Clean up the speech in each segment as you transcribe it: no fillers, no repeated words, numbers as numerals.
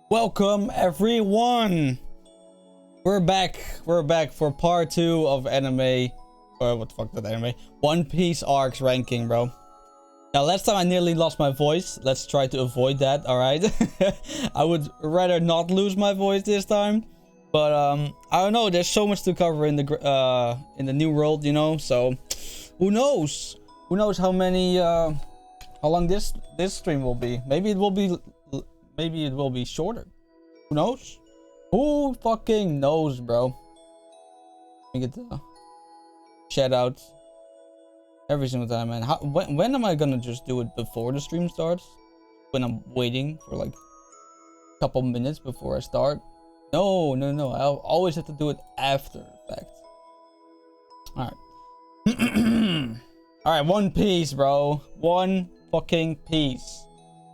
Welcome everyone. We're back for part 2 of anime, or what the fuck, that anime, One Piece arcs ranking, bro. Now last time I nearly lost my voice. Let's try to avoid that. All right. I would rather not lose my voice this time, but I don't know, there's so much to cover in the new world, you know, so who knows how many how long this stream will be. Maybe it will be shorter. Who knows? Who fucking knows, bro? Let me get the shout out every single time, man. When am I gonna just do it before the stream starts? When I'm waiting for like a couple minutes before I start? No. I'll always have to do it after the fact. Alright. Alright, One Piece, bro. One fucking piece.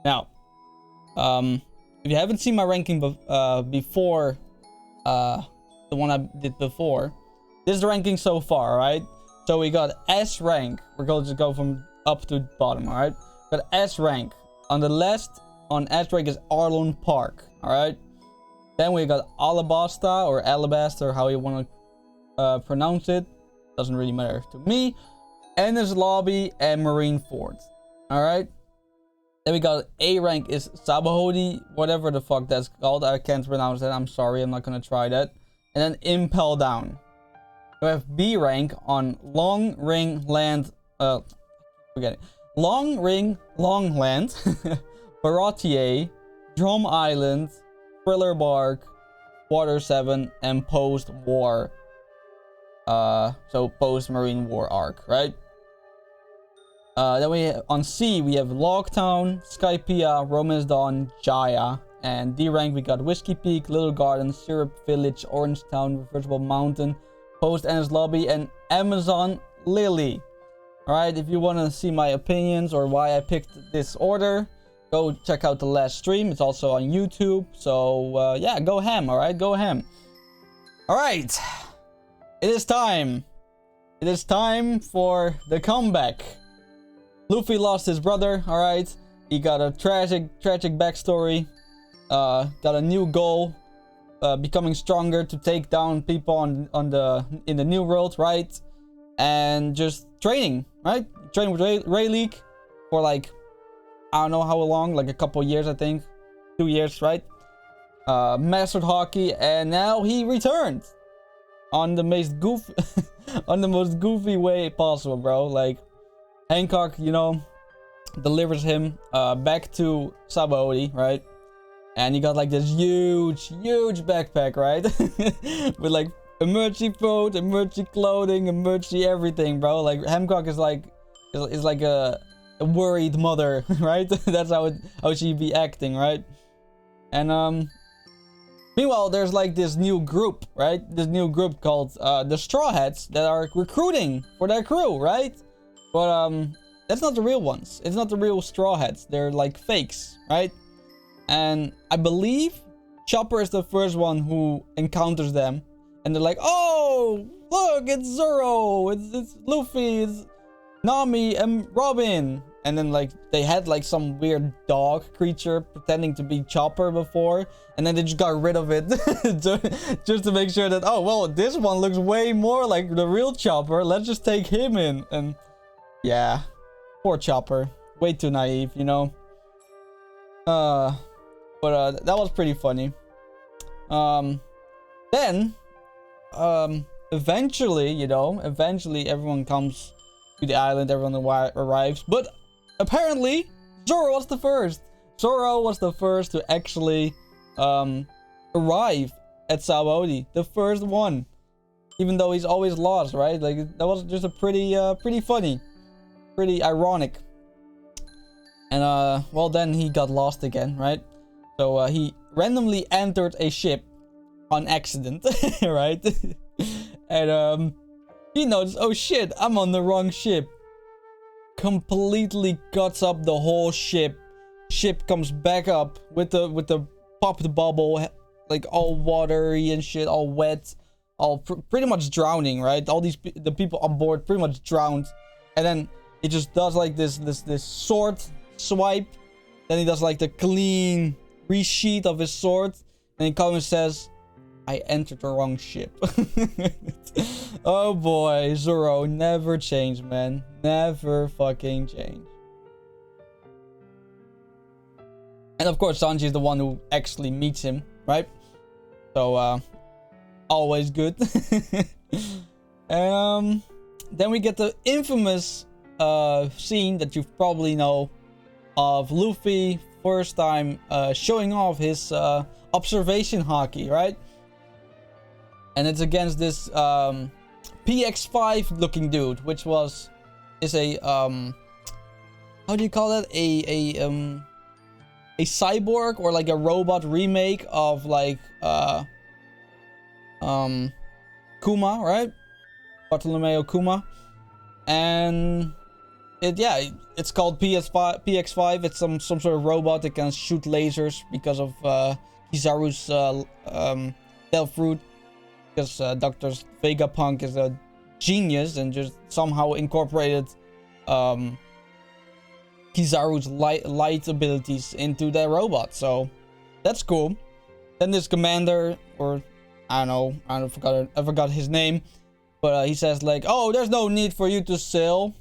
Now, if you haven't seen my ranking before, the one I did before, this is the ranking so far, right? So we got S rank. We're going to just go from up to bottom, all right? Got S rank. On the left, on S rank is Arlon Park, all right? Then we got Alabasta or Alabaster, how you want to pronounce it. Doesn't really matter to me. Ennis Lobby and Marineford, all right? Then we got A rank is Sabaody, whatever the fuck that's called. I can't pronounce that. I'm sorry. I'm not gonna try that. And then Impel Down. We have B rank on Long Ring Land. Forget it. Long Ring Long Land, Baratier, Drum Island, Thriller Bark, Water 7, and Post War. So Post Marine War arc, right? Then we on C we have Logtown, Skypiea, Romance Dawn, Jaya, and D rank we got Whiskey Peak, Little Garden, Syrup Village, Orange Town, Reversible Mountain, Post Ennis Lobby, and Amazon Lily. Alright, if you want to see my opinions or why I picked this order, go check out the last stream. It's also on YouTube. So yeah, go ham, alright? Go ham. Alright. It is time. It is time for the comeback. Luffy lost his brother, alright? He got a tragic backstory. Got a new goal. Becoming stronger to take down people in the new world, right? And just training, right? Training with Rayleigh for like, I don't know how long, like a couple years, I think. 2 years, right? Mastered hockey, and now he returned on the most goofy on the most goofy way possible, bro. Like, Hancock, you know, delivers him back to Sabaody, right? And he got like this huge backpack, right? With like emergency food, emergency clothing, emergency everything, bro. Like, Hancock is like a worried mother, right? That's how she be acting, right? And meanwhile, there's like this new group, right? This new group called the Straw Hats that are recruiting for their crew, right? But that's not the real ones. It's not the real Straw Hats. They're like fakes, right? And I believe Chopper is the first one who encounters them, and they're like, "Oh, look, it's Zoro, it's Luffy, it's Nami and Robin." And then like they had like some weird dog creature pretending to be Chopper before, and then they just got rid of it just to make sure that, oh well, this one looks way more like the real Chopper. Let's just take him in. And yeah, poor Chopper, way too naive, you know. But that was pretty funny. Then eventually, you know, everyone comes to the island, everyone arrives, but apparently Zoro was the first. Zoro was the first to actually arrive at Sabaody, the first one, even though he's always lost, right? Like, that was just a pretty funny, pretty ironic. And well, then he got lost again, right? So he randomly entered a ship on accident, right? And he noticed, oh shit, I'm on the wrong ship. Completely cuts up the whole ship. Ship comes back up with the popped bubble, like all watery and shit, all wet, all pretty much drowning, right? All the people on board pretty much drowned, and then it just does like this sword swipe. Then he does like the clean resheath of his sword, and he comes and says, I entered the wrong ship. Oh boy, Zoro, never change, man. Never fucking change. And of course, Sanji is the one who actually meets him, right? So, always good. Then we get the infamous scene that you probably know of Luffy first time showing off his observation haki, right? And it's against this PX5 looking dude, which is a how do you call that? A cyborg or like a robot remake of like Kuma, right? Bartolomeo Kuma. And it's called PX5. It's some sort of robot that can shoot lasers because of Kizaru's Delph Fruit. Because Dr. Vegapunk is a genius and just somehow incorporated Kizaru's light abilities into their robot. So that's cool. Then this commander, or I don't know, I forgot his name, but he says like, oh, there's no need for you to sail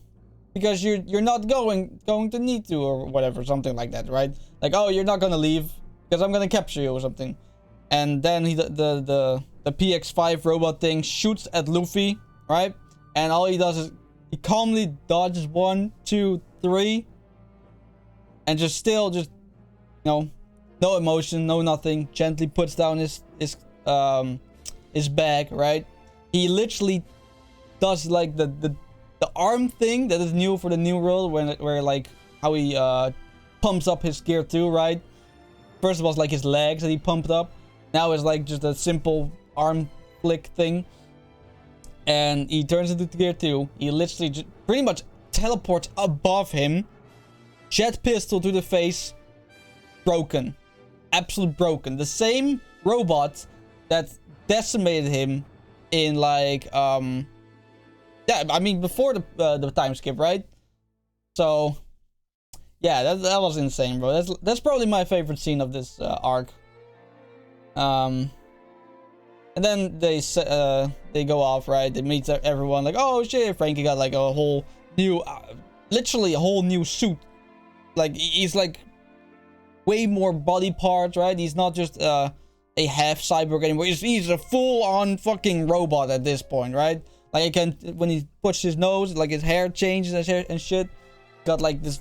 because you're not going to need to, or whatever, something like that, right? Like, oh, you're not gonna leave because I'm gonna capture you or something. And then the PX5 robot thing shoots at Luffy, right? And all he does is he calmly dodges 1, 2, 3, and just no emotion, no nothing. Gently puts down his bag, right? He literally does like the arm thing that is new for the new world, where like how he pumps up his gear 2, right? First it was like his legs that he pumped up. Now it's like just a simple arm flick thing. And he turns into gear 2. He literally just pretty much teleports above him. Jet pistol to the face. Broken. Absolute broken. The same robot that decimated him in like yeah, I mean before the time skip, right? So yeah, that was insane, bro. That's probably my favorite scene of this arc. And then they go off, right? They meet everyone, like, oh shit, Frankie got like a whole new, literally a whole new suit. Like he's like way more body parts, right? He's not just a half cyborg anymore. He's a full-on fucking robot at this point, right? Like when he pushes his nose, like his hair changes and shit. Got like these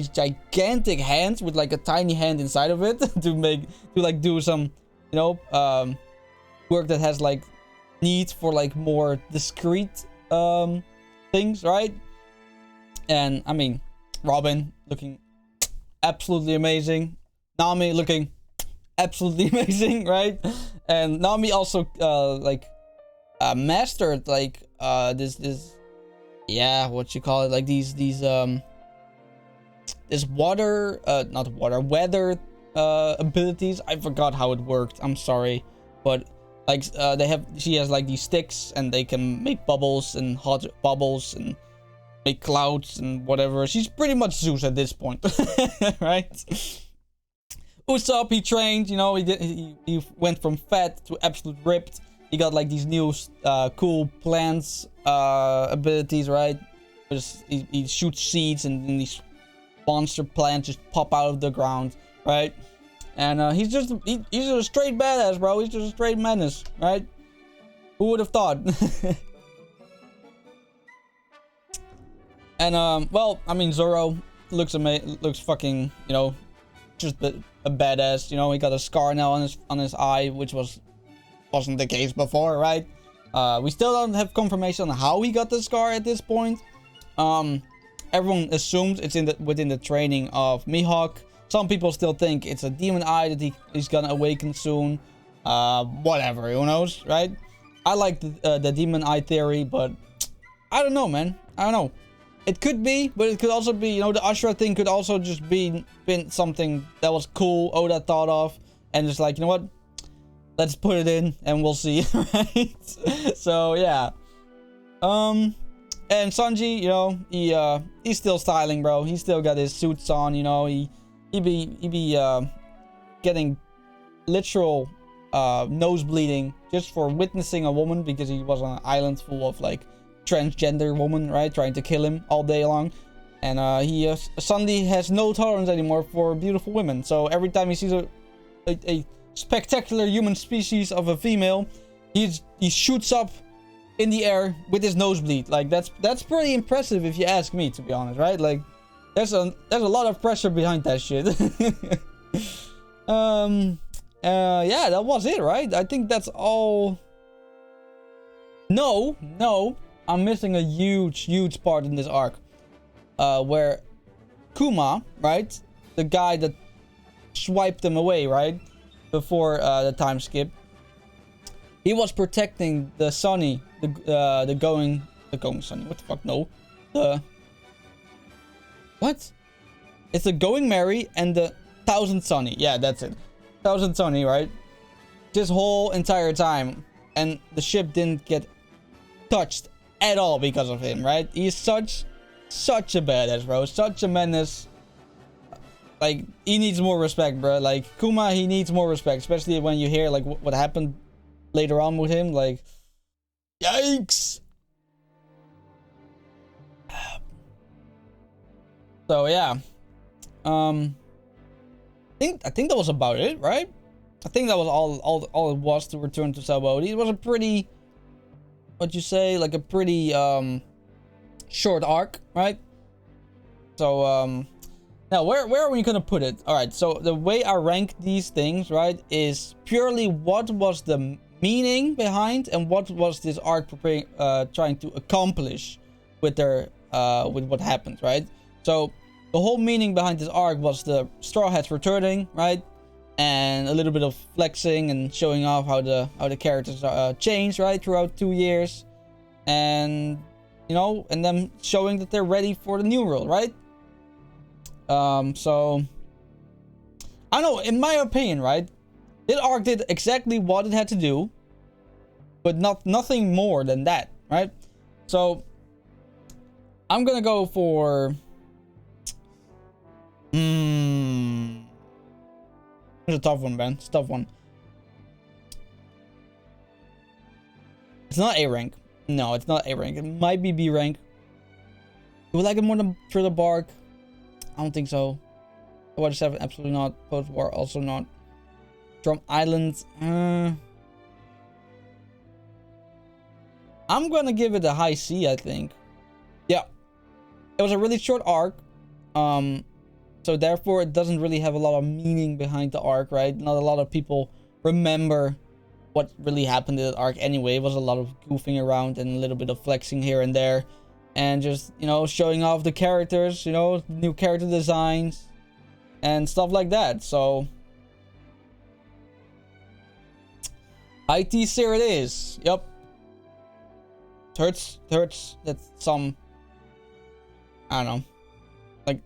gigantic hands with like a tiny hand inside of it to do some, you know, work that has like need for like more discreet things, right? And I mean, Robin looking absolutely amazing. Nami looking absolutely amazing, right? And Nami also mastered like this yeah, what you call it, like these this weather abilities. I forgot how it worked, I'm sorry, but like she has like these sticks and they can make bubbles and hot bubbles and make clouds and whatever. She's pretty much Zeus at this point. Right? Usopp, he trained, you know, he went from fat to absolute ripped. He got like these new cool plants abilities, right? He shoots seeds and then these monster plants just pop out of the ground, right? And he's just a straight badass, bro. He's just a straight menace, right? Who would have thought? And well, I mean, Zoro looks fucking, you know, just a badass. You know, he got a scar now on his eye, which wasn't the case before, right? We still don't have confirmation on how he got the scar at this point. Everyone assumes it's within the training of Mihawk. Some people still think it's a demon eye that he's gonna awaken soon. Whatever, who knows, right? I like the demon eye theory, but I don't know, man. I don't know. It could be, but it could also be, you know, the Ashura thing could also just been something that was cool Oda thought of, and just like, you know what? Let's put it in and we'll see, right? So yeah. And Sanji, you know, he's still styling, bro. He still got his suits on, you know. He be getting literal nose bleeding just for witnessing a woman, because he was on an island full of like transgender women, right, trying to kill him all day long. And he suddenly has no tolerance anymore for beautiful women. So every time he sees a spectacular human species of a female, he shoots up in the air with his nosebleed. Like that's pretty impressive if you ask me, to be honest, right? Like there's a lot of pressure behind that shit. Yeah, that was it, right? I think that's all. No, I'm missing a huge part in this arc, where Kuma, right, the guy that swiped them away, right, before the time skip, he was protecting the Sunny, the going Sunny. What the fuck? No, what? It's the Going Merry and the 1000 Sunny. Yeah, that's it. 1000 Sunny, right? This whole entire time, and the ship didn't get touched at all because of him, right? He's such a badass, bro. Such a menace. Like, he needs more respect, bro. Like, Kuma, he needs more respect, especially when you hear like what happened later on with him. Like, yikes. So yeah, I think that was about it, right? I think that was all it was to return to Sabaody. It was a pretty, what you say, like a pretty short arc, right? So now where are we gonna put it? All right, so the way I rank these things, right, is purely what was the meaning behind and what was this arc trying to accomplish with their with what happened, right? So the whole meaning behind this arc was the Straw Hats returning, right? And a little bit of flexing and showing off how the characters changed, right, throughout 2 years. And, you know, and them showing that they're ready for the new world, right? So, I don't know, in my opinion, right, this arc did exactly what it had to do, but nothing more than that, right? So, I'm gonna go for... It's a tough one, man. It's a tough one. It's not A rank. No, it's not A rank. It might be B rank. Do we like it more than Thriller Bark? I don't think so. Sabaody 7, absolutely not. Post War, also not. Drum Island. I'm gonna give it a high C, I think. Yeah. It was a really short arc. So therefore, it doesn't really have a lot of meaning behind the arc, right? Not a lot of people remember what really happened in the arc anyway. It was a lot of goofing around and a little bit of flexing here and there. And just, you know, showing off the characters, you know, new character designs and stuff like that. So, IT tier it is. Yep. Hurts that some, I don't know, like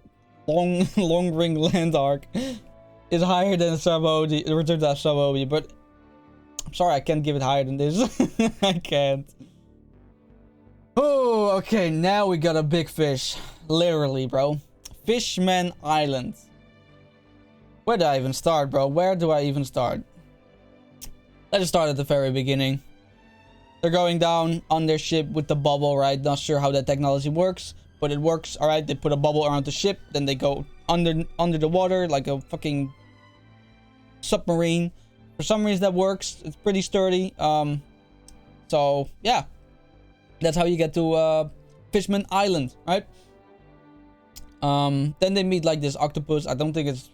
long ring land arc is higher than Sabaody, the Return to Sabaody, but I'm sorry, I can't give it higher than this. I can't. Oh, okay, now we got a big fish. Literally, bro. Fishman Island. Where do I even start, bro? Where do I even start? Let's start at the very beginning. They're going down on their ship with the bubble, right? Not sure how that technology works, but it works, alright? They put a bubble around the ship, then they go under the water like a fucking submarine. For some reason that works. It's pretty sturdy. So, yeah. That's how you get to Fishman Island, right? Then they meet like this octopus. I don't think it's...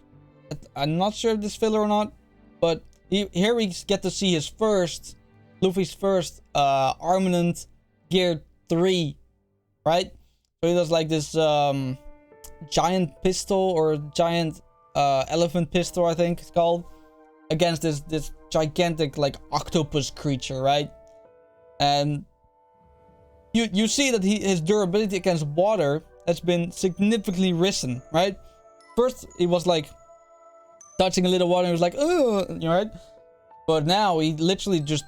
I'm not sure if this filler or not. But here we get to see his first... Luffy's first armament gear 3, right? So he does like this giant pistol or giant elephant pistol, I think it's called, against this gigantic like octopus creature, right? And you see that his durability against water has been significantly risen, right? First he was like touching a little water and he was like, oh, you know, right? But now he literally just,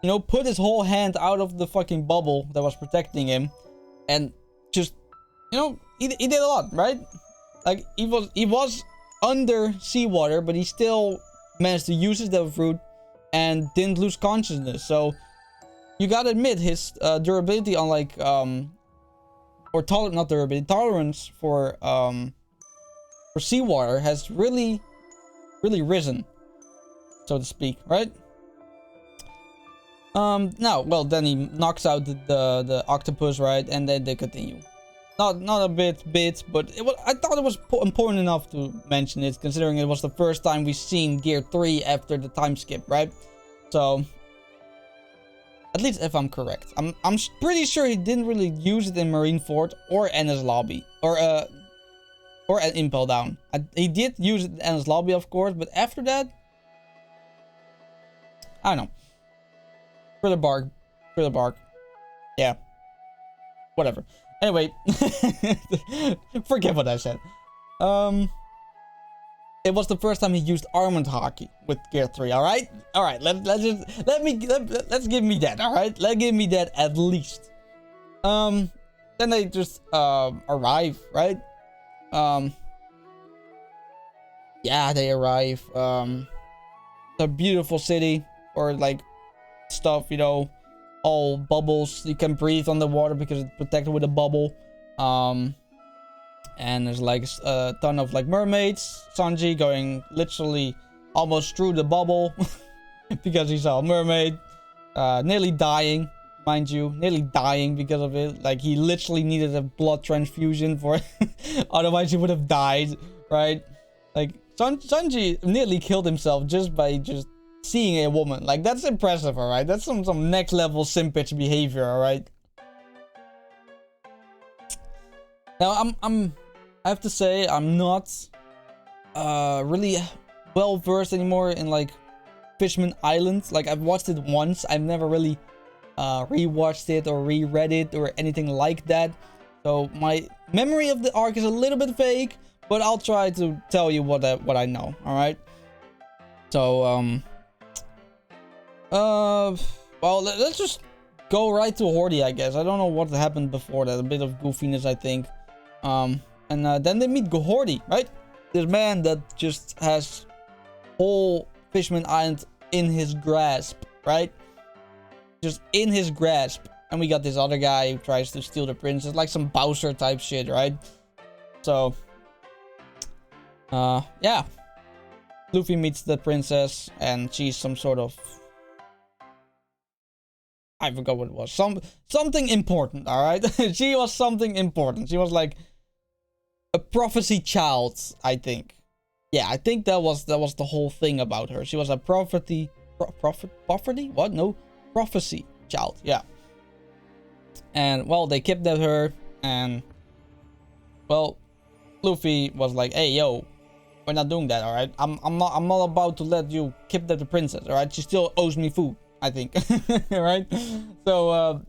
you know, put his whole hand out of the fucking bubble that was protecting him, and just, you know, he did a lot, right? Like he was under seawater, but he still managed to use his devil fruit and didn't lose consciousness. So you gotta admit his durability on like or not durability, tolerance for seawater has really risen, so to speak, right? Now, well, then he knocks out the octopus, right? And then they continue. Not a bit, but I thought it was important enough to mention it, considering it was the first time we've seen Gear 3 after the time skip, right? So, at least if I'm correct. I'm pretty sure he didn't really use it in Marineford or Ennis Lobby. Or at Impel Down. He did use it in Ennis Lobby, of course, but after that, I don't know. For the bark. Yeah. Whatever. Anyway. Forget what I said. It was the first time he used Armored Hockey with Gear 3, alright? Alright, let's give me that, alright? Let's give me that at least. Then they just arrive, right? Yeah, they arrive. The beautiful city, or like stuff, you know, all bubbles. You can breathe on the water because it's protected with a bubble. And there's like a ton of like mermaids. Sanji going literally almost through the bubble because he saw a mermaid. Nearly dying, mind you, nearly dying because of it. Like he literally needed a blood transfusion for it. Otherwise he would have died, right? Like Sanji nearly killed himself just by seeing a woman. Like that's impressive, alright? That's some next level simpage behavior, alright? Now I have to say I'm not really well versed anymore in like Fishman Island. Like I've watched it once. I've never really rewatched it or reread it or anything like that. So my memory of the arc is a little bit vague, but I'll try to tell you what I know. All right. So well, let's just go right to Hordy, I guess. I don't know what happened before that. A bit of goofiness, I think. And then they meet Hordy, right? This man that just has whole Fishman Island in his grasp, right? Just in his grasp. And we got this other guy who tries to steal the princess, like some Bowser type shit, right? So, yeah. Luffy meets the princess, and she's some sort of... I forgot what it was. Something important, alright? She was something important. She was like a prophecy child, I think. Yeah, I think that was the whole thing about her. She was a prophecy what? No, prophecy child. Yeah. And well, they kidnapped her, and well, Luffy was like, "Hey, yo, we're not doing that, all right? I'm not about to let you kidnap the princess, all right? She still owes me food, I think." Right? So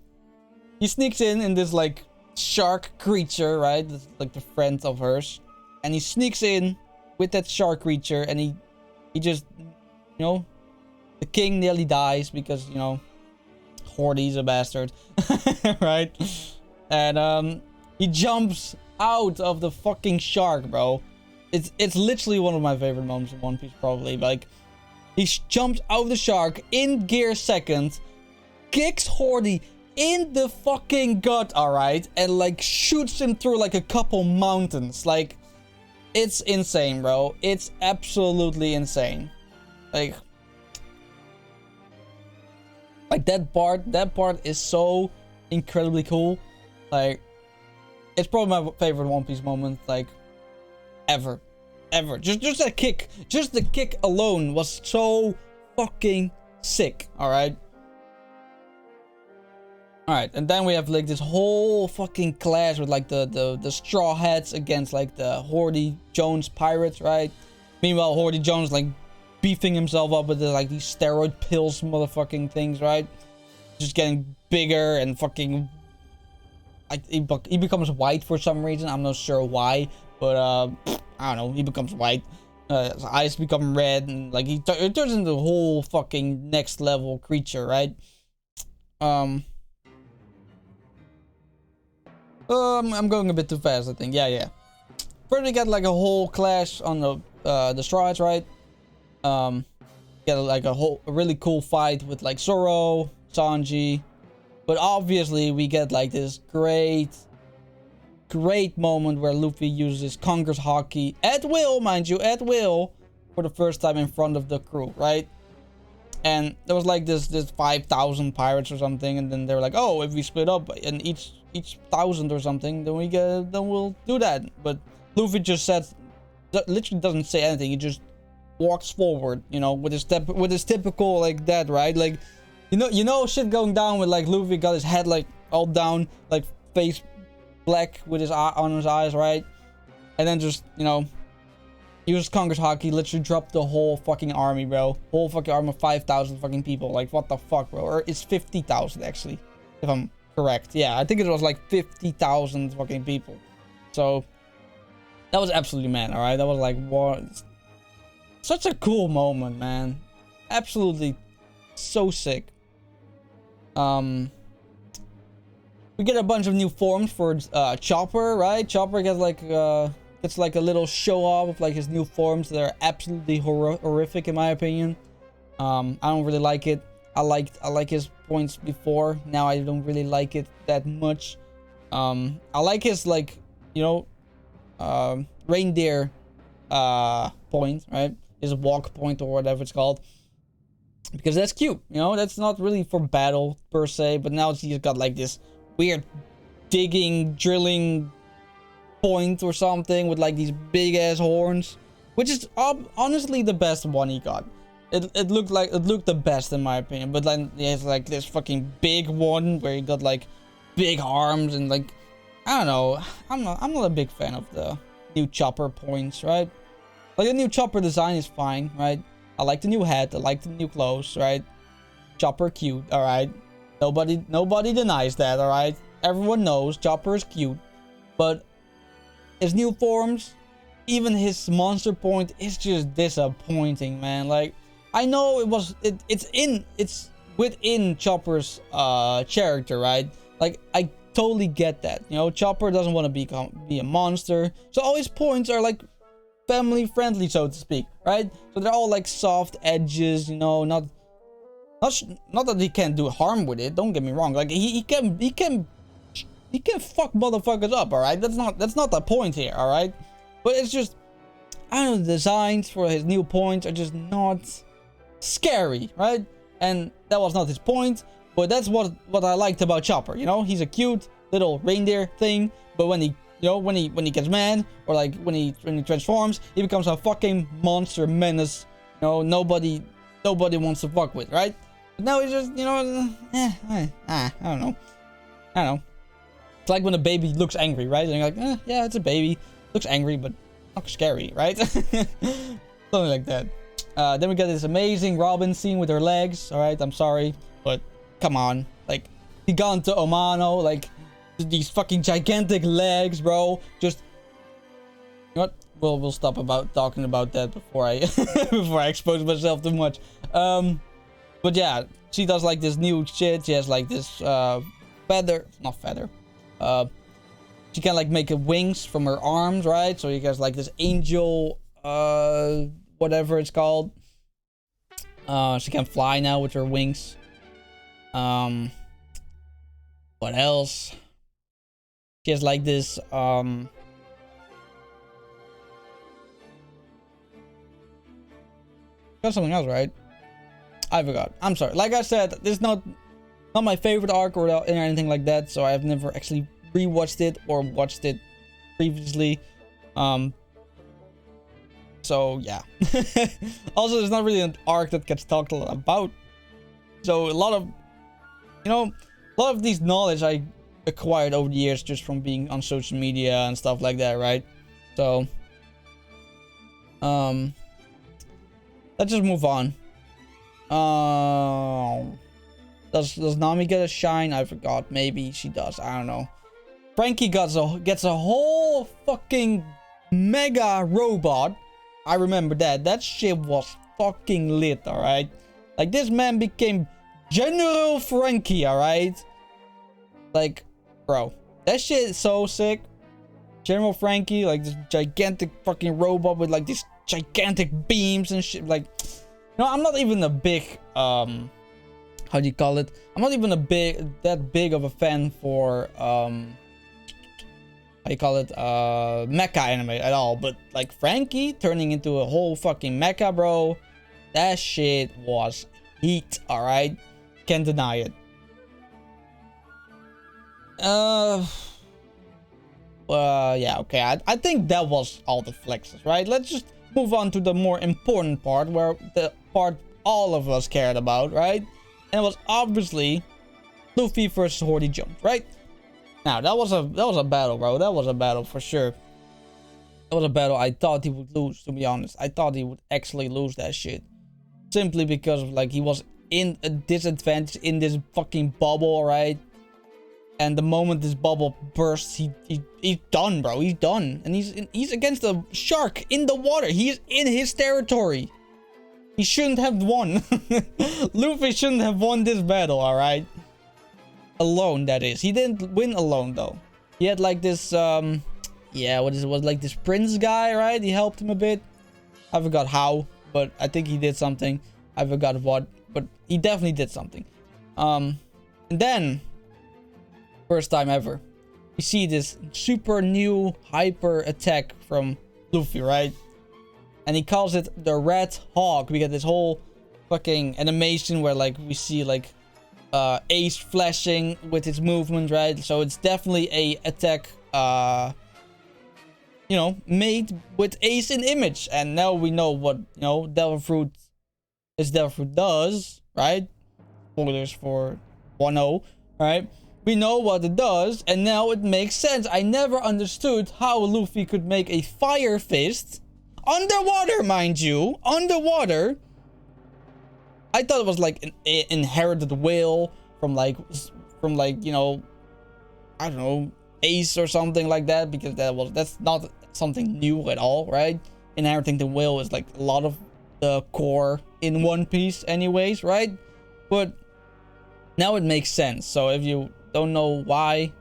he sneaks in this like shark creature, right? That's like the friend of hers, and he sneaks in with that shark creature, and he just, you know, the king nearly dies because, you know, Hordy's a bastard. Right? And he jumps out of the fucking shark, bro. It's literally one of my favorite moments in One Piece, probably. Like, he jumps out of the shark in Gear 2nd, kicks Hordy in the fucking gut, alright? And like shoots him through like a couple mountains. Like, it's insane, bro. It's absolutely insane. Like that part is so incredibly cool. Like, it's probably my favorite One Piece moment, like, ever. Just that kick. Just the kick alone was so fucking sick, alright? Alright, and then we have like this whole fucking clash with like the Straw Hats against like the Hordy Jones pirates, right? Meanwhile, Hordy Jones like beefing himself up with like these steroid pills motherfucking things, right? Just getting bigger and fucking... Like, he becomes white for some reason. I'm not sure why, but I don't know. He becomes white. His eyes become red, and like it turns into a whole fucking next level creature, right? I'm going a bit too fast, I think. Yeah. First we got like a whole clash on the destroys, right? Get like a really cool fight with like Zoro, Sanji, but obviously we get like this great moment where Luffy uses Conquer's Haki at will, mind you, at will, for the first time in front of the crew, right? And there was like this 5,000 pirates or something, and then they were like, oh, if we split up in each 1,000 or something, then we'll do that. But Luffy just said, literally doesn't say anything. He just walks forward, you know, with his typical like that, right? Like, you know shit going down with like Luffy got his head like all down, like face black with his eye on his eyes, right? And then just, you know, uses Conquer's Haki, literally dropped the whole fucking army, bro. Whole fucking army of 5,000 fucking people. Like, what the fuck, bro? Or it's 50,000 actually, if I'm correct. Yeah, I think it was like 50,000 fucking people. So that was absolutely mad, all right? That was like, what? Such a cool moment, man. Absolutely so sick. We get a bunch of new forms for Chopper, right? Chopper gets like a little show off of like his new forms that are absolutely horrific in my opinion. I don't really like it. I like his points before. Now I don't really like it that much. I like his like, you know, reindeer point, right? His walk point or whatever it's called. Because that's cute, you know, that's not really for battle per se, but now he's got like this weird digging, drilling point or something with like these big ass horns, which is honestly the best one he got. It looked the best in my opinion, but then he has like this fucking big one where he got like big arms and like, I don't know, I'm not a big fan of the new Chopper points, right? Like the new Chopper design is fine, right? I like the new hat, I like the new clothes, right? Chopper cute, alright? Nobody denies that, alright? Everyone knows Chopper is cute. But his new forms, even his monster point is just disappointing, man. Like, I know it's within Chopper's character, right? Like, I totally get that. You know, Chopper doesn't want to be a monster. So all his points are like family friendly, so to speak, right? So they're all like soft edges, you know, not that he can't do harm with it, don't get me wrong. Like he can fuck motherfuckers up, all right? That's not the point here, all right? But it's just, I don't know, the designs for his new points are just not scary, right? And that was not his point, but that's what I liked about Chopper, you know? He's a cute little reindeer thing, but when he, you know, when he gets mad, or like when he transforms, he becomes a fucking monster menace. You know, nobody wants to fuck with, right? But now he's just, you know, I don't know. It's like when a baby looks angry, right? And you're like, yeah, it's a baby, looks angry, but not scary, right? Something like that. Then we got this amazing Robin scene with her legs. All right, I'm sorry, but come on, like he gone to Omano, like. These fucking gigantic legs, bro. Just, you know what? We'll stop talking about that before I before I expose myself too much. But yeah, she does like this new shit. She has like this feather, not feather. She can like make wings from her arms, right? So she has like this angel, whatever it's called. She can fly now with her wings. What else? She has like this, got something else, right? I forgot. I'm sorry. Like I said, this is not my favorite arc or anything like that, so I've never actually rewatched it or watched it previously. So yeah. Also, there's not really an arc that gets talked a lot about. So a lot of these knowledge I acquired over the years just from being on social media and stuff like that, right? So let's just move on. Does Nami get a shine? I forgot. Maybe she does. I don't know. Frankie gets a whole fucking mega robot. I remember that. That shit was fucking lit, alright? Like, this man became General Frankie, alright? Like, bro, that shit is so sick. General Frankie, like this gigantic fucking robot with like these gigantic beams and shit. Like, no, I'm not even a big how do you call it? I'm not even that big of a fan for how you call it, mecha anime at all. But like Frankie turning into a whole fucking mecha, bro, that shit was heat. All right, can't deny it. Yeah, okay. I think that was all the flexes, right? Let's just move on to the more important part, where the part all of us cared about, right? And it was obviously Luffy versus Hordy Jones, right? Now that was a battle, bro. That was a battle for sure. That was a battle I thought he would lose, to be honest. I thought he would actually lose that shit. Simply because of, like, he was in a disadvantage in this fucking bubble, right? And the moment this bubble bursts, he's done, bro. He's done. And he's against a shark in the water. He's in his territory. He shouldn't have won. Luffy shouldn't have won this battle, alright? Alone, that is. He didn't win alone, though. He had like this, yeah, what is it? Was like this prince guy, right? He helped him a bit. I forgot how, but I think he did something. I forgot what, but he definitely did something. And then, first time ever, we see this super new hyper attack from Luffy, right? And he calls it the Red Hawk. We get this whole fucking animation where, like, we see like Ace flashing with his movement, right? So it's definitely a attack, you know, made with Ace in image. And now we know what, you know, Devil Fruit does, right? Spoilers for Wano, right? We know what it does, and now it makes sense. I never understood how Luffy could make a fire fist underwater, mind you, underwater. I thought it was like an inherited will from like, you know, I don't know, Ace or something like that, because that's not something new at all, right? Inheriting the will is like a lot of the core in One Piece anyways, right? But now it makes sense. So if you don't know why, you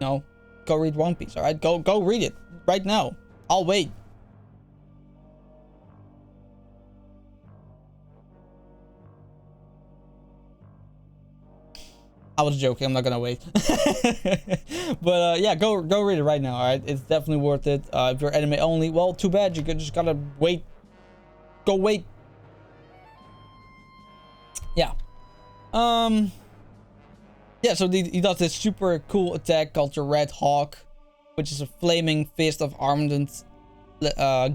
know, go read One Piece, alright? Go read it right now. I'll wait. I was joking, I'm not gonna wait. But yeah, go read it right now, alright? It's definitely worth it. If you're anime only, well, too bad, you just gotta wait. Go wait. Yeah. Yeah, so he does this super cool attack called the Red Hawk, which is a flaming fist of armament,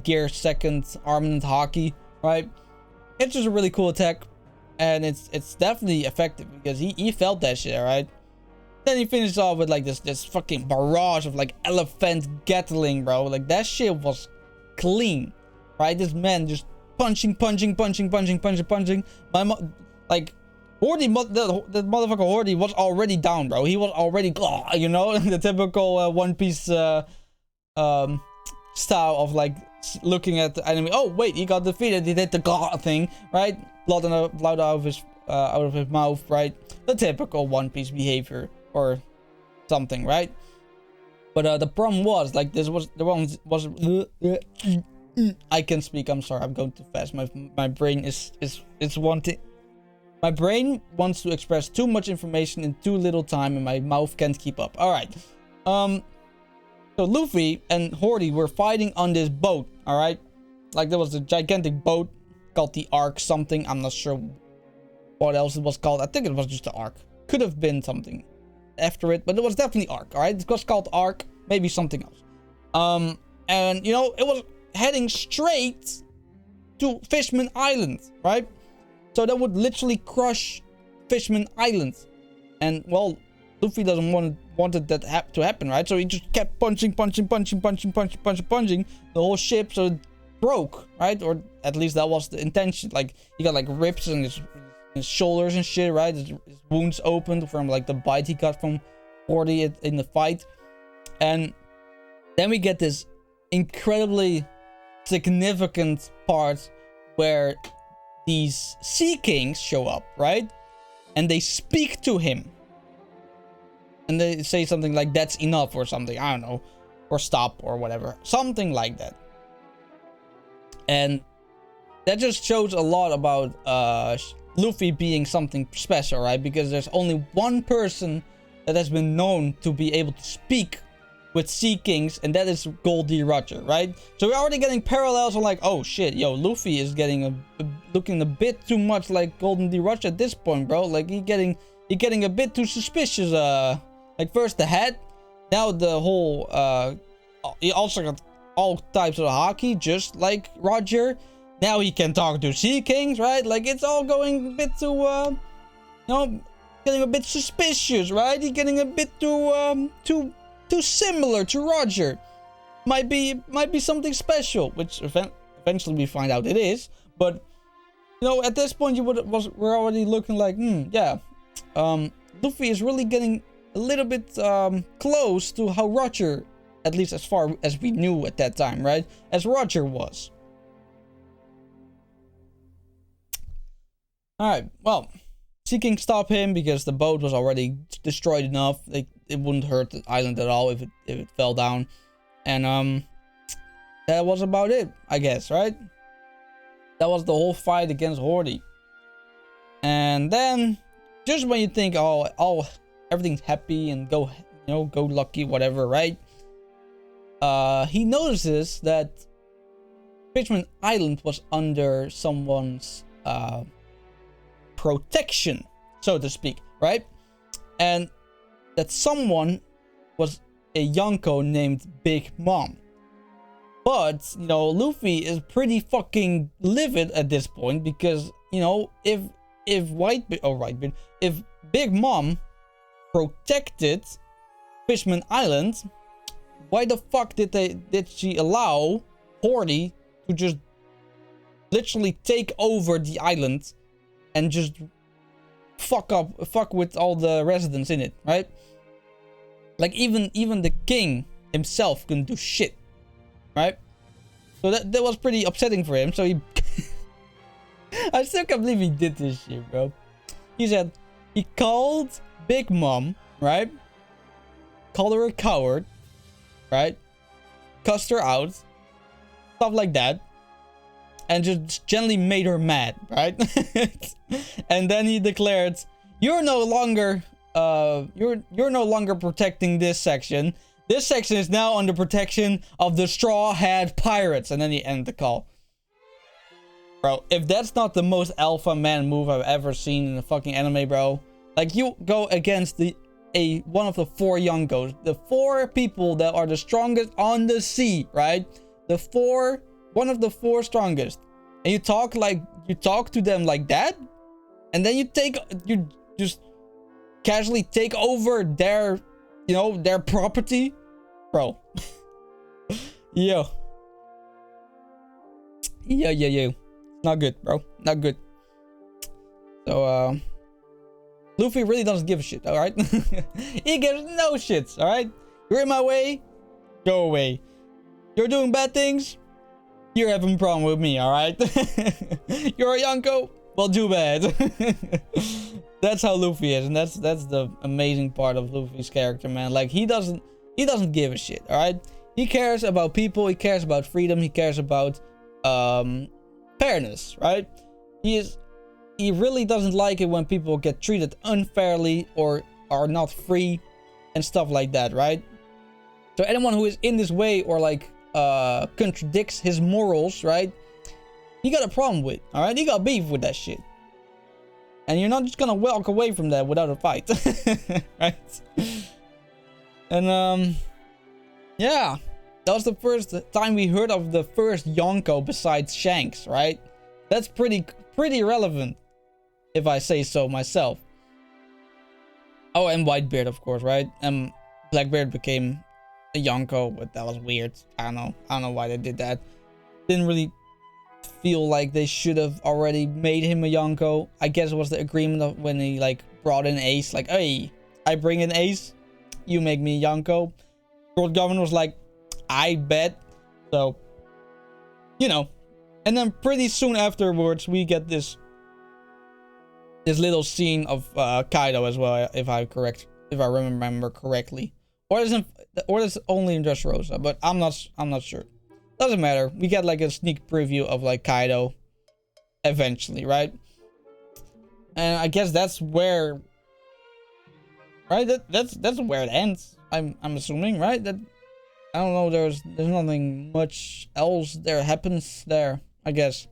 gear second armament hockey, right? It's just a really cool attack, and it's definitely effective because he felt that shit, right? Then he finishes off with like this fucking barrage of like elephant gatling, bro. Like that shit was clean, right? This man just punching. Like Hordy, the motherfucker Hordy was already down, bro. He was already, you know, the typical One Piece style of like looking at the enemy. Oh wait, he got defeated. He did the thing, right? Blood out of his mouth, right? The typical One Piece behavior or something, right? But the problem was like this was the one was. I can speak. I'm sorry. I'm going too fast. My brain is wanting. My brain wants to express too much information in too little time, and my mouth can't keep up. All right. So Luffy and Hordy were fighting on this boat. All right. Like there was a gigantic boat called the Ark something. I'm not sure what else it was called. I think it was just the Ark. Could have been something after it, but it was definitely Ark. All right. It was called Ark. Maybe something else. And you know it was heading straight to Fishman Island, right? So that would literally crush Fishman Island. And, well, Luffy doesn't wanted that to happen, right? So he just kept punching the whole ship, so it broke, right? Or at least that was the intention. Like, he got, like, rips in his shoulders and shit, right? His wounds opened from, like, the bite he got from Hordy in the fight. And then we get this incredibly significant part where these Sea Kings show up, right? And they speak to him. And they say something like, that's enough or something. I don't know. Or stop or whatever. Something like that. And that just shows a lot about Luffy being something special, right? Because there's only one person that has been known to be able to speak with Sea Kings, and that is Gold D. Roger, right? So we're already getting parallels on like, oh shit, yo, Luffy is getting looking a bit too much like Golden D. Roger at this point, bro. Like he getting a bit too suspicious. Like first the head, now the whole he also got all types of haki, just like Roger. Now he can talk to Sea Kings, right? Like it's all going a bit too, you know, getting a bit suspicious, right? He's getting a bit too similar to Roger. Might be something special, which eventually we find out it is. But you know, at this point, we're already looking like, yeah, Luffy is really getting a little bit close to how Roger, at least as far as we knew at that time, right? As Roger was. All right, well, Sea King stopped him because the boat was already destroyed enough. Like it wouldn't hurt the island at all if it fell down, and that was about it, I guess, right? That was the whole fight against Horde. And then, just when you think, oh, everything's happy and go lucky, whatever, right? He notices that Fishman Island was under someone's protection, so to speak, right? And that someone was a Yonko named Big Mom. But, you know, Luffy is pretty fucking livid at this point because, you know, if Big Mom protected Fishman Island, why the fuck did she allow Horde to just literally take over the island and just fuck with all the residents in it, right? Like even the king himself couldn't do shit, right? So that was pretty upsetting for him. So he I still can't believe he did this shit, bro. He said he called Big Mom, right? Called her a coward, right? Cussed her out, stuff like that, and just gently made her mad, right? And then he declared, "You're no longer protecting this section. This section is now under protection of the Straw Hat Pirates." And then he ended the call. Bro, if that's not the most alpha man move I've ever seen in a fucking anime, bro. Like, you go against one of the 4 Yonkos. The 4 people that are the strongest on the sea, right? One of the 4 strongest. And you talk to them like that? And then you just casually take over their property? Bro. Yo. Not good, bro. Not good. So, Luffy really doesn't give a shit, alright? He gives no shits, alright? You're in my way? Go away. You're doing bad things? You're having a problem with me, alright? You're a Yonko? Well, too bad. That's how Luffy is, and that's the amazing part of Luffy's character, man. Like, he doesn't give a shit, alright? He cares about people, he cares about freedom, he cares about fairness, right? He really doesn't like it when people get treated unfairly or are not free and stuff like that, right? So anyone who is in this way or like contradicts his morals, right? He got a problem with, alright? He got beef with that shit. And you're not just gonna walk away from that without a fight. Right? And yeah. That was the first time we heard of the first Yonko besides Shanks, right? That's pretty relevant, if I say so myself. Oh, and Whitebeard, of course, right? And Blackbeard became a Yonko, but that was weird. I don't know why they did that. Didn't really feel like they should have already made him a Yonko. I guess it was the agreement of when he like brought in Ace, like, hey, I bring in Ace, you make me a Yonko. World Governor was like, I bet. So, you know. And then pretty soon afterwards, we get this little scene of Kaido as well, if I remember correctly. Or is only in Dressrosa, but I'm not sure. doesn't matter. We get like a sneak preview of like Kaido eventually, right? And I guess that's where, right? That's where it ends. I'm assuming, right? That I don't know. There's nothing much else there happens there, I guess.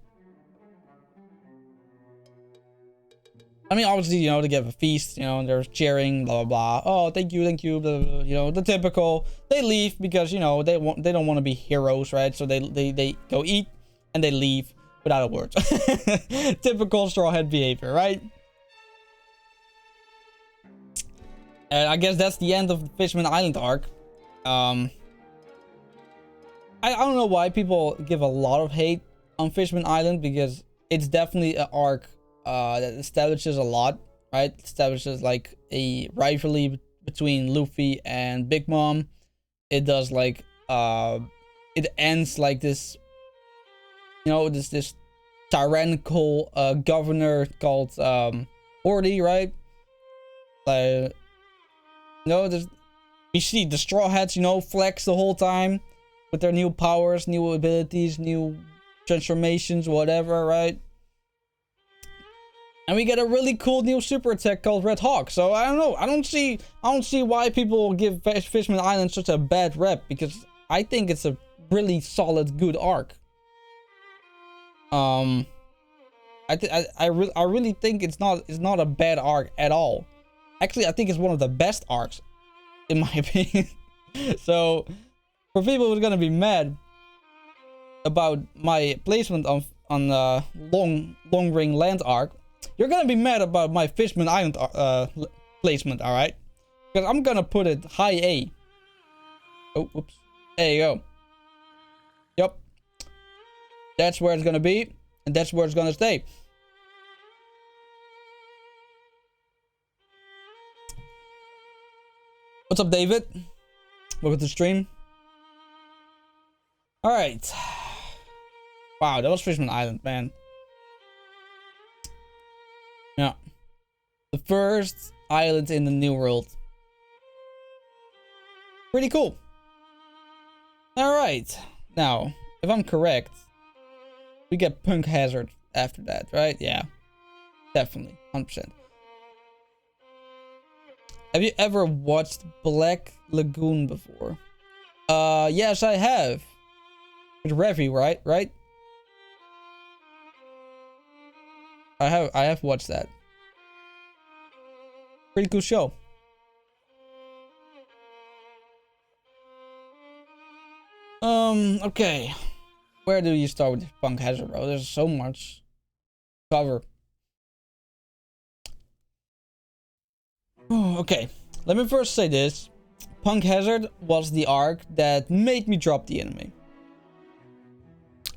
I mean, obviously, you know, they give a feast, you know, and there's cheering, blah, blah, blah. Oh, thank you, blah, blah, blah, you know, the typical. They leave because, you know, they don't want to be heroes, right? So they go eat and they leave without a word. Typical Straw Hat behavior, right? And I guess that's the end of the Fishman Island arc. I don't know why people give a lot of hate on Fishman Island, because it's definitely an arc that establishes a lot, right? Establishes like a rivalry between Luffy and Big Mom. It does like it ends like this, you know, this tyrannical governor called Hordy, right? Like, you know, we see the Straw Hats, you know, flex the whole time with their new powers, new abilities, new transformations, whatever, right? And we get a really cool new super attack called Red Hawk. So I don't know. I don't see why people give Fishman Island such a bad rep, because I think it's a really solid, good arc. I really think it's not a bad arc at all. Actually, I think it's one of the best arcs, in my opinion. So, for people who are gonna be mad about my placement on long ring land arc, you're gonna be mad about my Fishman Island placement, all right? Because I'm gonna put it high A. Oh, whoops. There you go. Yup. That's where it's gonna be, and that's where it's gonna stay. What's up, David? Welcome to the stream. Alright. Wow, that was Fishman Island, man. Yeah. The first island in the New World. Pretty cool. Alright. Now, if I'm correct, we get Punk Hazard after that, right? Yeah. Definitely. 100%. Have you ever watched Black Lagoon before? Yes, I have. With Reverie, right? I have watched that. Pretty cool show. Okay. Where do you start with Punk Hazard, bro? There's so much cover. Okay, let me first say this. Punk Hazard was the arc that made me drop the anime.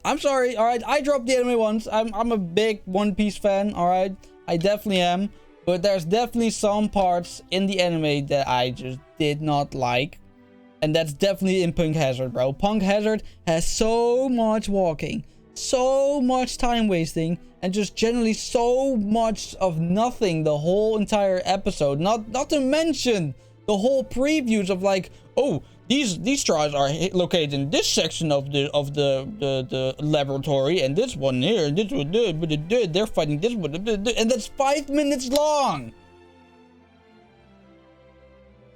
I'm sorry, alright, I dropped the anime once. I'm a big One Piece fan, alright? I definitely am. But there's definitely some parts in the anime that I just did not like. And that's definitely in Punk Hazard, bro. Punk Hazard has so much walking, so much time wasting, and just generally so much of nothing the whole entire episode. Not to mention the whole previews of like, oh, these trials are located in this section of the laboratory, and this one here, and this one there, but they're fighting this one, and that's 5 minutes long.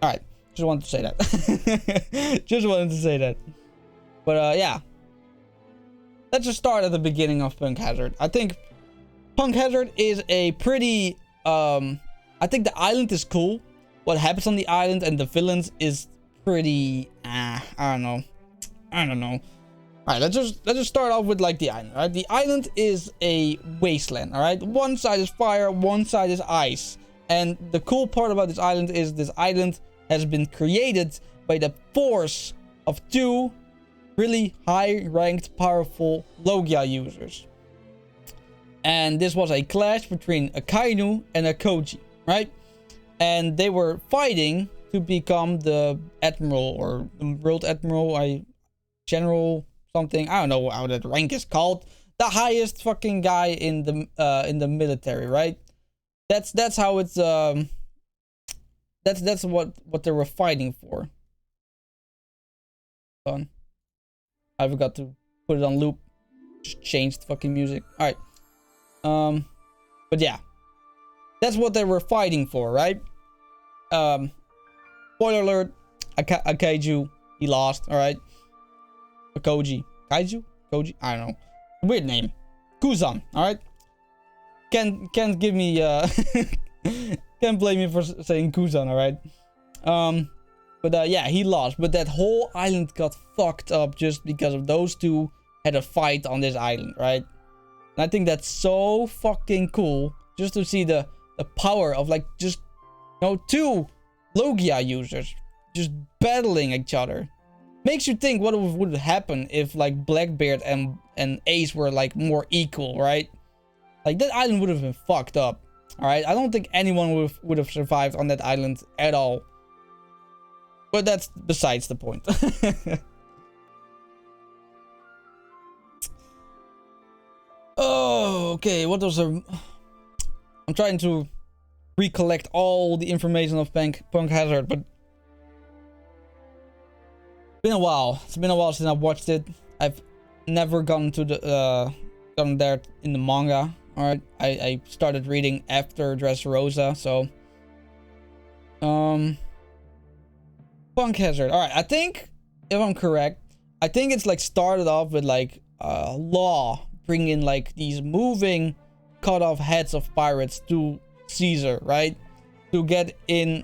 All right, just wanted to say that. Just wanted to say that. But yeah, let's just start at the beginning of Punk Hazard. I think Punk Hazard is a pretty, I think the island is cool. What happens on the island and the villains is pretty, I don't know. Alright, let's just start off with like the island, right? The island is a wasteland, alright? One side is fire, one side is ice. And the cool part about this island is this island has been created by the force of two really high-ranked, powerful Logia users. And this was a clash between a Kainu and a Koji, right? And they were fighting to become the admiral or the world admiral, general something. I don't know how that rank is called. The highest fucking guy in the military, right? That's how it's that's what they were fighting for. Hold on. I forgot to put it on loop. Just change the fucking music. Alright. But yeah. That's what they were fighting for, right? Spoiler alert. Kaiju, he lost, alright? Koji. Kaiju? Koji? I don't know. Weird name. Kuzan, alright? Can't give me, can't blame me for saying Kuzan, alright? But yeah, he lost. But that whole island got fucked up just because of those two had a fight on this island, right? And I think that's so fucking cool. Just to see the power of like just, you know, two Logia users just battling each other. Makes you think what would happen if like Blackbeard and Ace were like more equal, right? Like that island would have been fucked up. Alright, I don't think anyone would have survived on that island at all. But that's besides the point. Oh, okay, what was a... I'm trying to recollect all the information of Punk Hazard, but... It's been a while. It's been a while since I watched it. I've never gone to the... gone there in the manga. Alright, I started reading after Dressrosa, so... Punk Hazard. Alright, I think, if I'm correct, I think it's like started off with like Law bringing like these moving cut off heads of pirates to Caesar, right? To get in,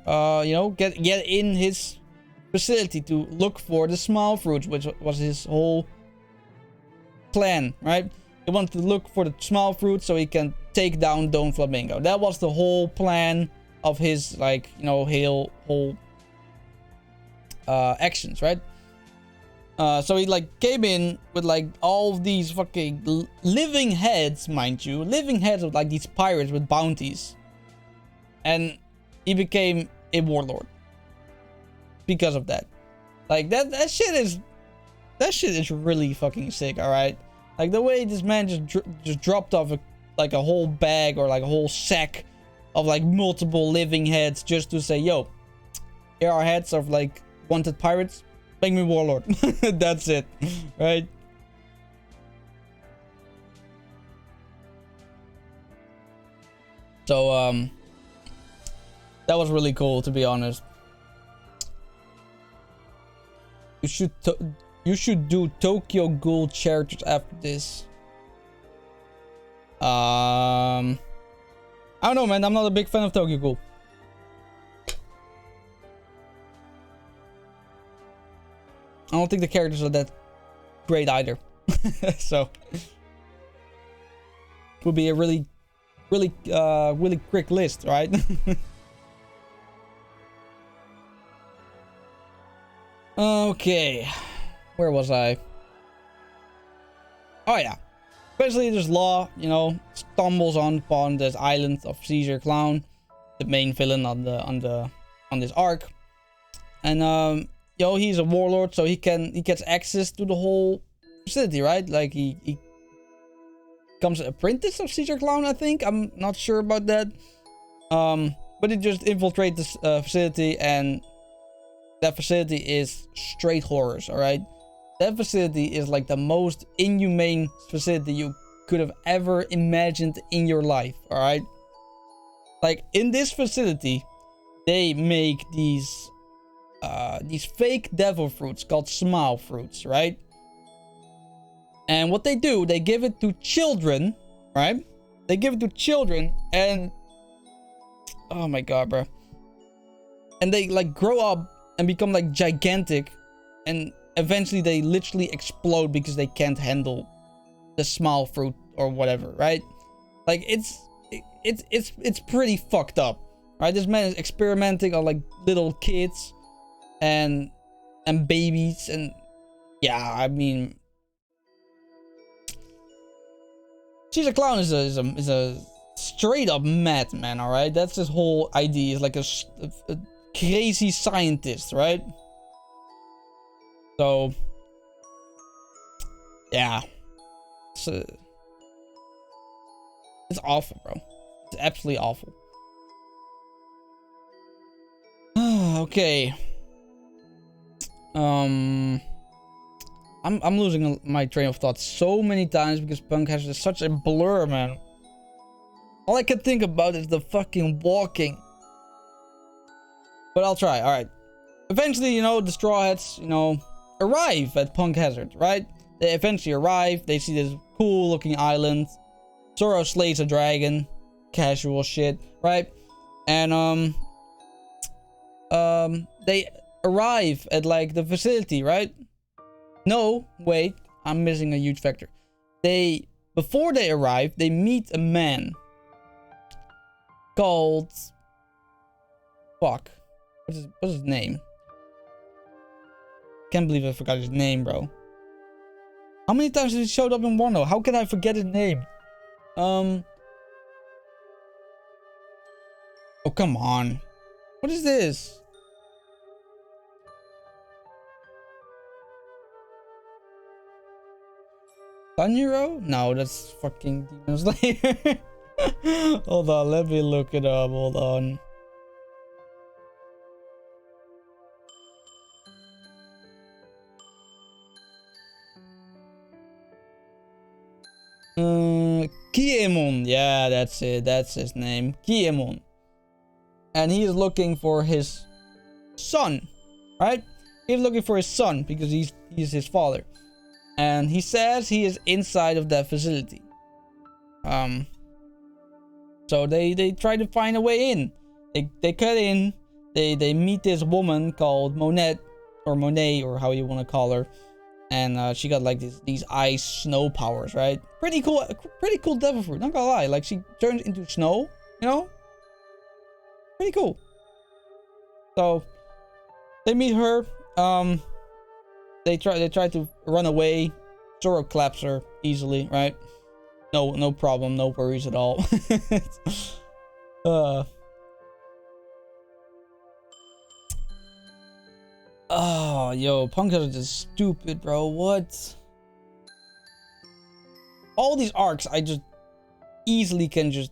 you know, get in his facility to look for the small fruits, which was his whole plan, right? He wanted to look for the small fruits so he can take down Don Flamingo. That was the whole plan of his, like, you know, whole actions, right? So he like came in with like all of these fucking living heads, mind you, living heads of like these pirates with bounties, and he became a warlord because of that. Like that shit is really fucking sick. All right, like the way this man just dropped off like a whole bag or like a whole sack of like multiple living heads just to say, yo, here are heads of like wanted pirates, make me warlord. That's it, right? So that was really cool, to be honest. You should do Tokyo Ghoul characters after this. I don't know, man. I'm not a big fan of Tokyo Ghoul. I don't think the characters are that great either. So would be a really quick list, right? Okay, where was I? Oh yeah, basically there's Law, you know, stumbles upon this island of Caesar Clown, the main villain on this arc, and you know, he's a warlord, so he gets access to the whole facility, right? Like he becomes an apprentice of Caesar Clown, I think. I'm not sure about that. But he just infiltrates this facility, and that facility is straight horrors, alright? That facility is like the most inhumane facility you could have ever imagined in your life, alright? Like, in this facility, they make these fake devil fruits called smile fruits, right? And what they do, they give it to children, right? They give it to children, and oh my god, bro. And they like grow up and become like gigantic, and eventually they literally explode because they can't handle the smile fruit or whatever, right? Like it's pretty fucked up, right? This man is experimenting on like little kids and babies, and yeah, I mean, Caesar Clown is a straight up madman, all right? That's his whole idea. Is like a crazy scientist, right? So yeah, it's awful, bro. It's absolutely awful. Okay. I'm losing my train of thought so many times because Punk Hazard is such a blur, man. All I can think about is the fucking walking. But I'll try, alright. Eventually, you know, the Straw Hats, you know, arrive at Punk Hazard, right? They eventually arrive. They see this cool looking island. Zoro slays a dragon. Casual shit, right? And, they arrive at, like, the facility, right? No, wait. I'm missing a huge factor. Before they arrive, they meet a man called... Fuck. What's his name? Can't believe I forgot his name, bro. How many times has he showed up in Wano? How can I forget his name? Oh, come on. What is this? Tanjiro? No, that's fucking Demon Slayer. Hold on, let me look it up. Hold on. Kiemon. Yeah, that's it. That's his name. Kiemon. And he is looking for his son, right? He's looking for his son because he's his father. And he says he is inside of that facility. So they try to find a way in. They cut in. They meet this woman called Monet or how you want to call her. And she got like these ice snow powers, right? Pretty cool devil fruit, not gonna lie. Like she turns into snow, you know? Pretty cool. So they meet her. They try to run away. Zoro claps her easily, right? No problem, no worries at all. Oh, yo, Punk Hazard is stupid, bro. What? All these arcs, I just easily can just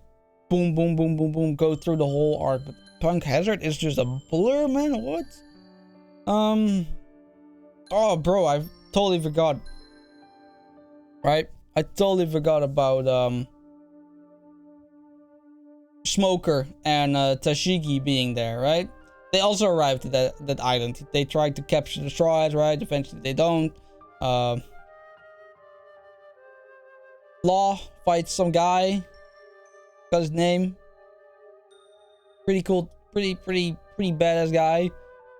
boom, boom, boom, boom, boom, go through the whole arc. But Punk Hazard is just a blur, man. What? Oh, bro, I totally forgot. Right? I totally forgot about, Smoker and, Tashigi being there, right? They also arrived at that island. They tried to capture the Straw Hats, right? Eventually they don't. Law fights some guy. Got his name. Pretty cool. Pretty badass guy.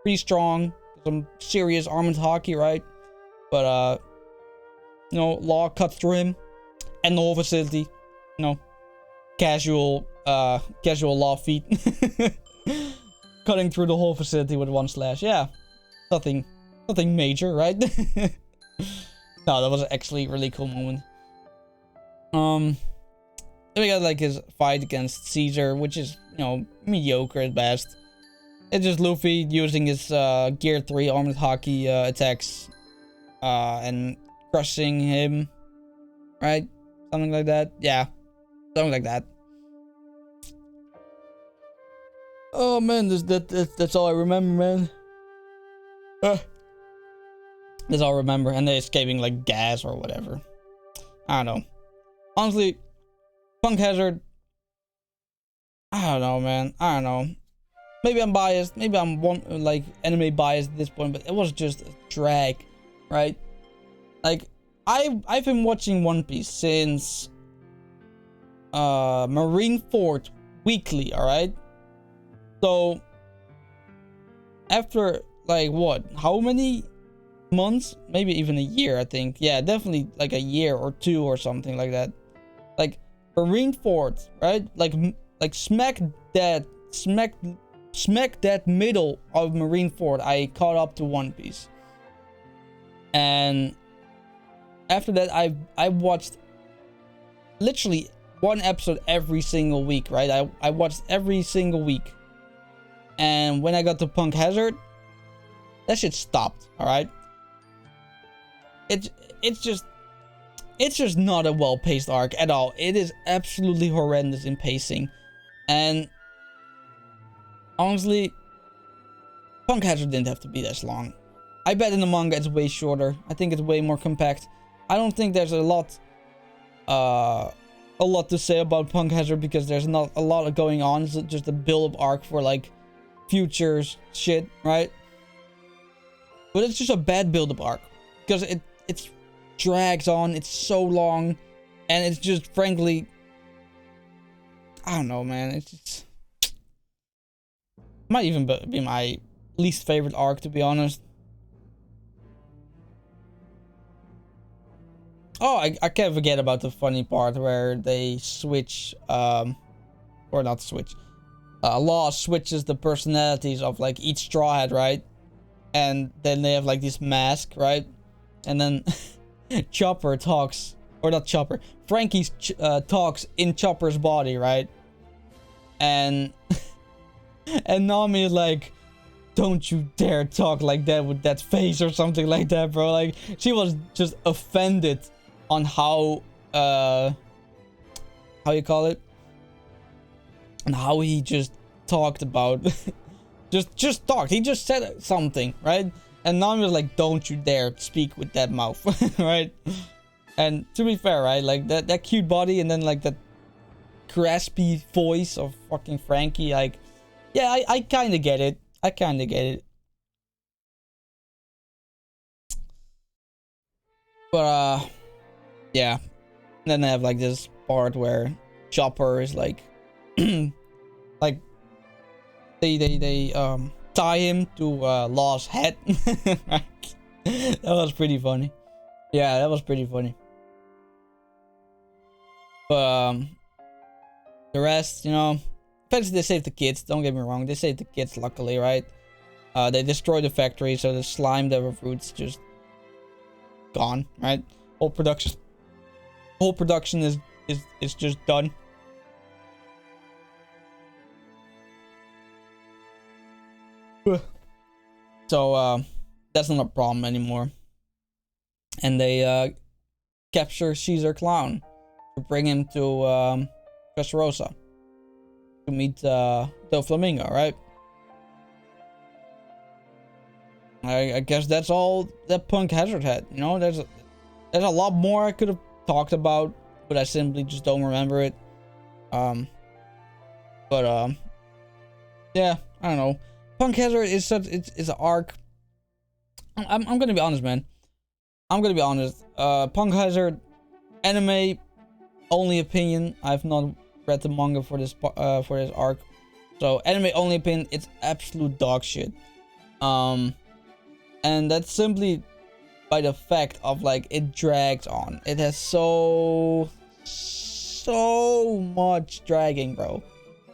Pretty strong. Some serious armored hockey, right? But, you know, Law cuts through him. And the whole facility. You know, casual Law feat. Cutting through the whole facility with one slash. Yeah. Nothing major, right? No, that was actually a really cool moment. Then we got like his fight against Caesar, which is, you know, mediocre at best. It's just Luffy using his Gear 3 armored hockey attacks and crushing him. Right? Something like that. Yeah. Something like that. Oh man, that's all I remember, man. That's all I remember. And they're escaping like gas or whatever. I don't know. Honestly, Punk Hazard. I don't know, man. I don't know. Maybe I'm biased. Maybe I'm like anime biased at this point, but it was just a drag, right? Like I've been watching One Piece since Marineford Weekly, alright? So after like what? How many months? Maybe even a year, I think. Yeah, definitely like a year or two or something like that. Like Marineford, right? Like smack that middle of Marineford, I caught up to One Piece. And after that, I watched literally one episode every single week, right? I watched every single week. And when I got to Punk Hazard, that shit stopped, alright? It's just not a well-paced arc at all. It is absolutely horrendous in pacing. And honestly, Punk Hazard didn't have to be this long. I bet in the manga it's way shorter. I think it's way more compact. I don't think there's a lot to say about Punk Hazard because there's not a lot of going on. It's just a build-up arc for like futures shit, right? But it's just a bad build-up arc because it drags on. It's so long, and it's just frankly, I don't know, man. It's just might even be my least favorite arc, to be honest. Oh, I can't forget about the funny part where they switch, or not switch. Law switches the personalities of like each Straw Hat, right? And then they have like this mask, right? And then Chopper talks, or not Chopper, Frankie talks in Chopper's body, right? And and Nami is like, don't you dare talk like that with that face or something like that, bro. Like, she was just offended on how you call it? And how he just talked about just talked. He just said something, right? And Nami was like, don't you dare speak with that mouth, right? And to be fair, right? Like that cute body and then like that raspy voice of fucking Frankie, like, yeah, I kinda get it. I kinda get it. But yeah. And then they have like this part where Chopper is like like they tie him to Law's head. Right? That was pretty funny. Yeah, that was pretty funny. But the rest, you know, eventually they save the kids. Don't get me wrong, they saved the kids, luckily, right? They destroy the factory, so the slime that were roots just gone, right? Whole production is just done. So that's not a problem anymore. And they capture Caesar Clown to bring him to Dressrosa to meet Doflamingo, right? I guess that's all that Punk Hazard had. You know, there's a lot more I could have talked about, but I simply just don't remember it. Yeah, I don't know. Punk Hazard is such it's an arc. I'm gonna be honest, man. I'm gonna be honest. Punk Hazard, anime only opinion. I've not read the manga for this arc, so anime only opinion. It's absolute dog shit. And that's simply by the fact of like it drags on. It has so much dragging, bro.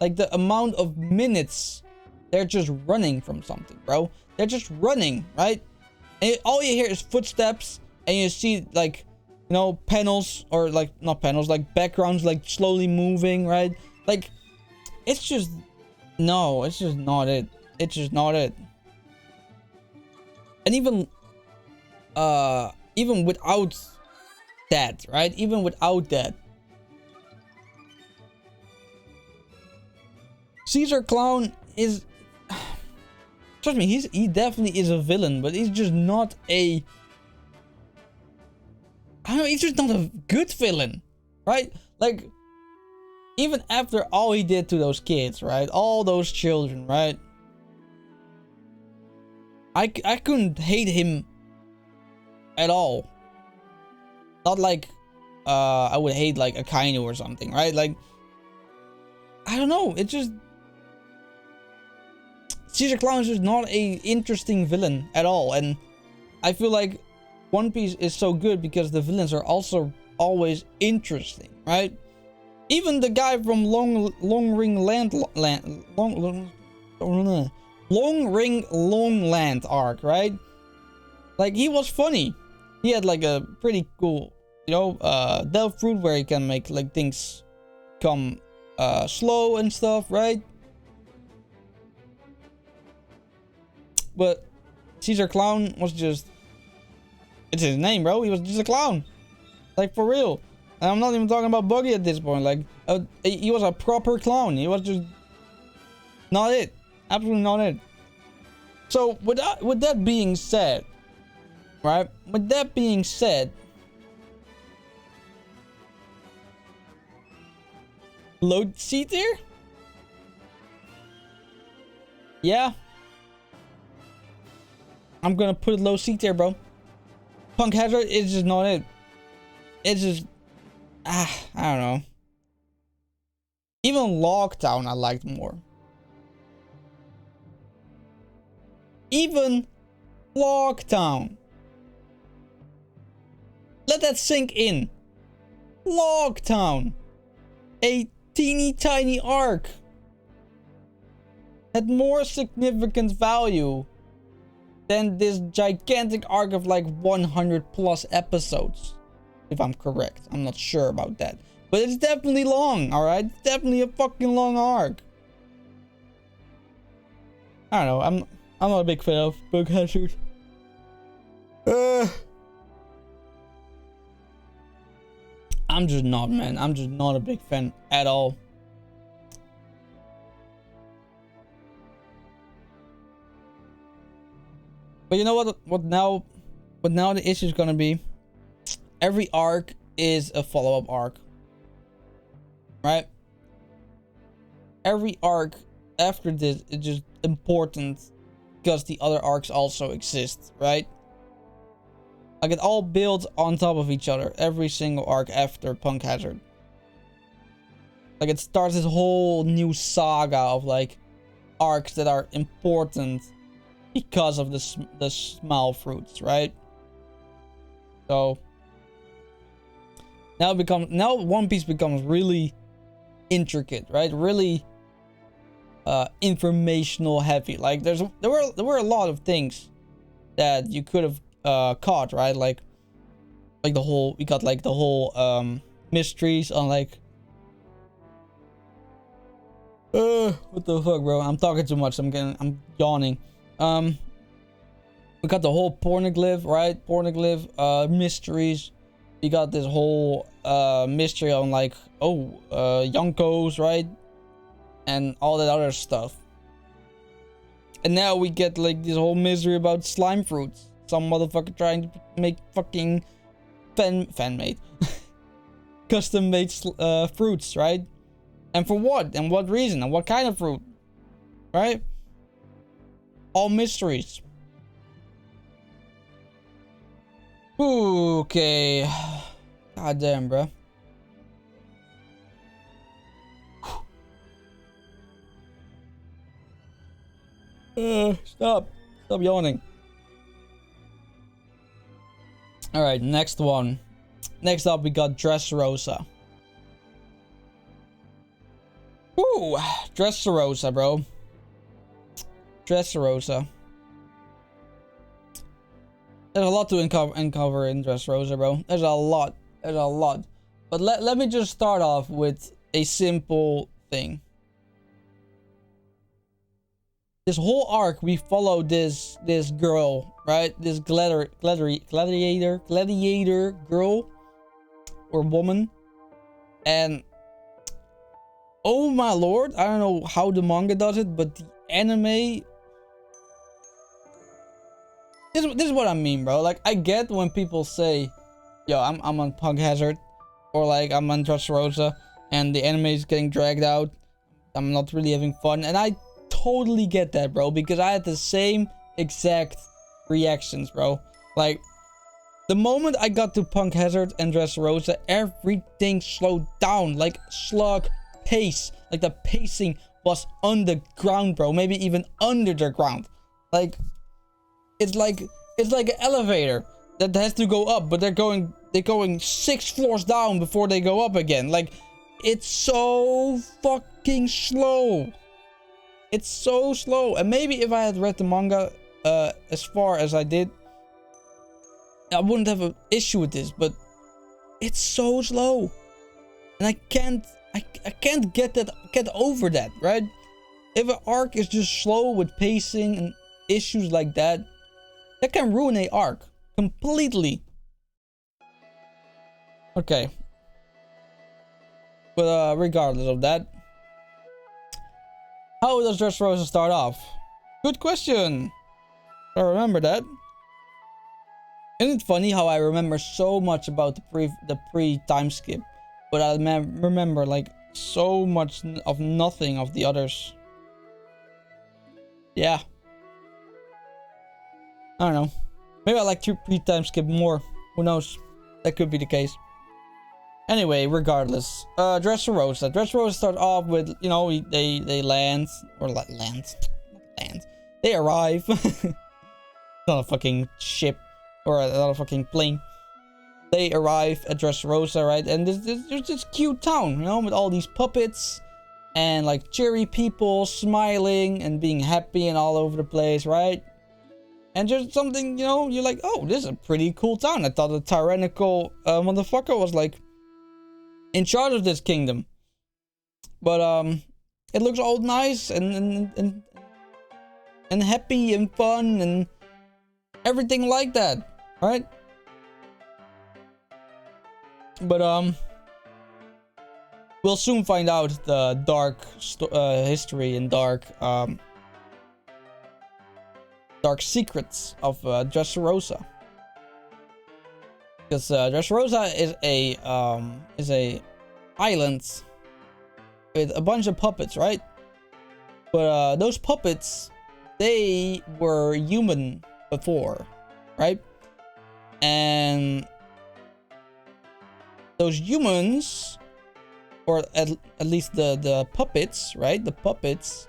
Like the amount of minutes they're just running from something, bro. They're just running, right? And all you hear is footsteps, and you see like, you know, panels, or like not panels, like backgrounds like slowly moving, right? Like it's just no, it's just not it. It's just not it. And even without that, right? Even without that, Caesar Clown is, trust me, he definitely is a villain, but he's just not a, I don't know, he's just not a good villain, right? Like, even after all he did to those kids, right? All those children, right? I couldn't hate him at all. Not like I would hate like Akainu or something, right? Like, I don't know, it just, Caesar Clown is just not a interesting villain at all. And I feel like One Piece is so good because the villains are also always interesting, right? Even the guy from Long Ring Land arc, right? Like, he was funny. He had like a pretty cool, you know, Delve Fruit where he can make like things come slow and stuff, right? But Caesar Clown was just, it's his name, bro. He was just a clown, like, for real. And I'm not even talking about Buggy at this point. Like, he was a proper clown. He was just not it. Absolutely not it. So with that being said, Right? With that being said, low C tier? Yeah. I'm gonna put it low C tier, bro. Punk Hazard is just not it. It's just... I don't know. Even Lockdown I liked more. Even Lockdown. Let that sink in. Lockdown. A teeny tiny arc. Had more significant value than this gigantic arc of like 100 plus episodes. If I'm correct. I'm not sure about that. But it's definitely long, alright? It's definitely a fucking long arc. I don't know. I'm not a big fan of Punk Hazard. I'm just not, man. I'm just not a big fan at all. But you know what? What now the issue is gonna be? Every arc is a follow-up arc. Right? Every arc after this is just important because the other arcs also exist, right? Like it all builds on top of each other, every single arc after Punk Hazard. Like it starts this whole new saga of like arcs that are important because of the small fruits, right? So now One Piece becomes really intricate, right? Really informational heavy. Like there were a lot of things that you could have caught, right? Like the whole mysteries on like what the fuck, bro? I'm talking too much. I'm yawning. We got the whole pornoglyph, right? Pornoglyph mysteries. You got this whole mystery on like Yonkos, right? And all that other stuff. And now we get like this whole mystery about slime fruits. Some motherfucker trying to make fucking fan-made custom-made fruits, right? And for what? And what reason? And what kind of fruit? Right? All mysteries. Ooh, okay. God damn, bro. Stop yawning. All right, next one. Next up, we got Dressrosa. Ooh, Dressrosa, bro. Dressrosa. There's a lot to uncover in Dressrosa, bro. There's a lot. But let me just start off with a simple thing. This whole arc, we follow this girl, right? This gladiator girl or woman, and oh my lord, I don't know how the manga does it, but the anime. This is what I mean, bro. Like I get when people say, "Yo, I'm on Punk Hazard," or like I'm on Dressrosa, and the anime is getting dragged out. I'm not really having fun, and I totally get that, bro, because I had the same exact reactions, bro. Like the moment I got to Punk Hazard and Dressrosa, everything slowed down, like slug pace. Like the pacing was underground, bro. Maybe even under the ground. Like it's like an elevator that has to go up, but they're going 6 floors down before they go up again. Like it's so fucking slow. It's so slow. And maybe if I had read the manga as far as I did, I wouldn't have an issue with this, but it's so slow. And I can't get over that, right? If an arc is just slow with pacing and issues like that, that can ruin a arc completely. Okay. But regardless of that, how does Dressrosa start off? Good question. I remember that. Isn't it funny how I remember so much about the pre time skip, but I remember like so much of nothing of the others. Yeah. I don't know. Maybe I like to pre time skip more. Who knows? That could be the case. Anyway, regardless, Dressrosa. Dressrosa start off with, you know, they land or land. They arrive. Not a fucking ship or not a fucking plane. They arrive at Dressrosa, right? And there's this cute town, you know, with all these puppets and like cheery people smiling and being happy and all over the place, right? And just something, you know, you're like, oh, this is a pretty cool town. I thought the tyrannical motherfucker was like in charge of this kingdom, but it looks all nice and happy and fun and everything like that, right? But we'll soon find out the dark history and dark secrets of Dressrosa. Because Dressrosa is a island with a bunch of puppets, right? But those puppets, they were human before, right? And those humans, or at least the puppets, right? The puppets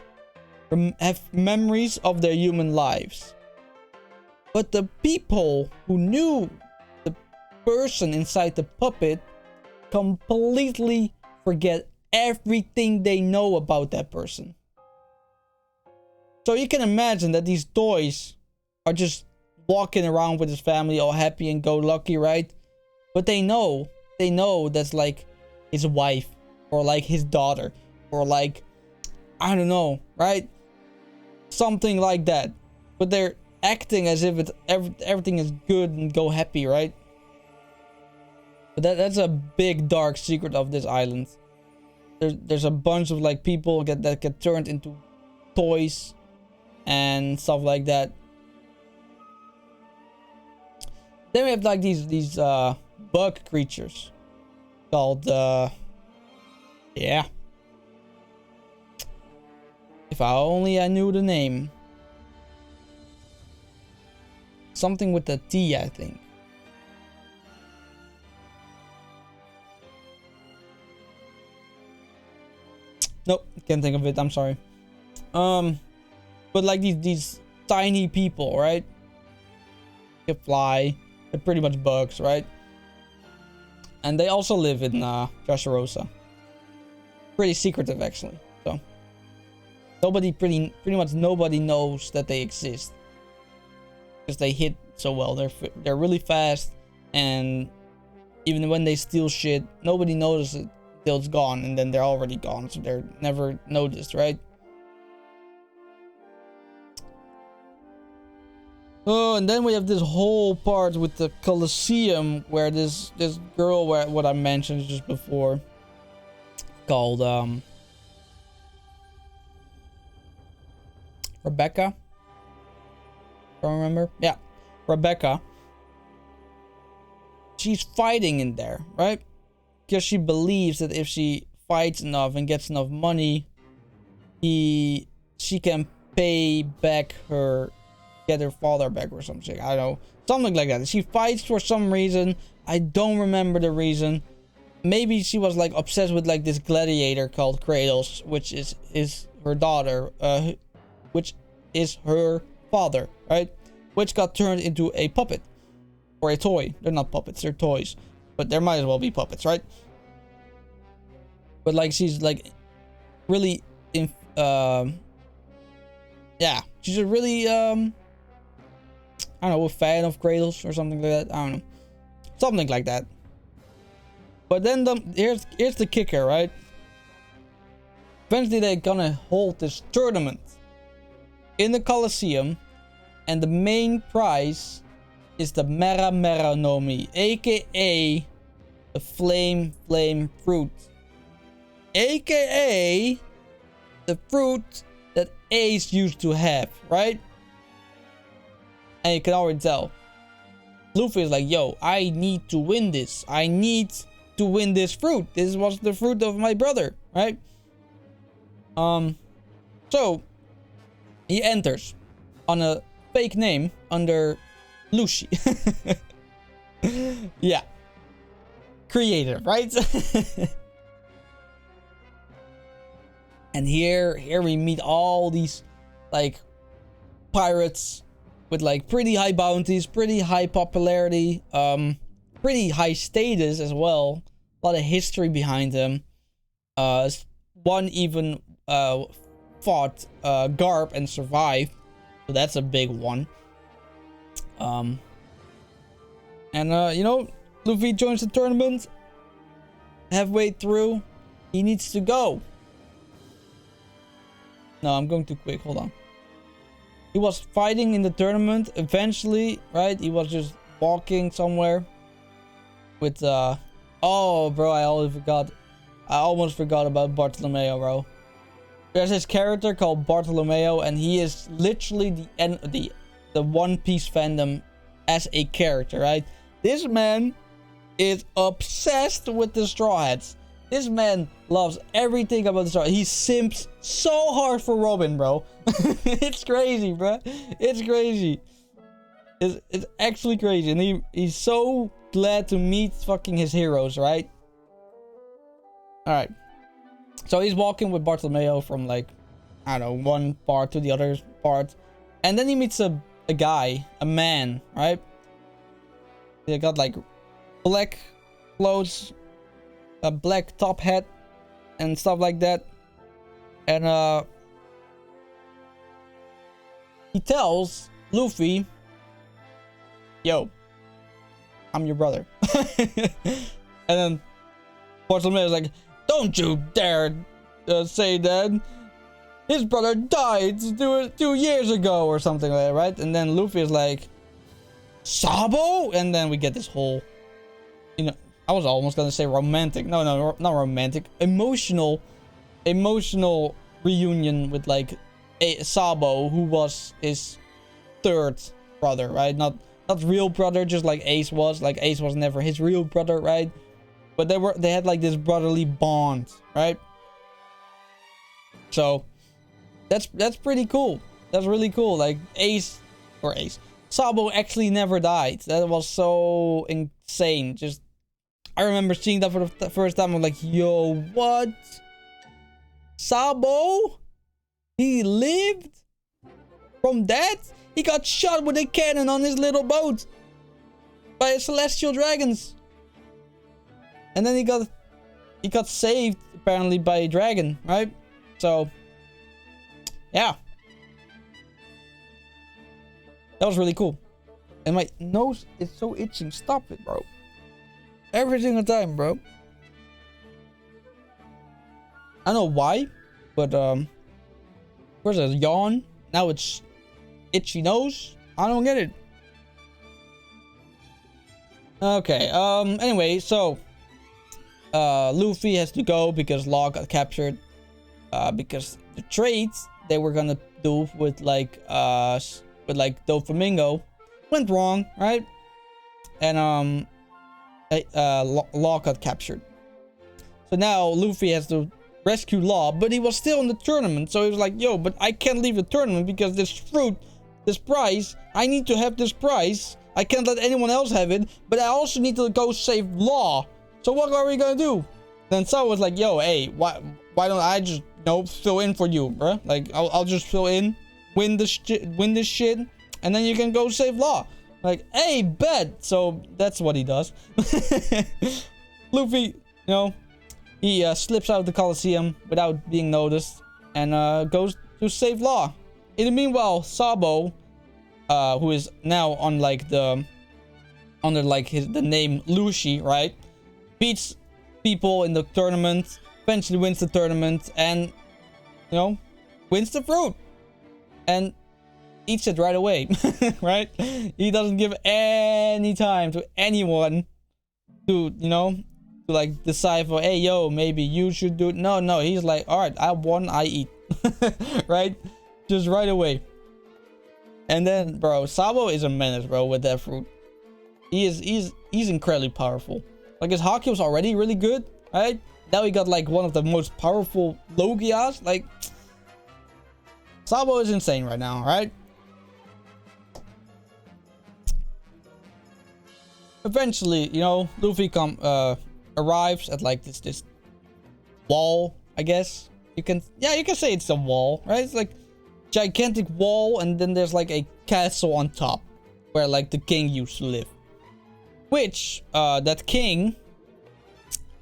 have memories of their human lives. But the people who knew the person inside the puppet completely forget everything they know about that person. So you can imagine that these toys are just walking around with his family all happy and go lucky, right? But they know that's like his wife or like his daughter or like, I don't know, right? Something like that. But they're acting as if everything is good and go happy, right? But that's a big dark secret of this island. There's a bunch of like people that get turned into toys and stuff like that. Then we have like these bug creatures called yeah. If I only knew the name. Something with the T, I think. Nope, can't think of it. I'm sorry. But like these tiny people, right? They fly. They're pretty much bugs, right? And they also live in Dressrosa. Pretty secretive, actually. So pretty much nobody knows that they exist, because they hit so well. They're really fast, and even when they steal shit, nobody notices it till it's gone, and then they're already gone, so they're never noticed, right? Oh, and then we have this whole part with the Colosseum, where this girl, what I mentioned just before, called Rebecca. Don't remember. Yeah, Rebecca. She's fighting in there, right? Because she believes that if she fights enough and gets enough money, she can pay back get her father back or something. I don't know. Something like that. She fights for some reason. I don't remember the reason. Maybe she was like obsessed with like this gladiator called Kratos, which is her daughter, which is her father, right? Which got turned into a puppet or a toy. They're not puppets, they're toys, but there might as well be puppets, right? But like she's like really yeah, she's a really I don't know, a fan of Kratos or something like that. I don't know, something like that. But then here's the kicker, right? Eventually they're gonna hold this tournament in the Colosseum, and the main prize is the Mera Mera no Mi, aka the flame fruit, aka the fruit that Ace used to have, right? And you can already tell. Luffy is like, yo, I need to win this. I need to win this fruit. This was the fruit of my brother, right? So he enters on a fake name under Lucy. Yeah. Creative, right? And here we meet all these like pirates with like pretty high bounties, pretty high popularity, pretty high status as well. A lot of history behind them. One even fought Garp and survived, so that's a big one. And you know, Luffy joins the tournament. Halfway through, he needs to go. No, I'm going too quick. Hold on. He was fighting in the tournament. Eventually, right? He was just walking somewhere with oh, bro, I almost forgot about Bartolomeo, bro. There's this character called Bartolomeo, and he is literally the One Piece fandom as a character, right? This man is obsessed with the Straw Hats. This man loves everything about the Straw Hats. He simps so hard for Robin, bro. It's crazy, bro. It's crazy. It's actually crazy. And he's so glad to meet fucking his heroes, right? Alright. So he's walking with Bartolomeo from like, I don't know, one part to the other part. And then he meets a guy, a man, right? They got like black clothes, a black top hat, and stuff like that. And he tells Luffy, yo, I'm your brother. And then Bartolomeo is like, don't you dare say that. His brother died 2 years ago or something like that, right? And then Luffy is like, Sabo? And then we get this whole, you know, I was almost gonna say romantic. No, not romantic. Emotional reunion with like Sabo, who was his third brother, right? Not real brother, just like Ace was. Like Ace was never his real brother, right? But they had like this brotherly bond, right? So that's pretty cool. That's really cool. Like Sabo actually never died. That was so insane. Just I remember seeing that for the first time. I'm like, yo, what? Sabo? He lived from that? He got shot with a cannon on his little boat by celestial dragons. And then he got saved apparently by a dragon, right? So yeah. That was really cool. And my nose is so itching. Stop it, bro. Every single time, bro. I don't know why, but first a yawn, now it's itchy nose. I don't get it. Okay, anyway, so Luffy has to go because Law got captured. Because the trades they were gonna do with like Doflamingo went wrong, right? And Law got captured. So now Luffy has to rescue Law, but he was still in the tournament. So he was like, yo, but I can't leave the tournament because this fruit, this prize, I need to have this prize. I can't let anyone else have it, but I also need to go save Law. So what are we gonna do? Then Saw was like, yo, hey, why don't I just, you know, fill in for you, bruh? Like, I'll just fill in, win this shit, and then you can go save Law. Like, hey, bet. So that's what he does. Luffy, you know, he slips out of the Coliseum without being noticed and goes to save Law. In the meanwhile, Sabo, who is now on like the name Lucy, right, beats people in the tournament, eventually wins the tournament, and you know, wins the fruit and eats it right away. Right? He doesn't give any time to anyone to, you know, to like decide for, hey, yo, maybe you should do it. No, he's like, all right, I won, I eat. Right? Just right away. And then, bro, Sabo is a menace, bro, with that fruit. He's incredibly powerful. Like his Haki was already really good, right? Now he got like one of the most powerful Logias. Like Sabo is insane right now, right? Eventually, you know, Luffy arrives at like this wall, I guess. You can say it's a wall, right? It's like gigantic wall, and then there's like a castle on top where like the king used to live. Which that king,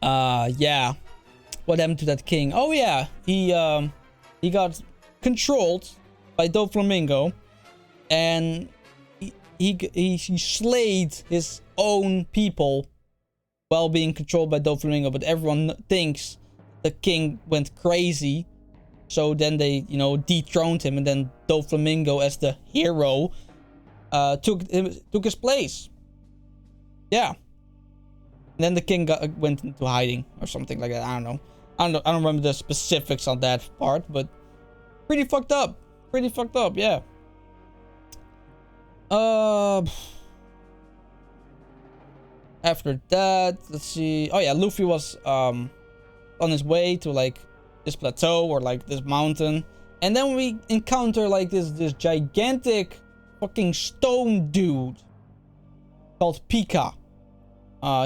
yeah, what happened to that king? Oh yeah, he got controlled by Doflamingo, and he slayed his own people while being controlled by Doflamingo. But everyone thinks the king went crazy, so then they, you know, dethroned him, and then Doflamingo, as the hero, took his place. Yeah. And then the king went into hiding or something like that. I don't know. I don't remember the specifics on that part, but pretty fucked up. Pretty fucked up, yeah. After that, let's see. Oh yeah, Luffy was on his way to like this plateau or like this mountain, and then we encounter like this gigantic fucking stone dude called Pika.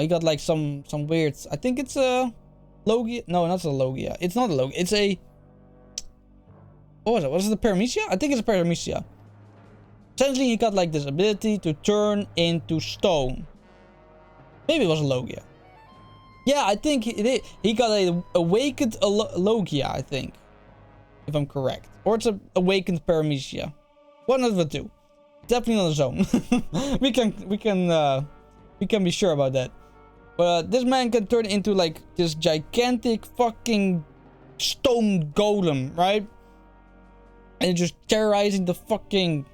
He got like some weird, I think it's a Logia. No, not a Logia. It's not a Logia. It's a, what was it? Was it the Paramecia? I think it's a Paramecia. Essentially, he got like this ability to turn into stone. Maybe it was a Logia. Yeah, I think he got a awakened Logia, I think, if I'm correct, or it's a awakened Paramecia. One of the two. Definitely not a zone. we can be sure about that. But this man can turn into like this gigantic fucking stone golem, right? And just terrorizing the fucking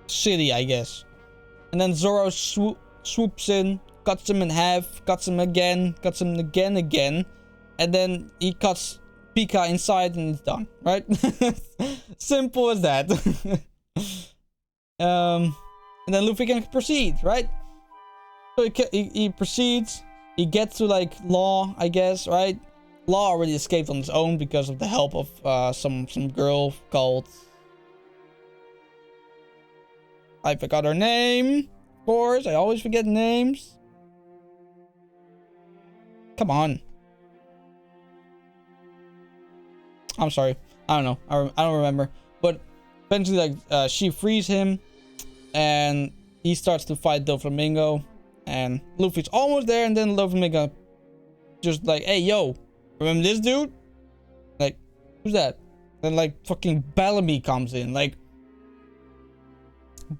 city, I guess. And then Zoro swoops in, cuts him in half, cuts him again, and then he cuts Pika inside, and it's done, right? Simple as that. And then Luffy can proceed, right? So he proceeds. He gets to like Law, I guess, right? Law already escaped on his own because of the help of some girl called, I forgot her name. Of course, I always forget names. Come on. I'm sorry. I don't know. I don't remember. But eventually, like, she frees him, and he starts to fight Doflamingo, and Luffy's almost there, and then Doflamingo just like, hey, yo, remember this dude? Like, who's that? Then like fucking Bellamy comes in, like,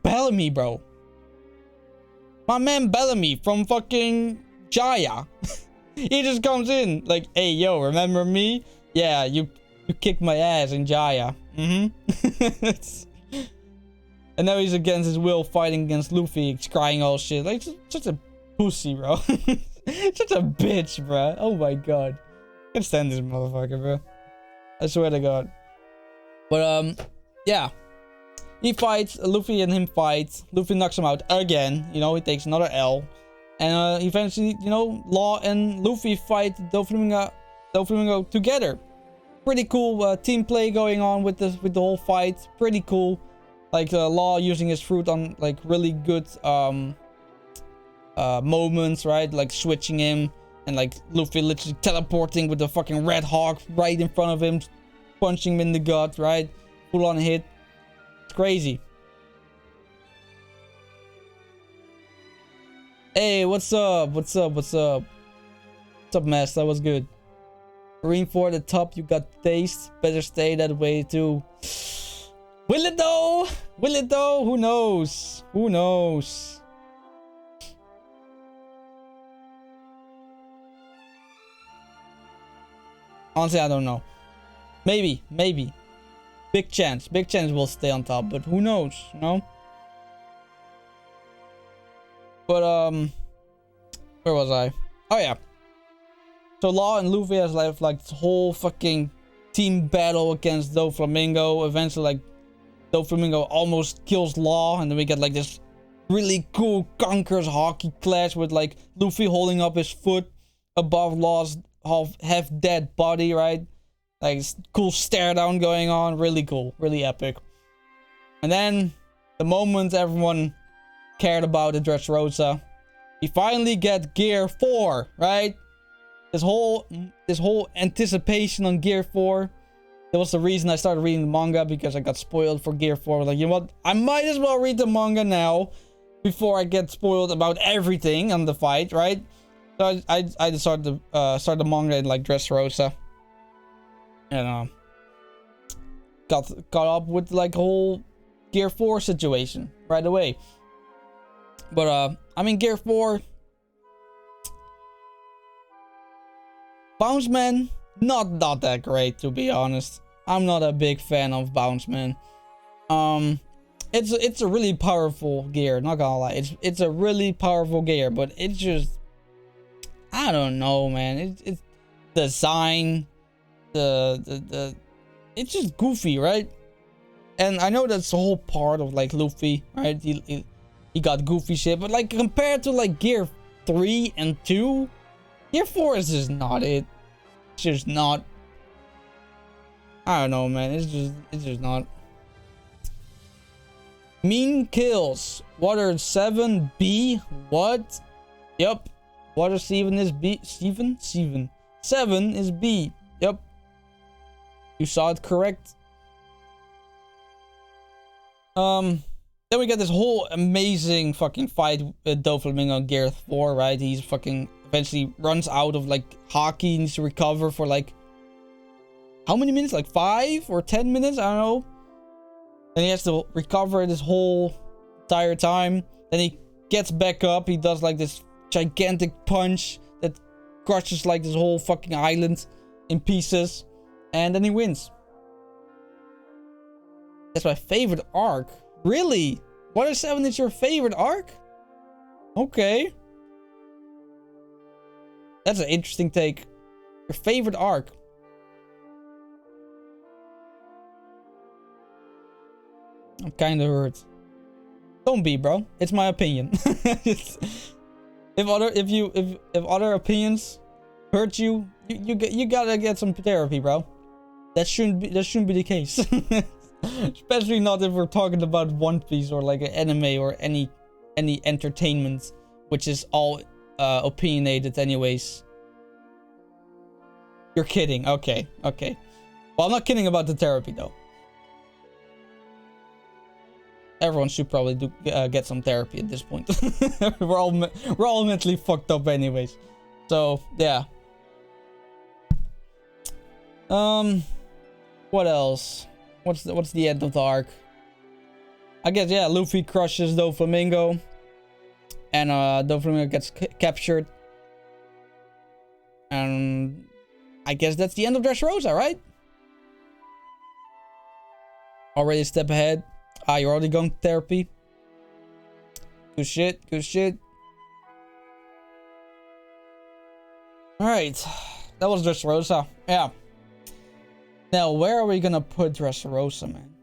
Bellamy, bro. My man Bellamy from fucking Jaya. He just comes in like, hey, yo, remember me? Yeah, you kicked my ass in Jaya. And now he's against his will fighting against Luffy, crying all shit. Like, such a pussy, bro. Such a bitch, bro. Oh my god. I can't stand this motherfucker, bro. I swear to god. But, yeah. He fights, Luffy and him fight. Luffy knocks him out again. You know, he takes another L. And eventually, you know, Law and Luffy fight Doflamingo together. Pretty cool team play going on with the whole fight. Pretty cool. Like Law using his fruit on like really good moments, right? Like switching him, and like Luffy literally teleporting with the fucking Red Hawk right in front of him, punching him in the gut, right? Full on hit. It's crazy. Hey, what's up? What's up? What's up? What's up, Master? What's good? Marine for the top, you got taste. Better stay that way too. Will it though? Will it though? Who knows? Who knows? Honestly, I don't know. Maybe. Big chance we'll stay on top, but who knows, you know? But, where was I? Oh, yeah. So, Law and Luffy has like this whole fucking team battle against Doflamingo. Eventually, like, Doflamingo almost kills Law, and then we get like this really cool Conqueror's hockey clash with like Luffy holding up his foot above Law's half dead body, right? Like cool stare down going on, really cool, really epic. And then the moment everyone cared about the Dressrosa, we finally get Gear 4, right? This whole anticipation on Gear 4. That was the reason I started reading the manga, because I got spoiled for Gear 4. Like, you know what? I might as well read the manga now before I get spoiled about everything on the fight, right? So I decided to start the manga in like Dressrosa. And got up with like a whole Gear 4 situation right away. But I mean, Gear 4, Bounceman, not that great, to be honest. I'm not a big fan of Bounceman. It's a really powerful gear, not gonna lie. It's a really powerful gear, but it's just, I don't know, man. It's design, it's just goofy, right? And I know that's the whole part of like Luffy, right? He got goofy shit, but like compared to like Gear 3 and 2, Gear 4 is just not it. It's just not. I don't know, man. It's just not. Mean kills. Water 7 B. What? Yep. Water 7 is B. 7 is B. Yep. You saw it correct. Then we get this whole amazing fucking fight with Doflamingo Gear 4, right? He's fucking eventually runs out of like hockey, needs to recover for like how many minutes? Like 5 or 10 minutes? I don't know. And he has to recover this whole entire time. Then he gets back up. He does like this gigantic punch that crushes like this whole fucking island in pieces. And then he wins. That's my favorite arc. Really? Water 7 is your favorite arc? Okay. That's an interesting take. Your favorite arc. I'm kind of hurt. Don't be, bro. It's my opinion. if other opinions hurt you, you gotta get some therapy, bro. That shouldn't be the case. Especially not if we're talking about One Piece or like an anime or any entertainment, which is all opinionated anyways. You're kidding. Okay. Well, I'm not kidding about the therapy though. Everyone should probably get some therapy at this point. we're all mentally fucked up anyways. So yeah. What else? What's the end of the arc? I guess, yeah, Luffy crushes Doflamingo. And Doflamingo gets captured. And I guess that's the end of Dressrosa, right? Already a step ahead. You're already going to therapy. Good shit. Alright. That was Dressrosa. Yeah. Now, where are we gonna put Dressrosa, man?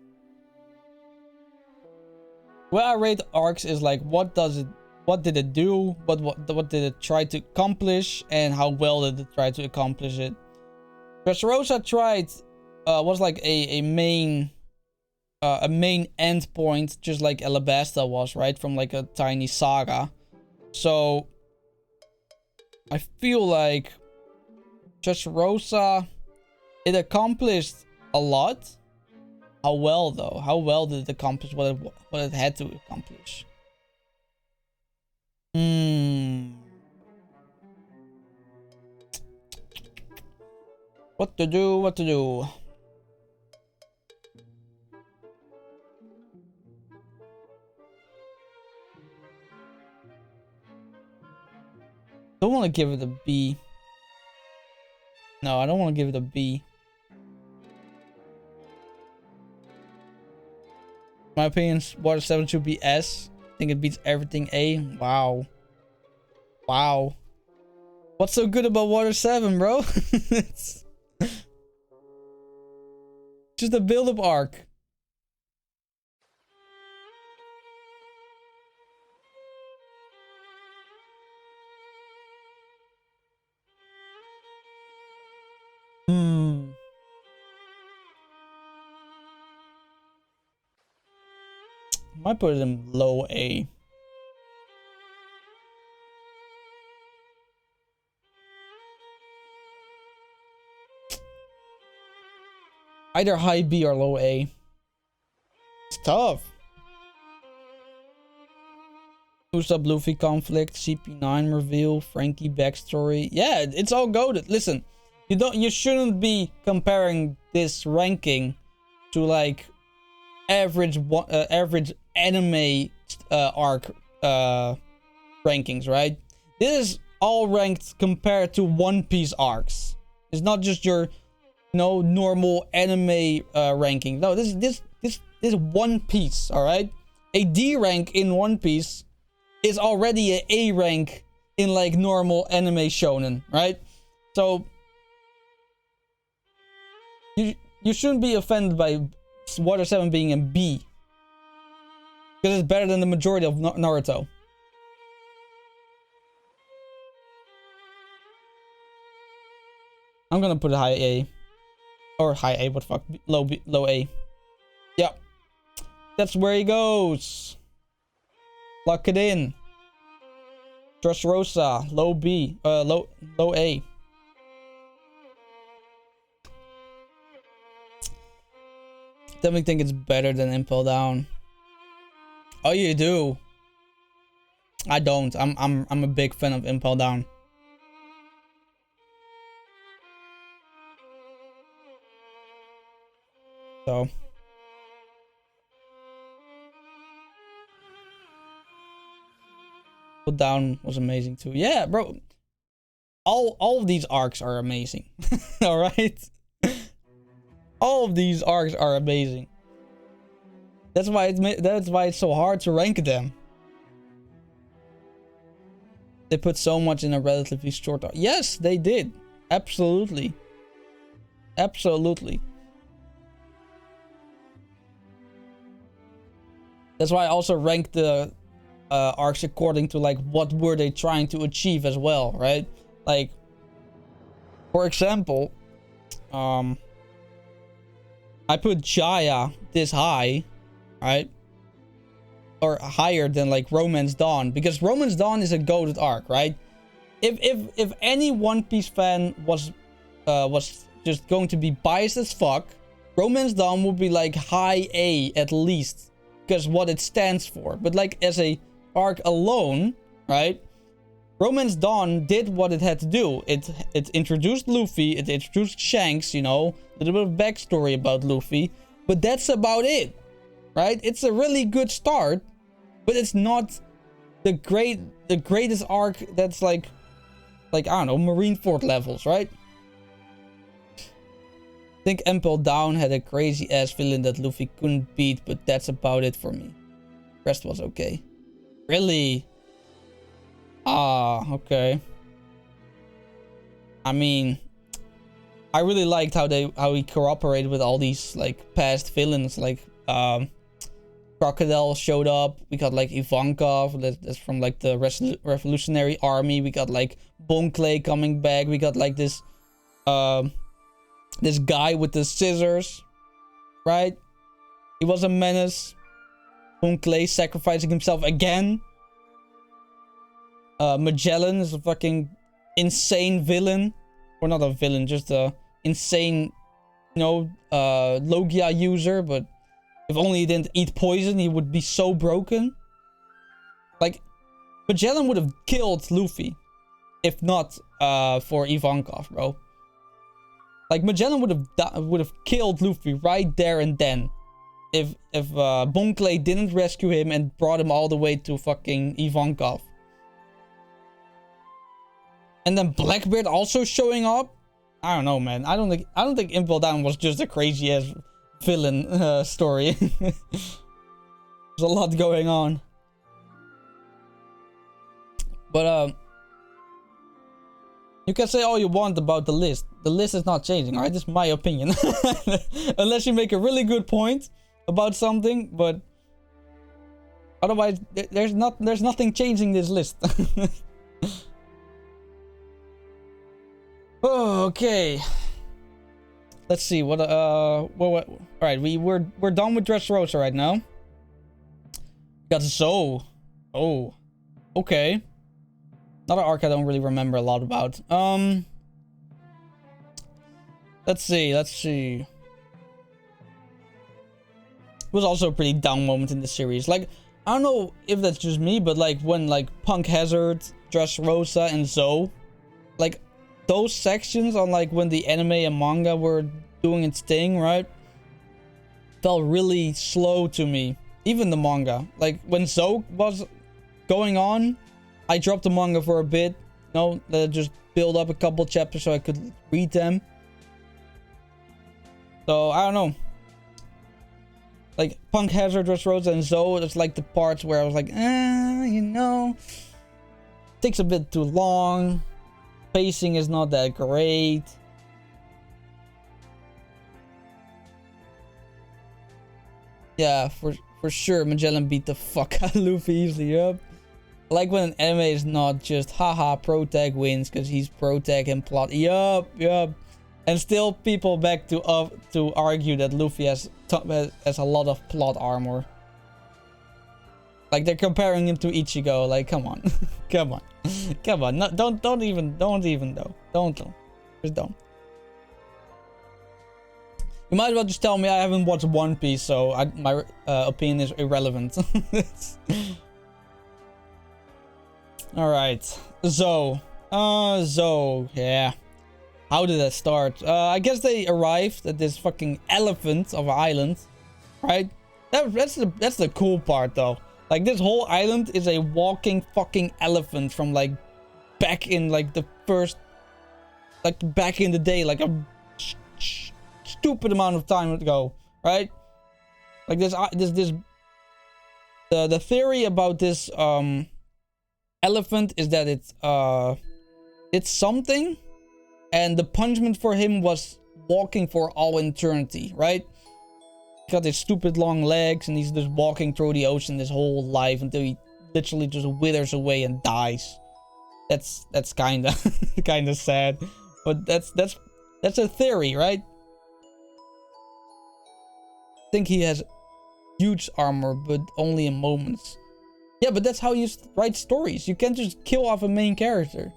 Where I rate arcs is like, what did it do? What did it try to accomplish? And how well did it try to accomplish it? Dressrosa was like a main end point, just like Alabasta was, right? From like a tiny saga. So I feel like Dressrosa, it accomplished a lot. How well though? How well did it accomplish what it had to accomplish? What to do? Don't want to give it a B. No, I don't want to give it a B. My opinion, Water 7 should be S. I think it beats everything A. Wow. What's so good about Water 7, bro? It's just a build-up arc. Hmm. Might put it in low A. Either high B or low A. It's tough. Usopp Luffy conflict, CP9 reveal, Frankie backstory. Yeah, it's all goated. Listen, you shouldn't be comparing this ranking to like average anime arc rankings, right? This is all ranked compared to One Piece arcs. It's not just your normal anime ranking. No, this is One Piece, all right? A D rank in One Piece is already an A rank in like normal anime shonen, right? So you shouldn't be offended by Water 7 being a B, because it's better than the majority of Naruto. I'm gonna put a high A. Or high A, what the fuck? Low A. Yeah. That's where he goes. Lock it in. Dressrosa, low B. Low A. Definitely think it's better than Impel Down. Oh, you do? I don't. I'm a big fan of Impel Down. So Impel Down was amazing too. Yeah, bro. All of these arcs are amazing. All right. All of these arcs are amazing. That's why it's so hard to rank them. They put so much in a relatively short arc. Yes, they did. Absolutely. Absolutely. That's why I also ranked the arcs according to like what were they trying to achieve as well, right? Like, for example, I put Jaya this high, right? Or higher than like Romance Dawn, because Romance Dawn is a goated arc, right? If any One Piece fan was just going to be biased as fuck, Romance Dawn would be like high A at least, because what it stands for. But like as a arc alone, right? Romance Dawn did what it had to do. It introduced Luffy, it introduced Shanks, a little bit of backstory about Luffy, but that's about it, right? It's a really good start, but it's not the greatest arc that's like I don't know, Marineford levels, right? I think Impel Down had a crazy ass villain that Luffy couldn't beat, but that's about it for me. Rest was okay. Really? Ah, okay. I mean, I really liked how he cooperated with all these like past villains, like Crocodile showed up. We got like Ivankov, that's from like the Revolutionary Army. We got like Bon Clay coming back. We got like this this guy with the scissors, right? He was a menace. Bon Clay sacrificing himself again. Magellan is a fucking insane villain. Or not a villain, just a insane, Logia user. But if only he didn't eat poison, he would be so broken. Like, Magellan would have killed Luffy. If not for Ivankov, bro. Like, Magellan would have killed Luffy right there and then. If Bon Clay didn't rescue him and brought him all the way to fucking Ivankov. And then Blackbeard also showing up. I don't know, man. I don't think Impel Down was just a crazy ass villain story. There's a lot going on. But you can say all you want about the list. The list is not changing, alright? This is my opinion. Unless you make a really good point about something, but otherwise there's nothing changing this list. Oh, okay. Let's see what all right, we're done with Dressrosa right now. Got Zoe. Oh, okay. Another arc I don't really remember a lot about. Let's see. It was also a pretty down moment in the series. Like, I don't know if that's just me, but like when like Punk Hazard, Dressrosa, and Zoe, like those sections on like when the anime and manga were doing its thing, right? Felt really slow to me. Even the manga. Like when Zoe was going on, I dropped the manga for a bit. You know, just build up a couple chapters so I could read them. So I don't know. Like Punk Hazard, Dressrosa, and Zoe, it's like the parts where I was like, you know, takes a bit too long. Pacing is not that great. Yeah, for sure, Magellan beat the fuck out of Luffy easily up. I like when an anime is not just haha protag wins because he's protag and plot. Yup. And still people back to argue that Luffy has a lot of plot armor. Like they're comparing him to Ichigo. Like come on. come on. No, don't even though. Don't. Just don't. You might as well just tell me I haven't watched One Piece, so my opinion is irrelevant. Alright. Zoe, yeah. How did that start? I guess they arrived at this fucking elephant of an island, right? That's the cool part though. Like this whole island is a walking fucking elephant from like back in like the first, like back in the day, like a stupid amount of time ago, right? Like the theory about this elephant is that it's something. And the punishment for him was walking for all eternity, right? He's got his stupid long legs and he's just walking through the ocean his whole life until he literally just withers away and dies. That's kinda kinda sad. But that's a theory, right? I think he has huge armor, but only in moments. Yeah, but that's how you write stories. You can't just kill off a main character,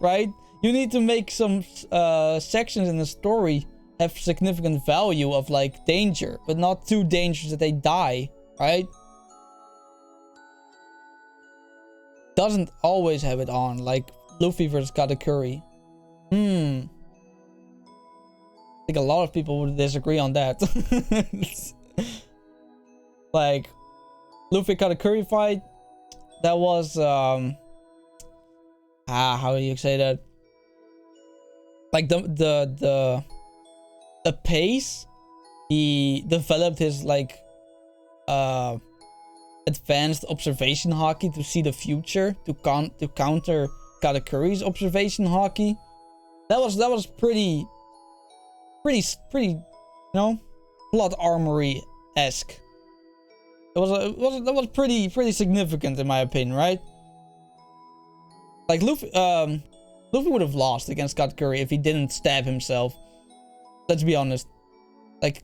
right? You need to make some sections in the story have significant value of like danger, but not too dangerous that they die, right? Doesn't always have it on, like Luffy versus Katakuri. I think a lot of people would disagree on that. Like Luffy Katakuri fight, that was how do you say that? Like the pace he developed his like advanced observation haki to see the future to counter Katakuri's observation haki. That was pretty you know, plot armory-esque. That was pretty significant in my opinion, right? Like Luffy would have lost against Katakuri if he didn't stab himself. Let's be honest. Like,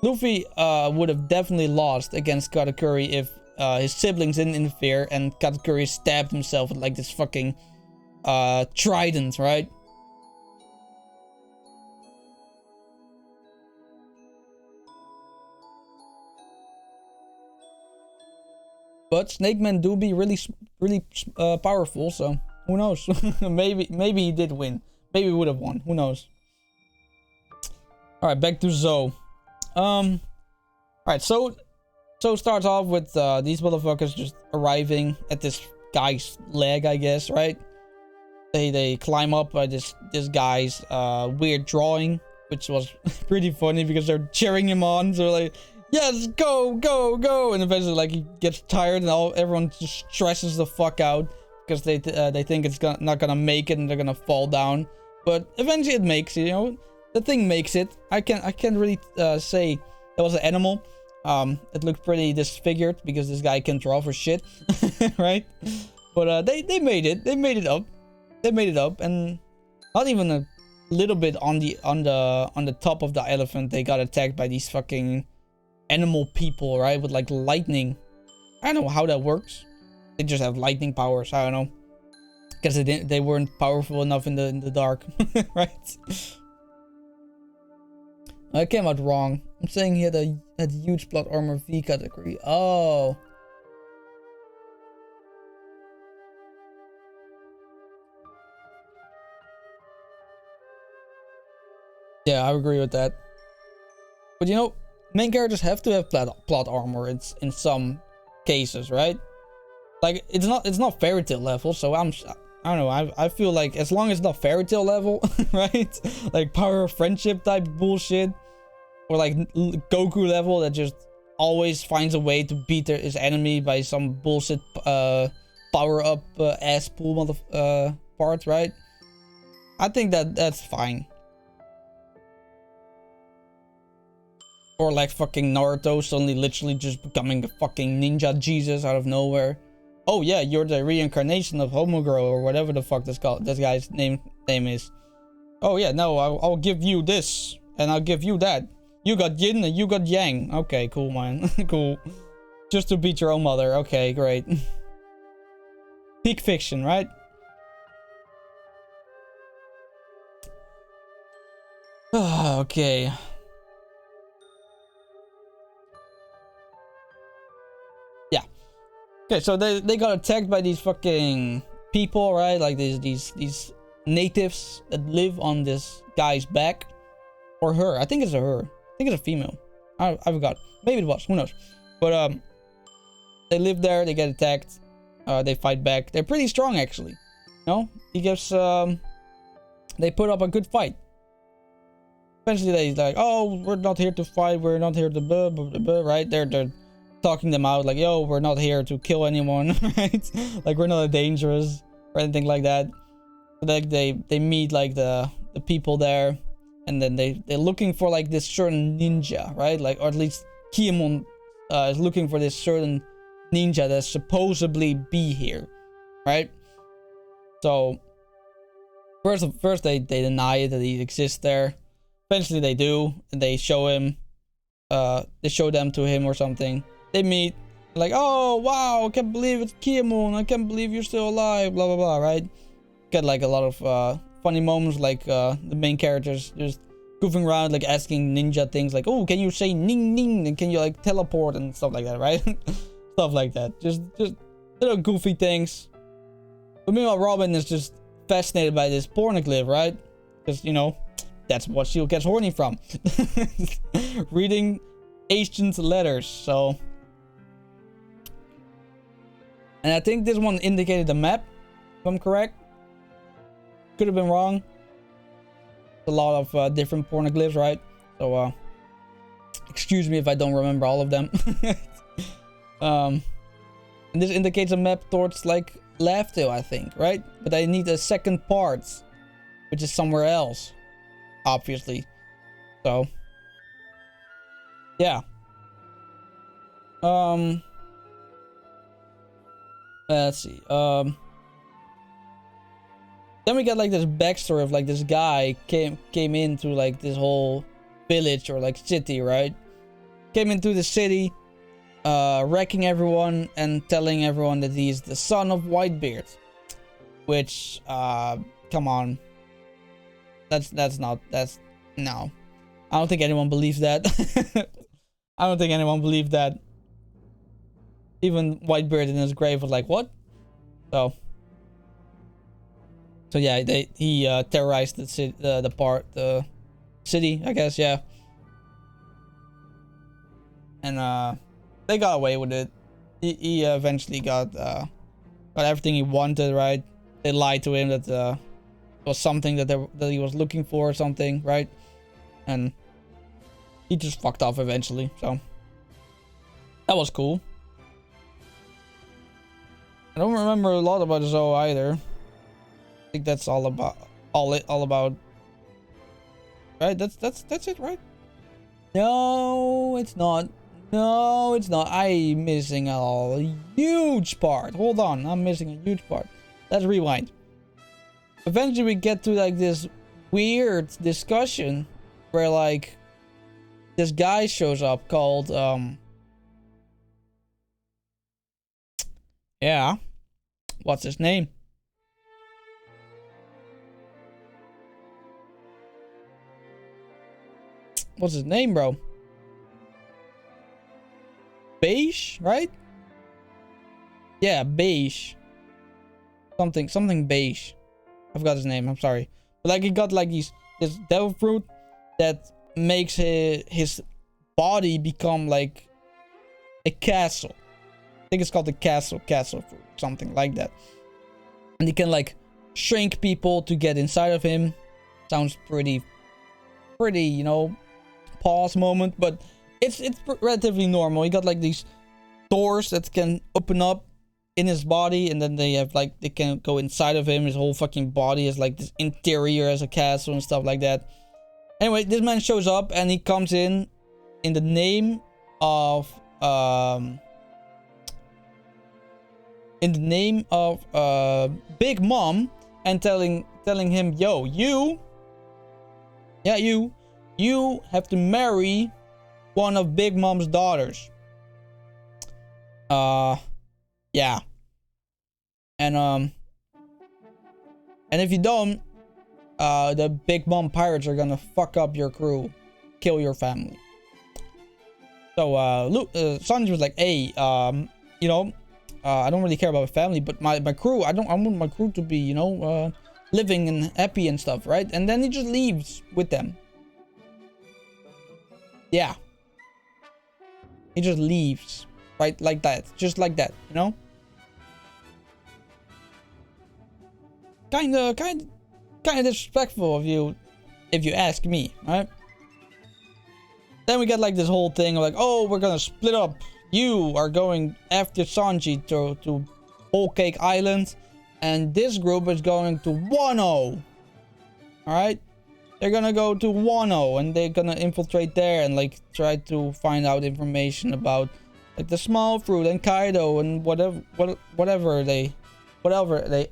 Luffy would have definitely lost against Katakuri if his siblings didn't interfere and Katakuri stabbed himself with like this fucking trident, right? But Snake Men do be really powerful, so who knows? maybe he did win. Maybe he would have won. Who knows? All right, back to Zoe. All right, so starts off with these motherfuckers just arriving at this guy's leg, I guess, right? They climb up by this guy's weird drawing, which was pretty funny because they're cheering him on. So like, yes, go, and eventually like he gets tired and everyone just stresses the fuck out because they think it's not gonna make it and they're gonna fall down. But eventually it makes it, you know. The thing makes it. I can't really say it was an animal. It looked pretty disfigured because this guy can't draw for shit, right? But they made it. They made it up, and not even little bit on the top of the elephant, they got attacked by these fucking animal people, right? With like lightning. I don't know how that works. They just have lightning powers. I don't know. Because they weren't powerful enough in the dark, right? I came out wrong. I'm saying he had huge plot armor V category. Oh. Yeah, I agree with that. But you know, main characters have to have plot armor in some cases, right? Like it's not fairy tale level, so I don't know. I feel like as long as it's not fairy tale level, right? Like power of friendship type bullshit, or like Goku level that just always finds a way to beat his enemy by some bullshit power up ass pool part, right? I think that's fine. Or like fucking Naruto suddenly literally just becoming a fucking ninja Jesus out of nowhere. Oh yeah, you're the reincarnation of Homogirl or whatever the fuck this guy's name is. Oh yeah, no, I'll give you this and I'll give you that. You got yin and you got yang. Okay, cool, man. Cool. Just to beat your own mother. Okay, great. Peak fiction, right? Okay. Yeah. Okay, so they got attacked by these fucking people, right? Like these natives that live on this guy's back. Or her. I think it's a her. I think it's a female. I forgot. Maybe it was. Who knows? But they live there. They get attacked. They fight back. They're pretty strong, actually. No, he gives. They put up a good fight. Eventually, they like, oh, we're not here to fight. We're not here to blah, blah, blah, blah, right? They're talking them out like, yo, we're not here to kill anyone, right? Like we're not dangerous or anything like that. So like they meet like the people there. And then they're looking for like this certain ninja, right? Like, or at least Kiemon is looking for this certain ninja that supposedly be here, right? So first they deny that he exists there. Eventually they do, and they show him. They show them to him or something. They meet, like, oh wow, I can't believe it's Kiemon. I can't believe you're still alive. Blah blah blah, right? Get like a lot of funny moments, like the main characters just goofing around, like asking ninja things like, oh, can you say ning ning, and can you like teleport and stuff like that, right? Stuff like that, just little goofy things. But meanwhile, Robin is just fascinated by this pornoglyph, right? Because, you know, that's what she gets horny from. Reading ancient letters. So, and I think this one indicated the map, if I'm correct. Could have been wrong. A lot of different pornoglyphs, right? So excuse me if I don't remember all of them. And this indicates a map towards like Laughtail, I think, right? But I need a second part, which is somewhere else, obviously. So yeah. Let's see. Then we got like this backstory of like this guy came into like this whole village or like city, right? Came into the city, wrecking everyone and telling everyone that he's the son of Whitebeard. Which, come on. No. I don't think anyone believes that. I don't think anyone believed that. Even Whitebeard in his grave was like, what? So yeah, he terrorized the city, I guess, yeah. And they got away with it. He eventually got everything he wanted, right? They lied to him that it was something that he was looking for or something, right? And he just fucked off eventually. So that was cool. I don't remember a lot about Zoe either. I think that's all about right. That's it, right? No, it's not. No, it's not. I'm missing a huge part. Hold on, I'm missing a huge part. Let's rewind. Eventually we get to like this weird discussion where like this guy shows up called yeah, what's his name? What's his name, bro? Beige, right? Yeah, beige. Something beige. I forgot his name, I'm sorry. But like he got like this devil fruit that makes his body become like a castle. I think it's called the castle fruit, something like that. And he can like shrink people to get inside of him. Sounds pretty, you know, pause moment, but it's relatively normal. He got like these doors that can open up in his body, and then they have like they can go inside of him. His whole fucking body is like this interior as a castle and stuff like that. Anyway, this man shows up and he comes in the name of Big Mom, and telling him, yo, you have to marry one of Big Mom's daughters. Yeah. And if you don't, the Big Mom pirates are gonna fuck up your crew, kill your family. So Sanji was like, hey, you know, I don't really care about my family, but my crew, I want my crew to be, you know, living and happy and stuff, right? And then he just leaves with them. Yeah. He just leaves, right? Like that, just like that, you know? Kinda disrespectful of you, if you ask me, right? Then we get like this whole thing of like, oh, we're gonna split up. You are going after Sanji to Whole Cake Island, and this group is going to Wano. Alright? They're gonna go to Wano, and they're gonna infiltrate there and like try to find out information about like the small fruit and Kaido and whatever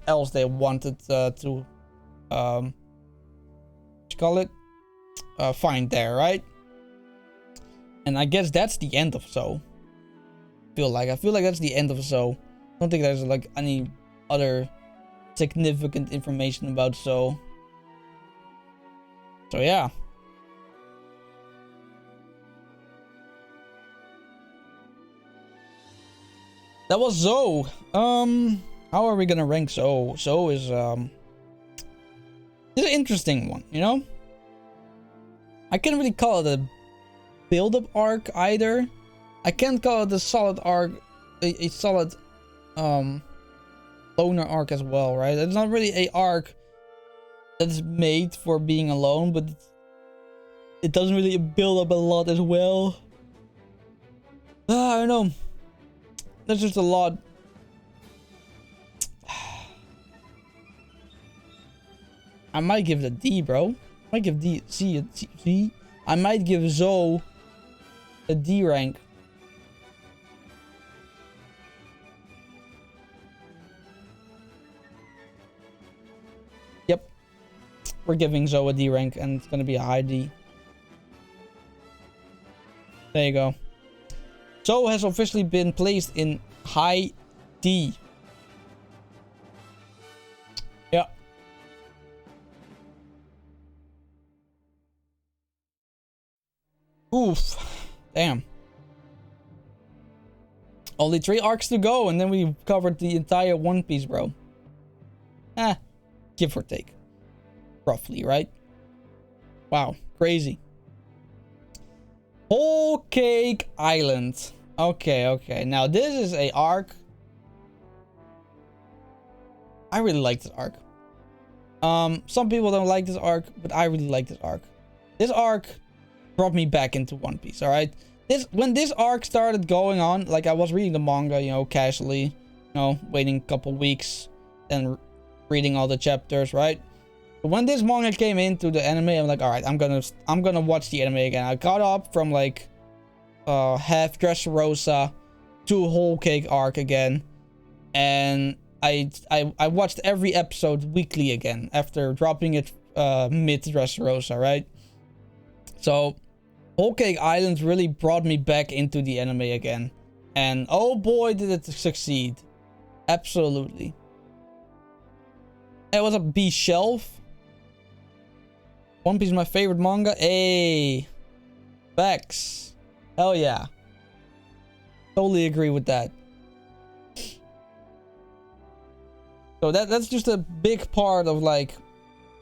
else they wanted to what you call it, find there, right? And I guess that's the end of So. I feel like that's the end of So. I don't think there's like any other significant information about So. So yeah. That was So. How are we gonna rank So? So is it's an interesting one, you know? I can't really call it a build-up arc either. I can't call it a solid arc, a solid loner arc as well, right? It's not really a arc that's made for being alone, but it doesn't really build up a lot as well. I don't know. There's just a lot. I might give it a D, bro. I might give C. I might give Zoe a D rank. Yep. We're giving Zoe a D rank, and it's gonna be a high D. There you go. Zoe has officially been placed in high D. Yeah. Oof. Damn. Only 3 arcs to go, and then we've covered the entire One Piece, bro. Give or take. Roughly, right? Wow. Crazy. Whole Cake Island. Okay. Now, this is a arc. I really like this arc. Some people don't like this arc, but I really like this arc. This arc brought me back into One Piece, alright? When this arc started going on, like I was reading the manga, you know, casually, you know, waiting a couple weeks, then reading all the chapters, right? But when this manga came into the anime, I'm like, alright, I'm gonna watch the anime again. I got up from like half Dressrosa to Whole Cake arc again, and I watched every episode weekly again after dropping it mid Dressrosa, right? So Whole Cake Island really brought me back into the anime again. And oh boy, did it succeed. Absolutely. It was a B shelf. One Piece is my favorite manga. Hey. Facts. Hell yeah. Totally agree with that. So that's just a big part of like,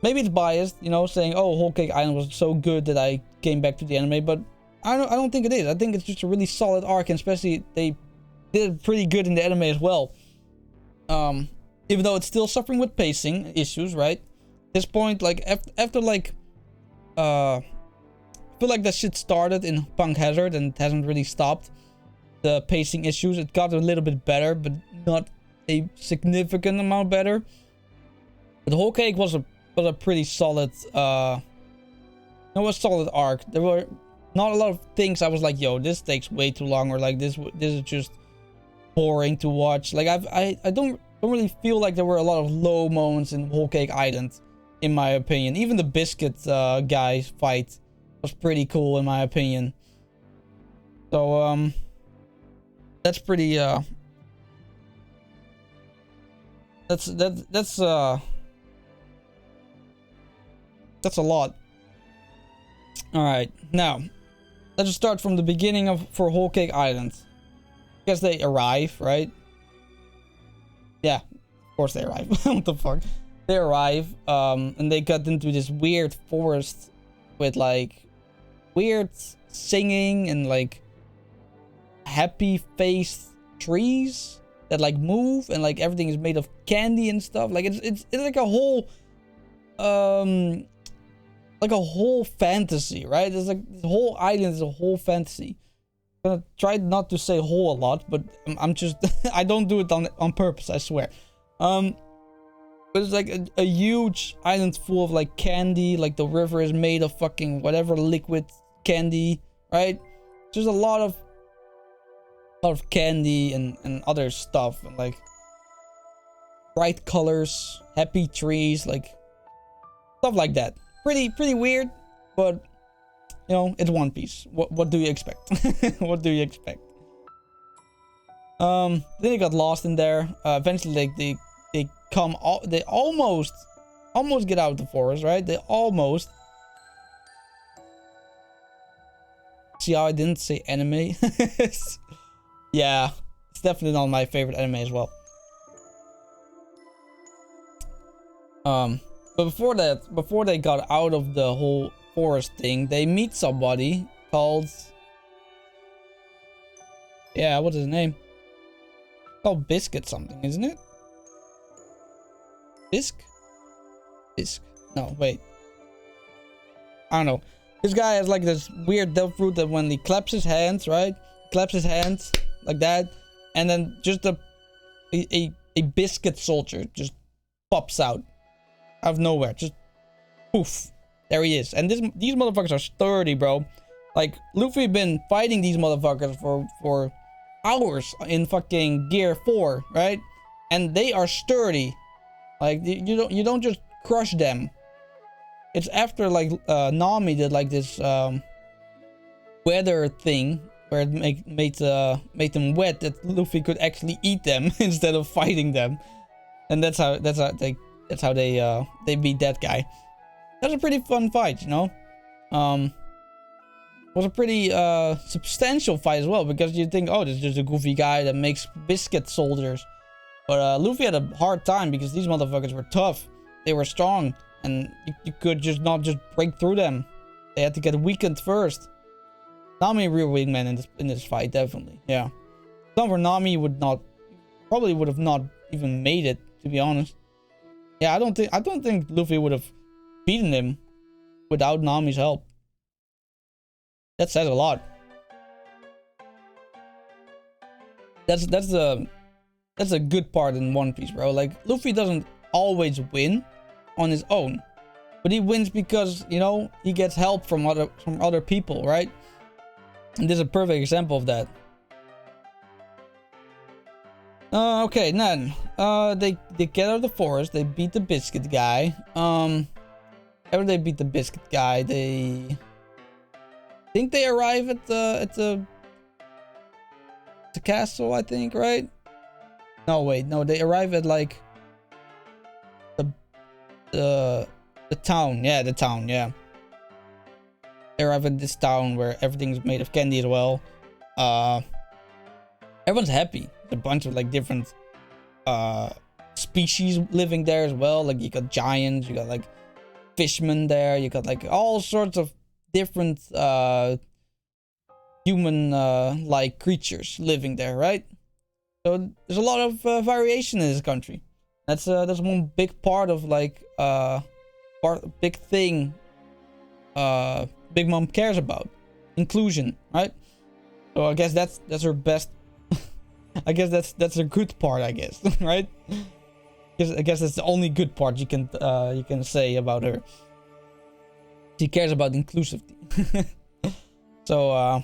maybe it's biased, you know, saying, oh, Whole Cake Island was so good that I came back to the anime, but I don't think it is. I think it's just a really solid arc, and especially they did pretty good in the anime as well. Even though it's still suffering with pacing issues, right? At this point, like after like I feel like that shit started in Punk Hazard and it hasn't really stopped. The pacing issues, it got a little bit better, but not a significant amount better. But the Whole Cake was a pretty solid a solid arc. There were not a lot of things I was like, yo, this takes way too long, or like this is just boring to watch. Like I don't really feel like there were a lot of low moments in Whole Cake Island, in my opinion. Even the biscuit guys fight was pretty cool in my opinion. So that's pretty that's a lot. All right, now let's just start from the beginning for Whole Cake Island. I guess they arrive, right? Yeah, of course they arrive. What the fuck? They arrive, and they got into this weird forest with like weird singing and like happy faced trees that like move, and like everything is made of candy and stuff. Like it's like a whole fantasy, right? It's like the whole island is a whole fantasy. I'm gonna try not to say whole a lot, but I'm just I don't do it on purpose, I swear. But it's like a huge island full of like candy. Like the river is made of fucking whatever liquid candy, right? Just a lot of candy and other stuff, and like bright colors, happy trees, like stuff like that. Pretty weird, but you know, it's One Piece. What do you expect? What do you expect? Then they got lost in there. Eventually, like they almost get out of the forest, right? They almost. See how I didn't say anime? Yeah, it's definitely not my favorite anime as well. But before they got out of the whole forest thing, they meet somebody called, yeah, what's his name? Called Biscuit something, isn't it? Bisc? No, wait. I don't know. This guy has like this weird devil fruit that when he claps his hands, right? Claps his hands like that, and then just a biscuit soldier just pops out of nowhere. Just poof. There he is. And these motherfuckers are sturdy, bro. Like, Luffy been fighting these motherfuckers for hours in fucking Gear 4, right? And they are sturdy. Like, you don't just crush them. It's after, like, Nami did, like, this, weather thing where it made them wet, that Luffy could actually eat them instead of fighting them. And that's how they beat that guy. That's a pretty fun fight, you know? It was a pretty substantial fight as well, because you think, oh, this is just a goofy guy that makes biscuit soldiers. But Luffy had a hard time because these motherfuckers were tough. They were strong, and you could just not just break through them. They had to get weakened first. Nami real wingman in this fight, definitely. Yeah. Some for Nami probably would have not even made it, to be honest. Yeah, I don't think Luffy would have beaten him without Nami's help. That says a lot. That's a good part in One Piece, bro. Like, Luffy doesn't always win on his own, but he wins because, you know, he gets help from other people, right? And this is a perfect example of that. Okay, then they get out of the forest. They beat the biscuit guy. And after they beat the biscuit guy, they think they arrive at the castle, I think, right? No, wait, no, they arrive at like the town. Yeah, the town, yeah. They arrive at this town where everything's made of candy as well. Everyone's happy. There's a bunch of like different species living there as well. Like you got giants, you got like Fishman there, you got like all sorts of different human like creatures living there, right? So there's a lot of variation in this country. That's one big part of like big thing Big Mom cares about. Inclusion, right? So I guess that's her best. I guess that's a good part, I guess, right? I guess that's the only good part you can say about her. She cares about inclusivity. So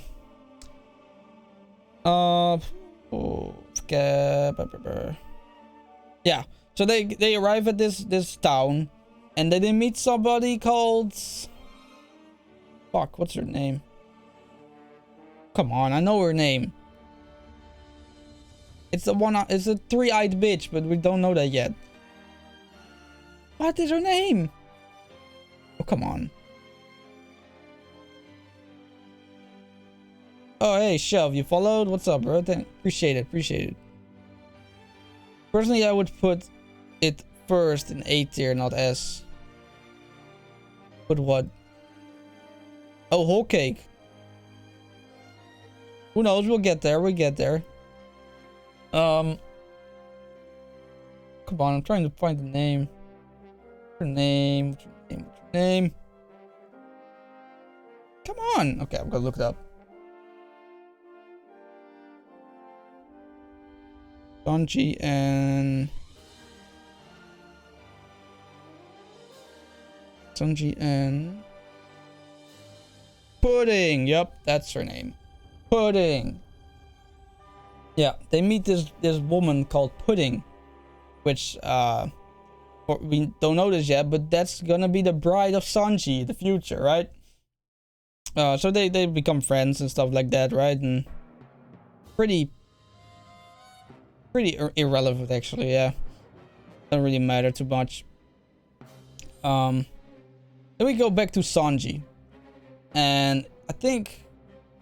yeah. So they arrive at this town, and then they meet somebody called, fuck, what's her name? Come on, I know her name. It's a three-eyed bitch, but we don't know that yet. What is her name? Oh, come on. Oh, hey, Shelf, you followed? What's up, bro? Appreciate it. Personally, I would put it first in A tier, not S. But what? Oh, whole cake. Who knows? We'll get there. Come on, I'm trying to find the name. What's her name? Come on. Okay, I'm gonna look it up. Sanji and Pudding. Yep, that's her name. Pudding. Yeah, they meet this woman called Pudding, which we don't know this yet, but that's gonna be the bride of Sanji in the future, right? So they become friends and stuff like that, right? And pretty irrelevant, actually. Yeah, doesn't really matter too much. Then we go back to Sanji, and I think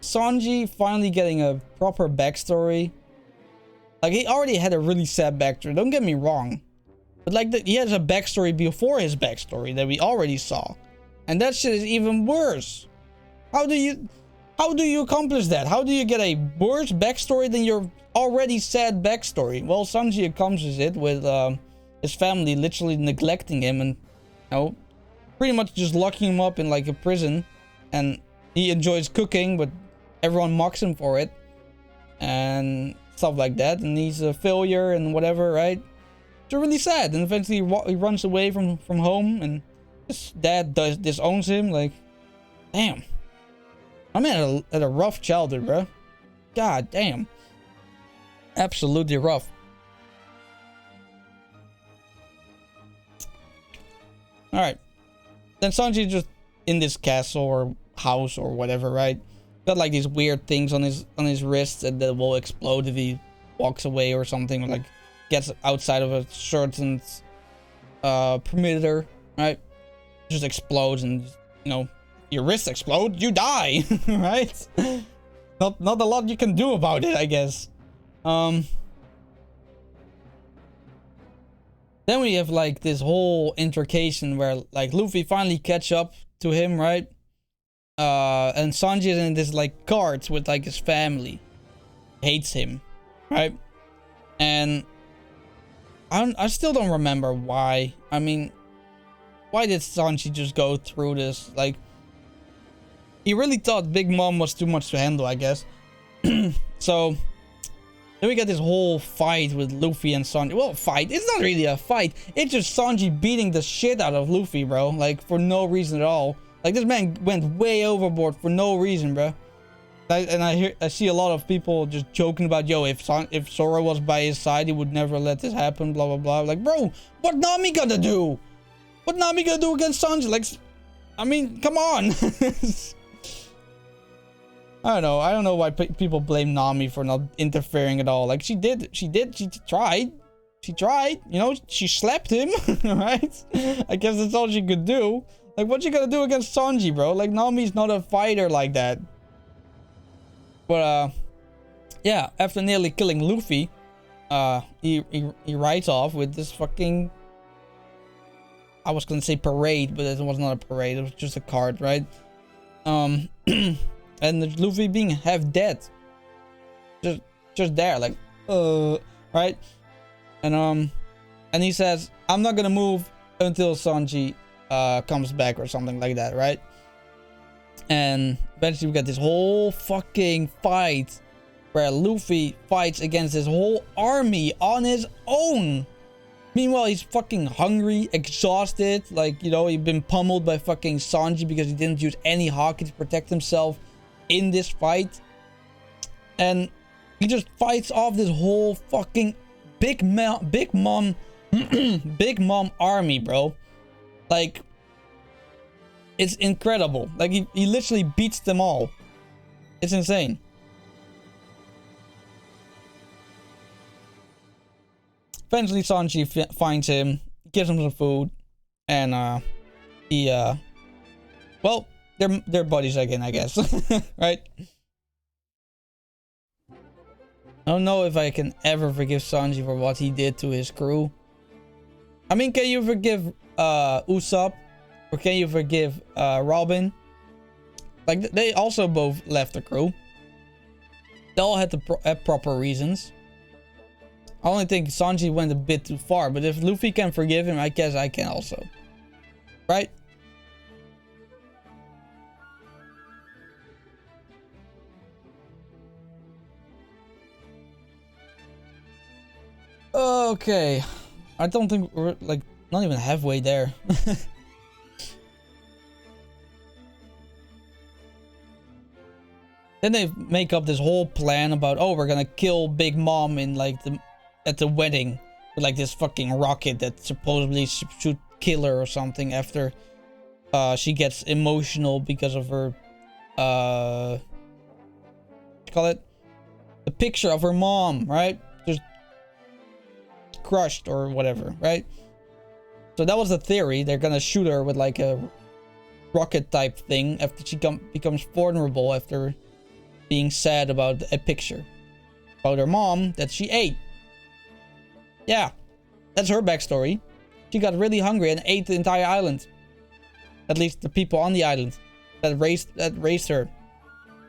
Sanji finally getting a proper backstory. Like, he already had a really sad backstory, don't get me wrong, but like he has a backstory before his backstory that we already saw, and that shit is even worse. How do you accomplish that? How do you get a worse backstory than your already sad backstory? Well, Sanji accomplishes it with his family literally neglecting him and, you know, pretty much just locking him up in like a prison, and he enjoys cooking, but everyone mocks him for it and stuff like that, and he's a failure and whatever, right? It's really sad, and eventually he runs away from home, and his dad disowns him. Like, damn, I'm at a rough childhood, bro. God damn, absolutely rough. All right, then Sanji just in this castle or house or whatever, right? Got like these weird things on his wrists that will explode if he walks away or something, or like gets outside of a certain perimeter, right? Just explodes, and, you know, your wrists explode, you die, right? Not a lot you can do about it, I guess. Then we have like this whole intercation where like Luffy finally catch up to him, right? And Sanji is in this like cart with like his family. Hates him, right? And I still don't remember why. I mean, why did Sanji just go through this? Like, he really thought Big Mom was too much to handle, I guess. So then we got this whole fight with Luffy and Sanji. Well, fight. It's not really a fight. It's just Sanji beating the shit out of Luffy, bro. Like, for no reason at all. Like, this man went way overboard for no reason, bro. I see a lot of people just joking about, yo, if Zoro was by his side, he would never let this happen, blah, blah, blah. Like, bro, what Nami gonna do? What Nami gonna do against Sanji? Like, I mean, come on. I don't know why people blame Nami for not interfering at all. Like, she tried. She tried, you know, she slapped him, right? I guess that's all she could do. Like, what you gonna do against Sanji, bro? Like, Nami's not a fighter like that. But, yeah, after nearly killing Luffy, he rides off with this fucking... I was gonna say parade, but it was not a parade. It was just a cart, right? And Luffy being half dead. Just there, like, right? And he says, I'm not gonna move until Sanji comes back or something like that, right? And eventually we get this whole fucking fight where Luffy fights against this whole army on his own. Meanwhile, he's fucking hungry, exhausted, like, you know, he's been pummeled by fucking Sanji because he didn't use any haki to protect himself in this fight. And he just fights off this whole fucking Big Mom army, bro. Like, it's incredible. Like, he literally beats them all. It's insane. Eventually, Sanji finds him, gives him some food, and well, they're buddies again, I guess, right? I don't know if I can ever forgive Sanji for what he did to his crew. I mean, can you forgive Usopp? Or can you forgive Robin? Like, they also both left the crew. They all had the proper reasons. I only think Sanji went a bit too far. But if Luffy can forgive him, I guess I can also. Right? Okay. I don't think we're, like, not even halfway there. Then they make up this whole plan about, oh, we're gonna kill Big Mom in, like, at the wedding. With, like, this fucking rocket that supposedly should kill her or something after she gets emotional because of her, what do you call it? The picture of her mom, right? Just crushed or whatever, right? So that was the theory. They're gonna shoot her with, like, a rocket type thing after she becomes vulnerable after being sad about a picture about her mom that she ate. Yeah, that's her backstory. She got really hungry and ate the entire island. At least the people on the island that raised her.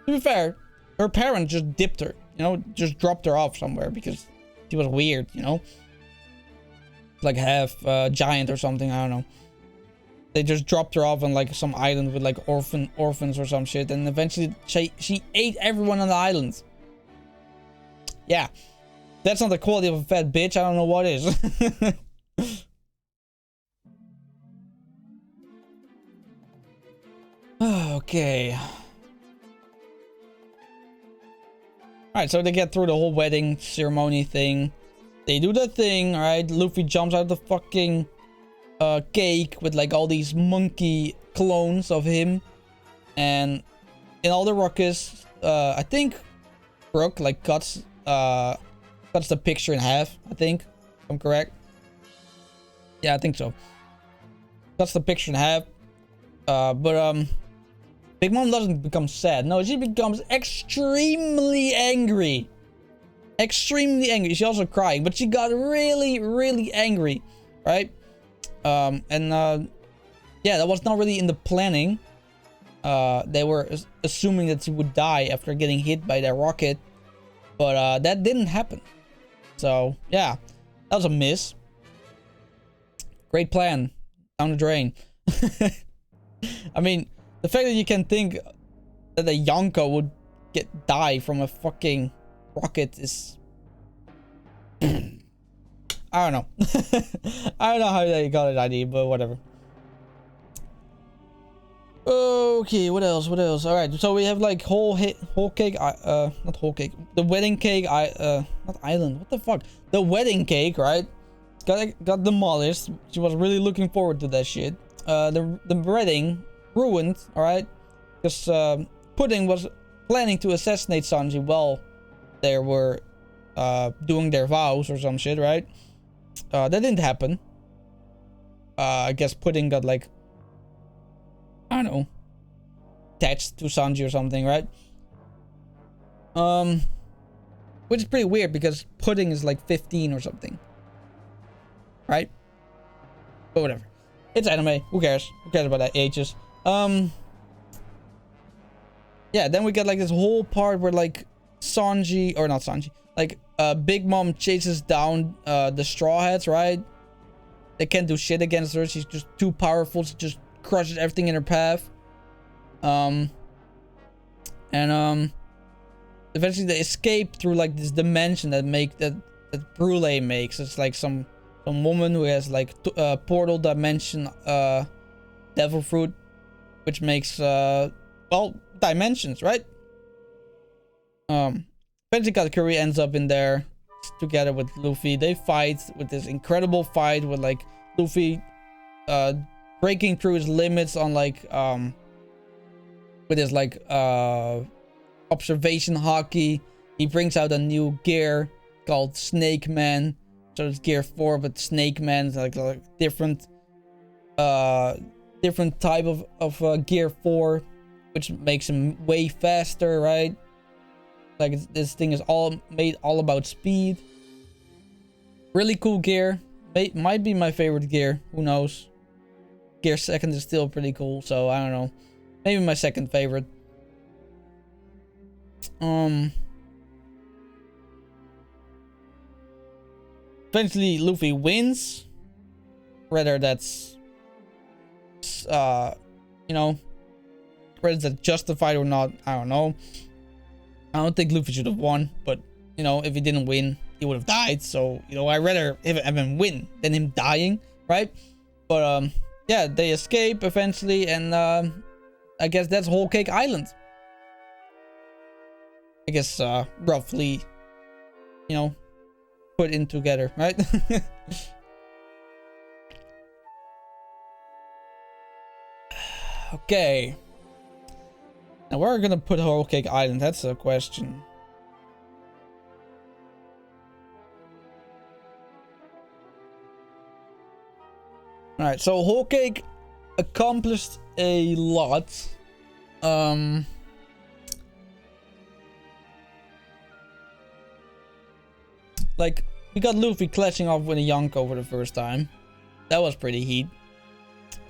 To be fair, her parents just dipped her, you know, just dropped her off somewhere because she was weird, you know, like half giant or something. I don't know. They just dropped her off on, like, some island with, like, orphans or some shit. And eventually she ate everyone on the island. Yeah. That's not the quality of a fat bitch. I don't know what is. Okay. Alright, so they get through the whole wedding ceremony thing. They do the thing, alright? Luffy jumps out of the fucking cake with, like, all these monkey clones of him. And in all the ruckus, I think Brook, like, cuts the picture in half, I think. If I'm correct. Yeah, I think so. Cuts the picture in half. But Big Mom doesn't become sad. No, she becomes extremely angry. Extremely angry. She's also crying, but she got really, really angry, right? Yeah, that was not really in the planning. They were assuming that she would die after getting hit by that rocket, but that didn't happen. So yeah, that was a miss. Great plan, down the drain. I mean, the fact that you can think that a Yonko would die from a fucking rocket is... I don't know. I don't know how they got that idea, but whatever. Okay, what else? All right, so we have, like, whole cake. Not whole cake. The wedding cake. Not island. What the fuck? The wedding cake, right? Got demolished. She was really looking forward to that shit. The wedding ruined, alright? Because Pudding was planning to assassinate Sanji while they were doing their vows or some shit, right? That didn't happen. I guess Pudding got like, I don't know, attached to Sanji or something, right? Which is pretty weird because Pudding is like 15 or something, right? But whatever. It's anime. Who cares? Who cares about that ages? Yeah, then we get like this whole part where like Sanji, or not Sanji, like Big Mom chases down the Straw Hats, right? They can't do shit against her. She's just too powerful. She just crushes everything in her path. Eventually they escape through like this dimension that Brule makes. It's like some woman who has like portal dimension devil fruit, which makes well, dimensions, right? Eventually Katakuri ends up in there together with Luffy. They fight with this incredible fight with like Luffy breaking through his limits on like with his like observation hockey. He brings out a new gear called Snake Man. So it's gear 4, but Snake Man is like different type of gear 4, which makes him way faster, right? Like this thing is all made all about speed. Really cool gear. Might be my favorite gear. Who knows? Gear 2nd is still pretty cool, so I don't know. Maybe my 2nd favorite. Eventually Luffy wins. Whether that's you know, whether that's justified or not, I don't know. I don't think Luffy should have won, but you know, if he didn't win, he would have died. So, you know, I'd rather have him win than him dying, right? But yeah, they escape eventually, and I guess that's Whole Cake Island. I guess roughly, you know, put in together, right? Okay. Now where are we gonna put Whole Cake Island? That's a question. Alright, so Whole Cake accomplished a lot. Like, we got Luffy clashing off with a Yonko for the first time. That was pretty heat.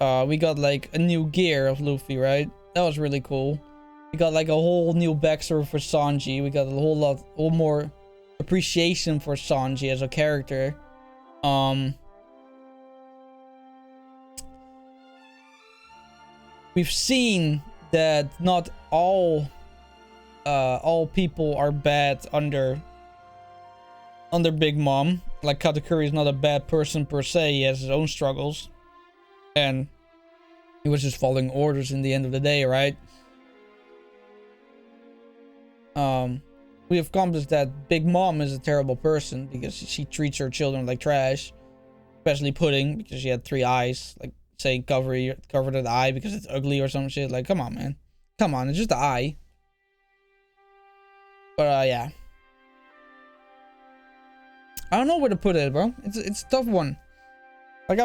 We got like a new gear of Luffy, right? That was really cool. We got like a whole new backstory for Sanji. We got a whole more appreciation for Sanji as a character. We've seen that not all people are bad under Big Mom. Like Katakuri is not a bad person per se. He has his own struggles, and he was just following orders in the end of the day, right? We have accomplished that Big Mom is a terrible person because she treats her children like trash, especially Pudding because she had 3 eyes. Like saying cover that eye because it's ugly or some shit. Like, come on, man, come on, it's just the eye. But yeah, I don't know where to put it, bro. It's a tough one. Like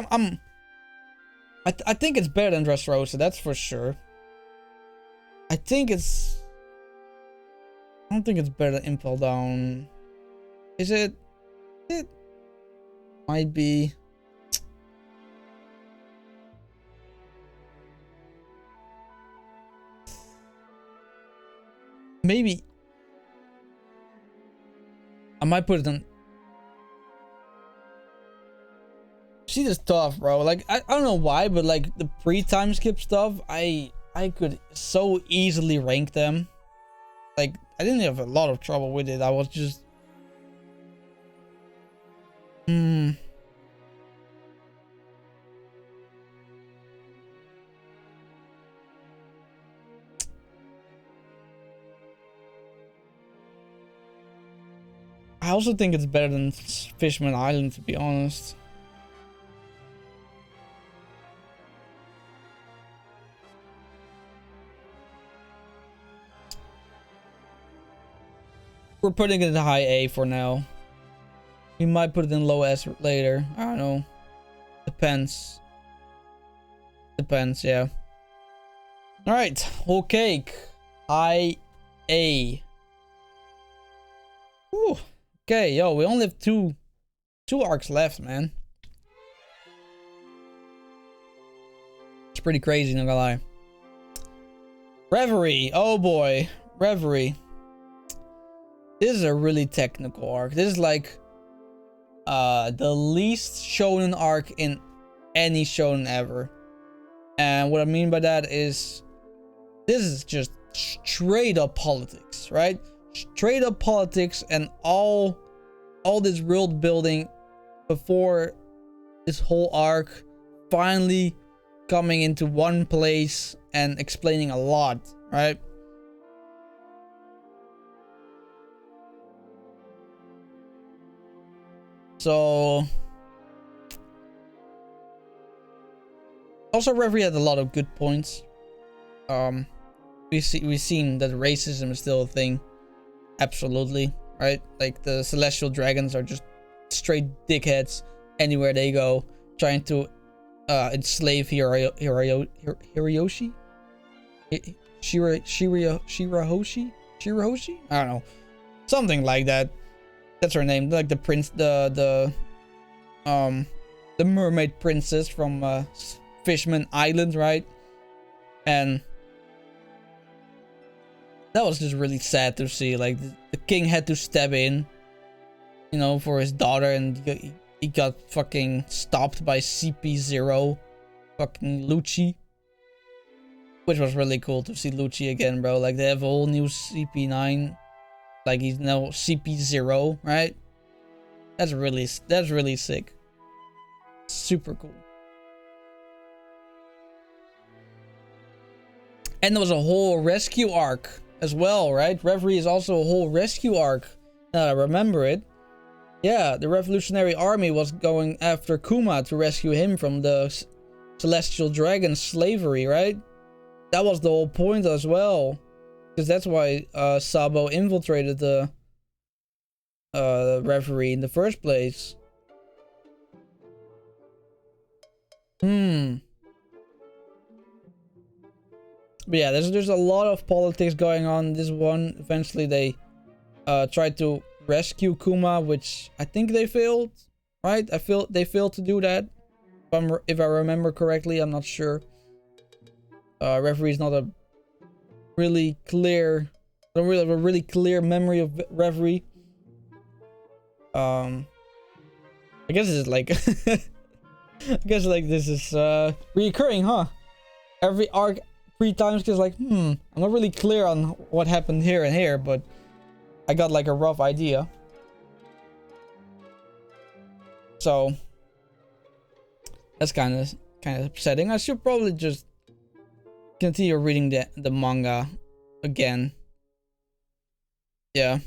I think it's better than Dressrosa, that's for sure. I don't think it's better than Impel Down. Is it? It might be. Maybe. I might put it on. See, this tough, bro. Like, I don't know why, but like the pre-time skip stuff, I could so easily rank them. Like, I didn't have a lot of trouble with it. I was just I also think it's better than Fishman Island, to be honest. We're putting it in high A for now. We might put it in low S later. I don't know. Depends. Depends, yeah. Alright, whole cake. High A. Ooh. Okay, yo, we only have two arcs left, man. It's pretty crazy, not gonna lie. Reverie. Oh boy. Reverie. This is a really technical arc. This is like the least shonen arc in any shonen ever. And what I mean by that is this is just straight up politics, right? Straight up politics, and all this world building before this whole arc finally coming into one place and explaining a lot, right? So also Reverie had a lot of good points. We've seen that racism is still a thing. Absolutely, right? Like the celestial dragons are just straight dickheads anywhere they go, trying to enslave Shirahoshi? I don't know. Something like that. That's her name. Like the prince, the mermaid princess from Fishman Island, right? And that was just really sad to see. Like the king had to step in, you know, for his daughter, and he got fucking stopped by CP0, fucking Lucci, which was really cool to see Lucci again, bro. Like they have a whole new CP9, like he's now CP0, right? That's really sick. Super cool. And there was a whole rescue arc as well, right? Reverie is also a whole rescue arc. Now I remember it. Yeah, the Revolutionary Army was going after Kuma to rescue him from the Celestial Dragon slavery, right? That was the whole point as well. Because that's why Sabo infiltrated the Reverie in the first place. But yeah, there's a lot of politics going on in this one. Eventually they tried to rescue Kuma, which I think they failed, right? They failed to do that. If I remember correctly, I'm not sure. Reverie is not a really clear, I don't really have a really clear memory of Reverie. I guess it's like I guess like this is reoccurring, huh? Every arc 3 times, because like I'm not really clear on what happened here and here, but I got like a rough idea. So that's kind of upsetting. I should probably just continue reading the manga again. Yeah.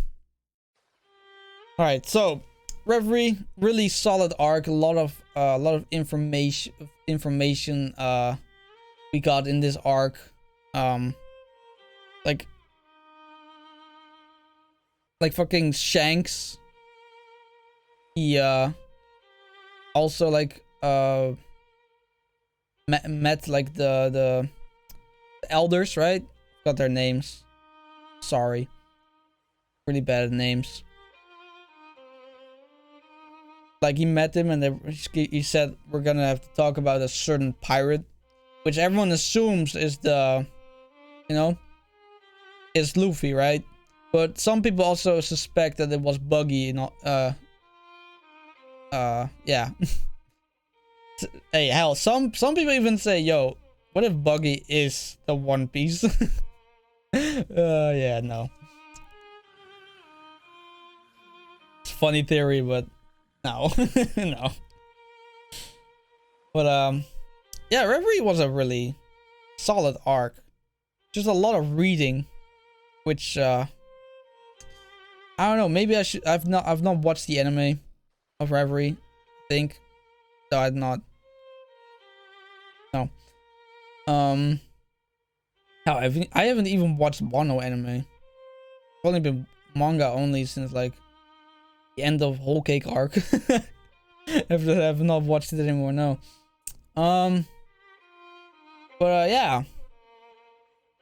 All right, so Reverie, really solid arc. A lot of information we got in this arc. Like fucking Shanks. He also like met like the elders, right? Got their names. Sorry. Really bad at names. Like he met him and he said we're gonna have to talk about a certain pirate, which everyone assumes is the, you know, is Luffy, right? But some people also suspect that it was Buggy, you know, yeah. Hey, hell, some people even say, yo, what if Buggy is the One Piece? Yeah, no. It's a funny theory, but no. No. But, yeah, Reverie was a really solid arc. Just a lot of reading, which, I don't know, maybe I should, I've not watched the anime of Reverie, I think. So I've not. No. I haven't even watched Wano anime. I've only been manga only since like the end of Whole Cake arc. I've not watched it anymore. No. But yeah,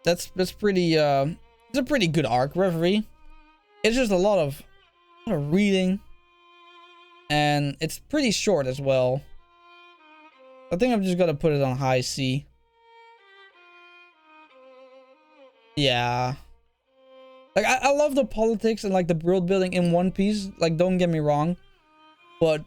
that's pretty. It's a pretty good arc, Reverie. It's just a lot of reading, and it's pretty short as well. I think I'm just gonna put it on high C. Yeah. Like, I love the politics and, like, the world building in One Piece. Like, don't get me wrong. But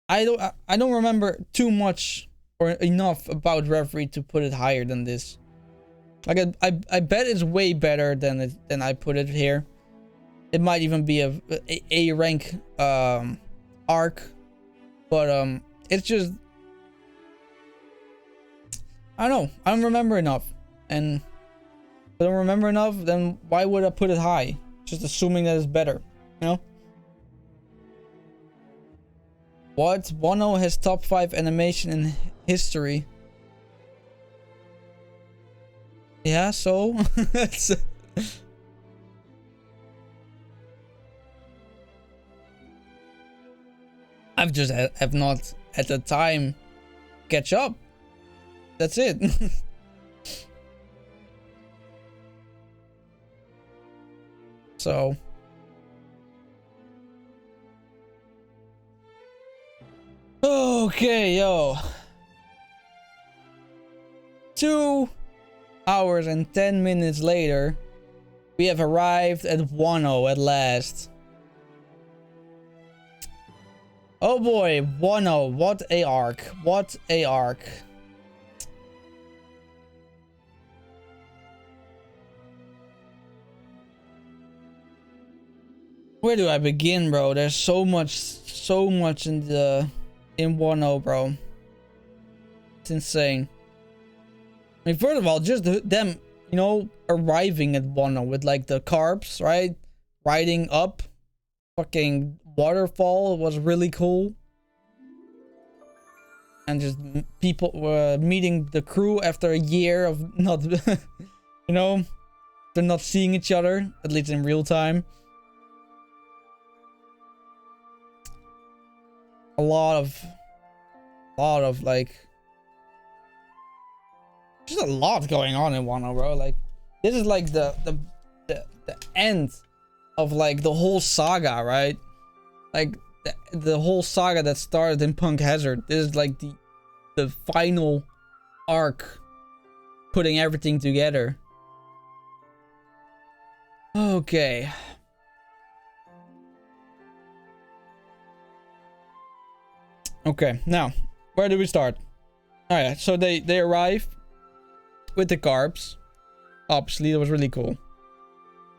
I don't remember too much or enough about Reverie to put it higher than this. Like, I bet it's way better than I put it here. It might even be a rank arc. But it's just, I don't know. I don't remember enough. And if I don't remember enough, then why would I put it high? Just assuming that it's better, you know? What? Wano has top 5 animation in history. Yeah, so? I've just have not at the time catch up. That's it. So okay, yo. 2 hours and 10 minutes later, we have arrived at Wano at last. Oh boy, Wano, what a arc. What a arc. Where do I begin, bro? There's so much in Wano, bro. It's insane. I mean, first of all, just them, you know, arriving at Wano with like the carps, right? Riding up. Fucking waterfall was really cool. And just people were meeting the crew after a year of not, you know, they're not seeing each other, at least in real time. A lot of like, just a lot going on in Wano, bro. Like, this is like the end of like the whole saga, right? Like the whole saga that started in Punk Hazard. This is like the final arc, putting everything together. Okay. Okay, now, where do we start? Alright, so they arrive with the carps. Obviously, that was really cool.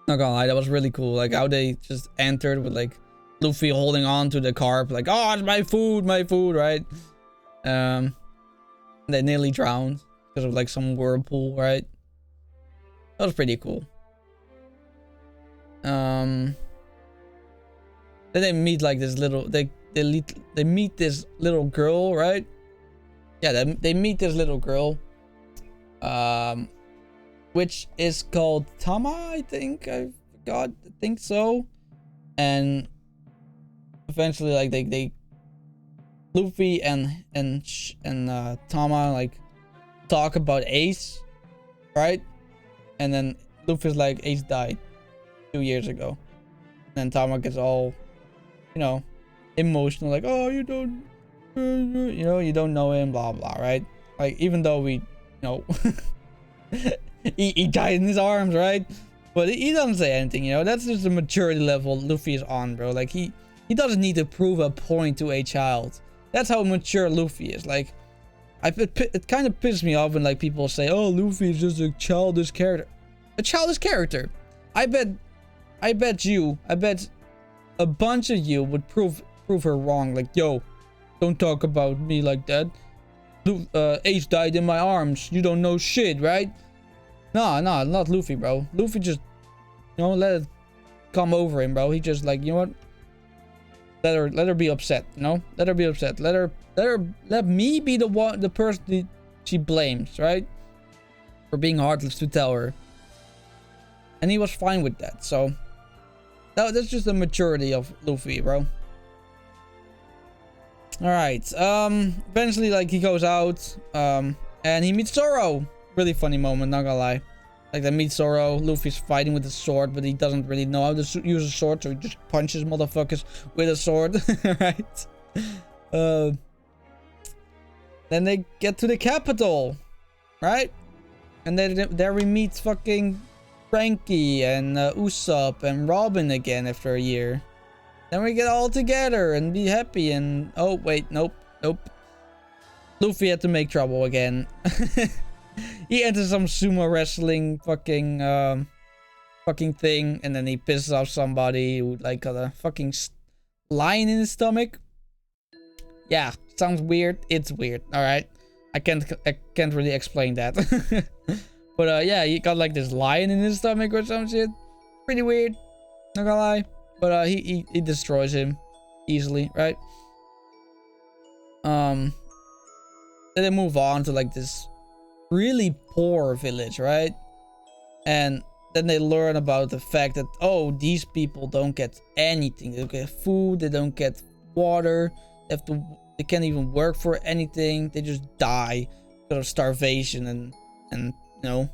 Not gonna lie, that was really cool. Like, how they just entered with, like, Luffy holding on to the carp. Like, oh, it's my food, right? They nearly drowned because of, like, some whirlpool, right? That was pretty cool. Then they meet, like, this little... They meet this little girl, right? Yeah, they meet this little girl. Which is called Tama, I think. I forgot. I think so. And eventually, like, they Luffy and Tama, like, talk about Ace, right? And then Luffy's like, Ace died 2 years ago. And then Tama gets all, you know, emotional, like, oh, you don't know him, blah blah, right? Like, even though we, you know, he died in his arms, right? But he doesn't say anything, you know. That's just the maturity level Luffy is on, bro. Like, he doesn't need to prove a point to a child. That's how mature Luffy is. Like, it kind of pisses me off when, like, people say, oh, Luffy is just a childish character. A childish character. I bet a bunch of you would prove her wrong. Like, yo, don't talk about me like that. Ace died in my arms. You don't know shit, right? No, not Luffy, bro. Luffy just, you know, let it come over him, bro. He just, like, you know what? Let her be upset, you know? Let her be upset. Let me be the person she blames, right? For being heartless to tell her. And he was fine with that. So that's just the maturity of Luffy, bro. Alright, eventually, like, he goes out, and he meets Zoro. Really funny moment, not gonna lie. Like, they meet Zoro, Luffy's fighting with a sword, but he doesn't really know how to use a sword, so he just punches motherfuckers with a sword, right? Then they get to the capital, right? And then there we meet fucking Frankie and Usopp and Robin again after a year. Then we get all together and be happy and... Oh, wait, nope. Luffy had to make trouble again. He enters some sumo wrestling fucking thing, and then he pisses off somebody who, like, got a fucking lion in his stomach. Yeah, sounds weird. It's weird, alright? I can't really explain that. But, yeah, he got, like, this lion in his stomach or some shit. Pretty weird, not gonna lie. But he destroys him easily, right? Then they move on to like this really poor village, right? And then they learn about the fact that, oh, these people don't get anything. They don't get food, they don't get water, they can't even work for anything. They just die because of starvation and you know,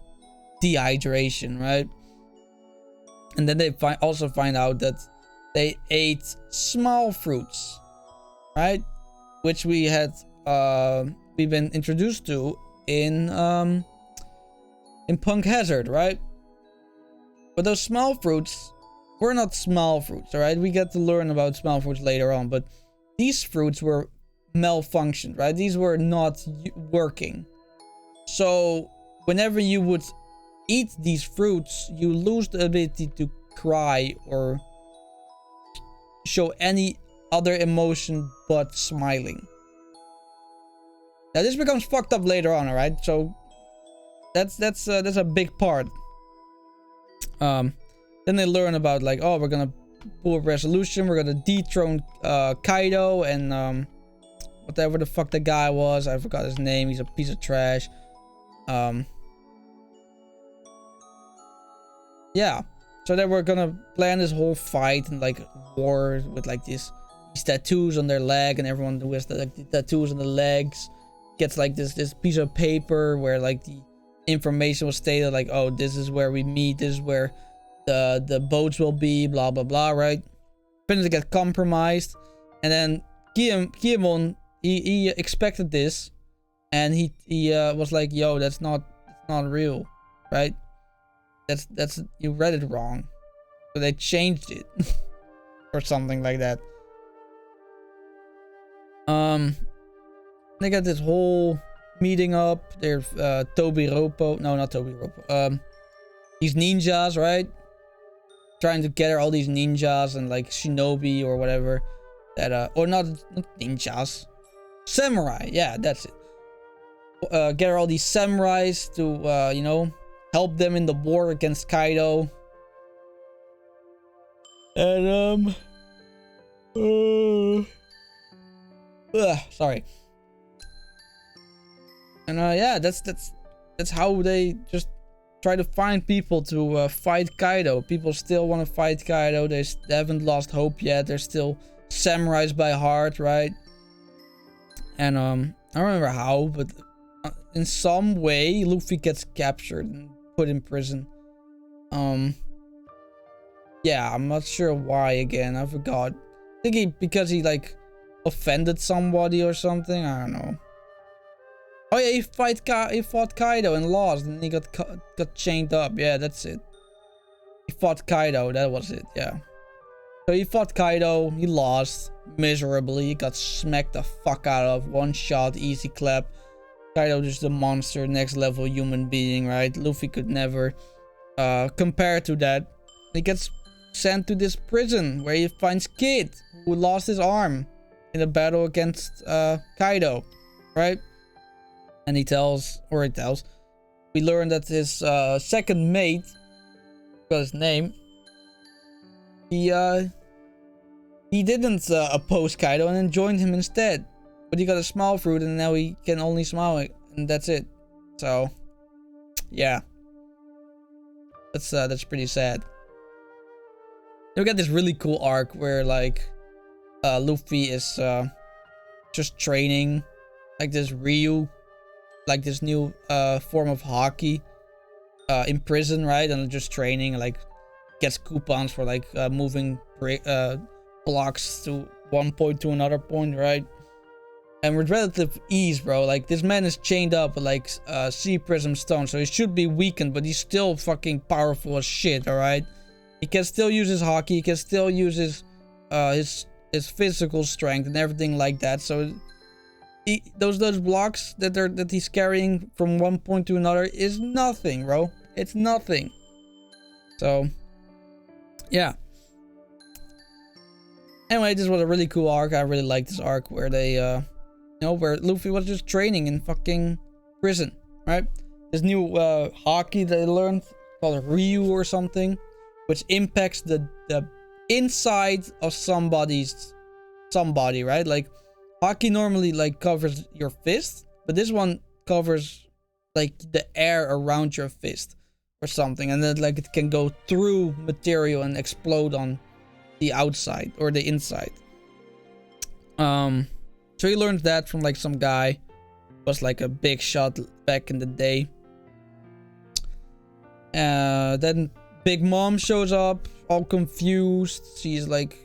dehydration, right? And then they also find out that they ate small fruits, right? Which we've been introduced to in Punk Hazard, right? But those small fruits were not small fruits, alright? We get to learn about small fruits later on, but these fruits were malfunctioned, right? These were not working. So whenever you would eat these fruits, you lose the ability to cry or show any other emotion but smiling. Now this becomes fucked up later on, alright? So that's a big part. Then they learn about like, oh, we're gonna pull a resolution, we're gonna dethrone Kaido and whatever the fuck the guy was, I forgot his name, he's a piece of trash. Yeah. So they were gonna plan this whole fight and like war with like these tattoos on their leg, and everyone who has the tattoos on the legs gets like this piece of paper where like the information was stated, like, oh, this is where we meet, this is where the boats will be, blah blah blah, right? Eventually get compromised, and then Guillemon, he expected this, and he was like, yo, that's not real, right? That's you read it wrong. So they changed it or something like that. They got this whole meeting up. There's Toby Ropo. No, not Toby Ropo. These ninjas, right? Trying to gather all these ninjas and like shinobi or whatever. That or not ninjas. Samurai, yeah, that's it. Gather all these samurais to you know, help them in the war against Kaido. And sorry. And yeah, that's how they just try to find people to fight Kaido. People still want to fight Kaido. They haven't lost hope yet. They're still samurais by heart, right? And I don't remember how, but in some way Luffy gets captured and put in prison. Yeah, I'm not sure why again. I forgot. I think because he like offended somebody or something. I don't know. Oh yeah, he fought Kaido and lost, and he got chained up. Yeah, that's it. He fought Kaido. That was it. Yeah. So he fought Kaido. He lost miserably. He got smacked the fuck out of. One shot, easy clap. Kaido just a monster, next level human being, right? Luffy could never compare to that. He gets sent to this prison where he finds Kid, who lost his arm in a battle against Kaido, right? And we learn that his second mate, got his name, he didn't oppose Kaido and then joined him instead. But he got a small fruit and now he can only smile, and that's it. So, yeah. That's pretty sad. Then we got this really cool arc where like Luffy is just training like this Ryu, like this new form of hockey in prison, right? And just training, like gets coupons for like moving blocks to one point to another point, right? And with relative ease, bro. Like this man is chained up with like sea prism stone, so he should be weakened, but he's still fucking powerful as shit. All right, he can still use his hockey, he can still use his physical strength and everything like that. So those blocks that he's carrying from one point to another is nothing, bro. It's nothing. So yeah. Anyway, this was a really cool arc. I really like this arc where they where Luffy was just training in fucking prison, right? This new hockey that they learned called Ryu or something, which impacts the inside of somebody, right? Like hockey normally like covers your fist, but this one covers like the air around your fist or something, and then like it can go through material and explode on the outside or the inside. So he learned that from like some guy who was like a big shot back in the day. Then Big Mom shows up all confused. She's like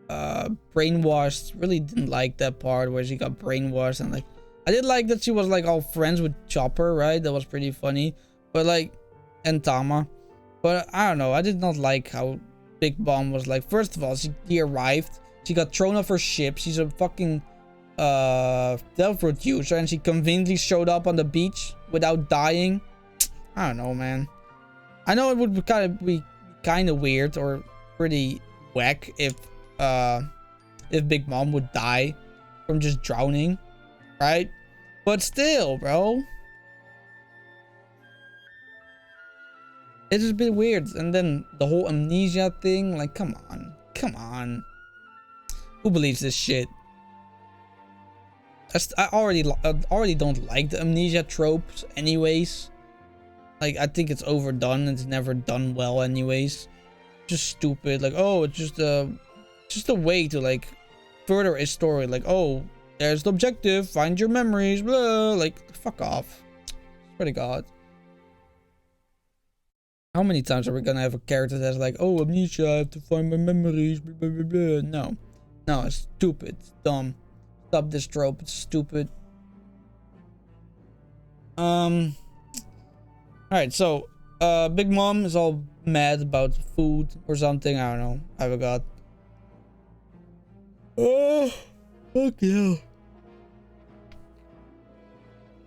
brainwashed. Really didn't like that part where she got brainwashed, and like I did like that she was like all friends with Chopper, right? That was pretty funny. But like, and Tama. But I don't know, I did not like how Big Mom was like, first of all, she arrived, she got thrown off her ship, she's a fucking death producer, and she conveniently showed up on the beach without dying. I don't know, man. I know it would be kind of weird or pretty whack if Big Mom would die from just drowning, right? But still, bro, it's just a bit weird. And then the whole amnesia thing, like, come on, who believes this shit? I already don't like the amnesia tropes anyways. Like, I think it's overdone and it's never done well anyways. Just stupid. Like, oh, it's just a way to like further a story. Like, oh, there's the objective, find your memories, blah. Like, fuck off. Swear to God. How many times are we gonna have a character that's like, oh, amnesia, I have to find my memories, blah, blah, blah, blah. No, it's stupid, it's dumb. Stop this trope, it's stupid. Alright, so Big Mom is all mad about food or something. I don't know, I forgot. Oh, fuck yeah.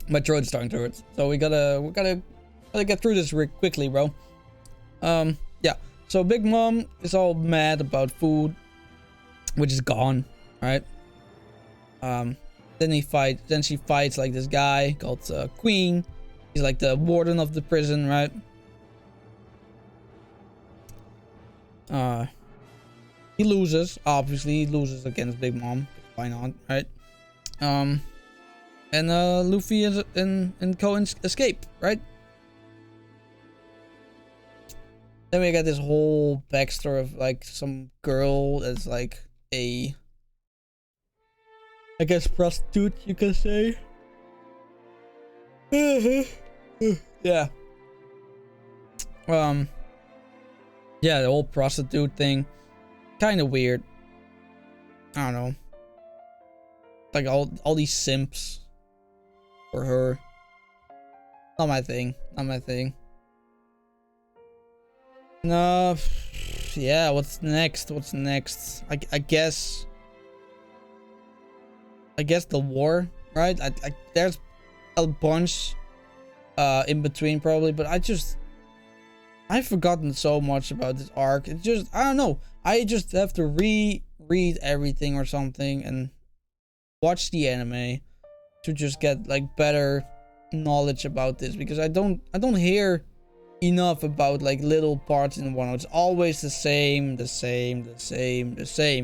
My throat's starting to hurt, so we gotta get through this quickly, bro. Yeah, so Big Mom is all mad about food, which is gone, right? Then she fights like this guy called Queen. He's like the warden of the prison, right? He loses, obviously. He loses against Big Mom. Why not, right? And Luffy and Ko escape, right? Then we got this whole backstory of like some girl that's like a, I guess, prostitute, you can say. Yeah. Yeah, the whole prostitute thing, kind of weird. I don't know. Like all these simps for her. Not my thing. Not my thing. No. Yeah. What's next? What's next? I guess. I guess the war, right? There's a bunch in between probably, but I've forgotten so much about this arc. It's just, I don't know, I just have to reread everything or something and watch the anime to just get like better knowledge about this, because I don't hear enough about like little parts in Wano. It's always the same,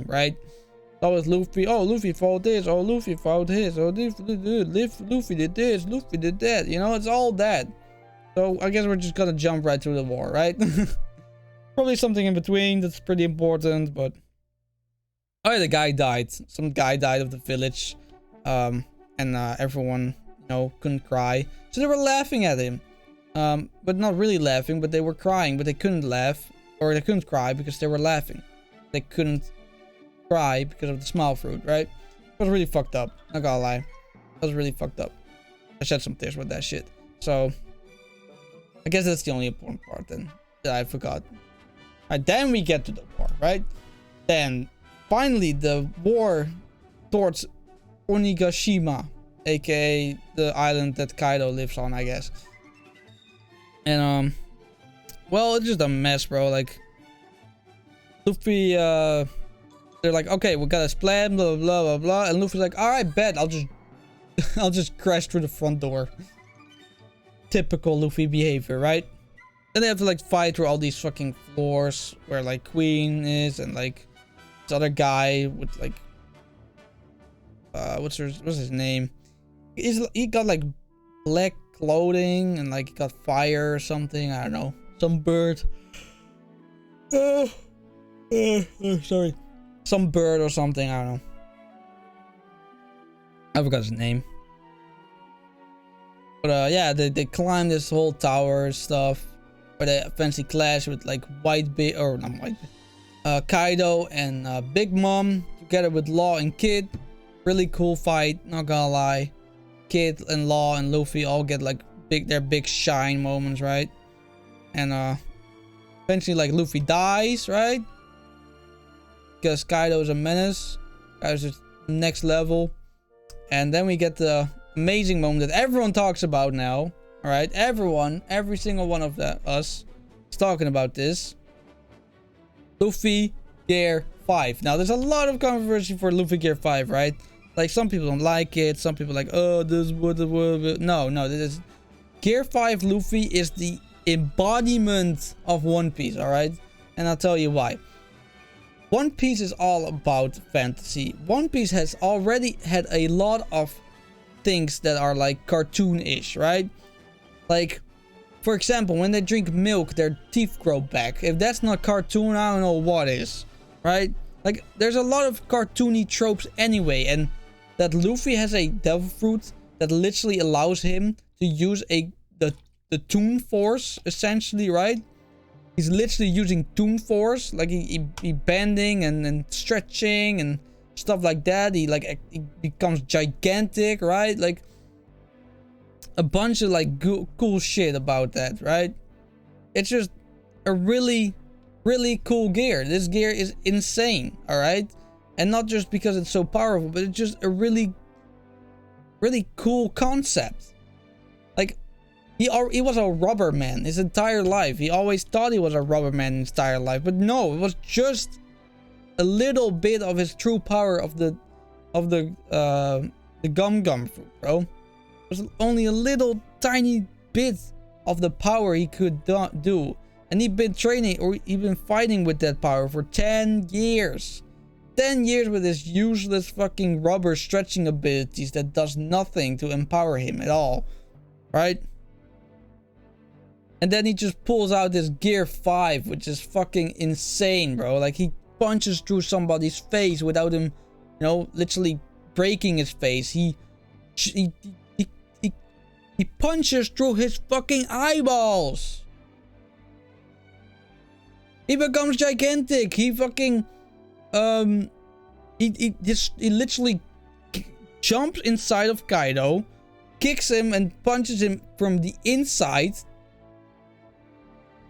right? Always Luffy, oh, Luffy fought this, oh, Luffy fought his, oh, Luffy did this, Luffy did that, you know, it's all that. So I guess we're just gonna jump right through the war, right? Probably something in between that's pretty important, but... Oh yeah, the guy died. Some guy died of the village. And everyone, you know, couldn't cry. So they were laughing at him. But not really laughing, but they were crying, but they couldn't laugh. Or they couldn't cry because they were laughing. They couldn't cry because of the smile fruit, right? It was really fucked up. Not gonna lie. It was really fucked up. I shed some tears with that shit. So, I guess that's the only important part then that I forgot. Alright, then we get to the war, right? Then, finally, the war towards Onigashima, aka the island that Kaido lives on, I guess. And, well, it's just a mess, bro. Like, Luffy, they're like, okay, we got a plan, blah, blah, blah, blah. And Luffy's like, alright, bet, I'll just crash through the front door. Typical Luffy behavior, right? Then they have to, like, fight through all these fucking floors where, like, Queen is and, like, this other guy with, like, what's his name? He got, like, black clothing and, like, he got fire or something. I don't know. Some bird. Sorry. Some bird or something. I don't know. I forgot his name. But yeah, they climb this whole tower and stuff. Where they eventually clash with like Kaido and Big Mom together with Law and Kid. Really cool fight, not gonna lie. Kid and Law and Luffy all get like their big shine moments, right? And eventually like Luffy dies, right? Because Kaido is a menace. Kaido's just next level. And then we get the amazing moment that everyone talks about now. Alright, every single one of us is talking about this. Luffy Gear 5. Now, there's a lot of controversy for Luffy Gear 5, right? Like, some people don't like it. Some people are like, oh, this would... No, this is... Gear 5 Luffy is the embodiment of One Piece, alright? And I'll tell you why. One Piece is all about fantasy. One Piece has already had a lot of things that are like cartoon-ish, right? Like, for example, when they drink milk, their teeth grow back. If that's not cartoon, I don't know what is, right? Like, there's a lot of cartoony tropes anyway, and that Luffy has a devil fruit that literally allows him to use the Toon Force, essentially, right? He's literally using Toon Force, like he bending and stretching and stuff like that. He becomes gigantic, right? Like a bunch of like cool shit about that, right? It's just a really cool gear. This gear is insane, all right? And not just because it's so powerful, but it's just a really cool concept. Like he was a rubber man his entire life. He always thought he was a rubber man his entire life, but no, it was just a little bit of his true power of the gum fruit, bro. It was only a little tiny bit of the power he could do, and he'd been training or he'd been fighting with that power for 10 years. 10 years with his useless fucking rubber stretching abilities that does nothing to empower him at all, right? And then he just pulls out this Gear 5, which is fucking insane, bro. Like, he punches through somebody's face without him, you know, literally breaking his face. He punches through his fucking eyeballs. He becomes gigantic. He fucking, he literally jumps inside of Kaido, kicks him and punches him from the inside.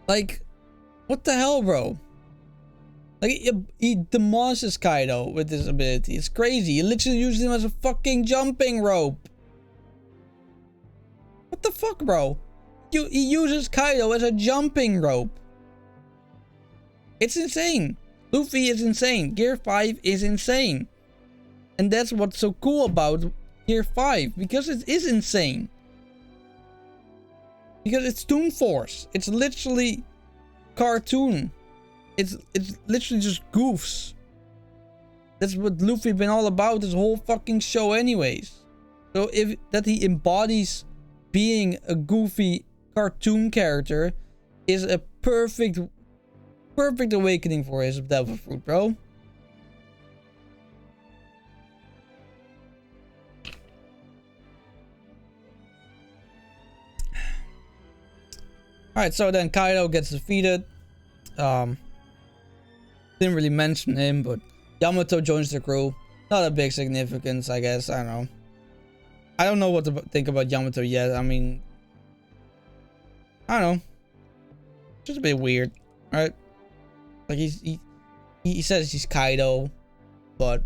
Like, what the hell, bro? Like, he demolishes Kaido with this ability. It's crazy. He literally uses him as a fucking jumping rope. What the fuck, bro? He uses Kaido as a jumping rope. It's insane. Luffy is insane. Gear 5 is insane. And that's what's so cool about Gear 5. Because it is insane. Because it's Toon Force. It's literally cartoon. It's literally just goofs. That's what Luffy been all about this whole fucking show anyways. So that he embodies being a goofy cartoon character is a perfect awakening for his devil fruit, bro. Alright, so then Kaido gets defeated. Didn't really mention him, but Yamato joins the crew. Not a big significance, I guess. I don't know. I don't know what to think about Yamato yet. I mean, I don't know. Just a bit weird, right? Like he says he's Kaido, but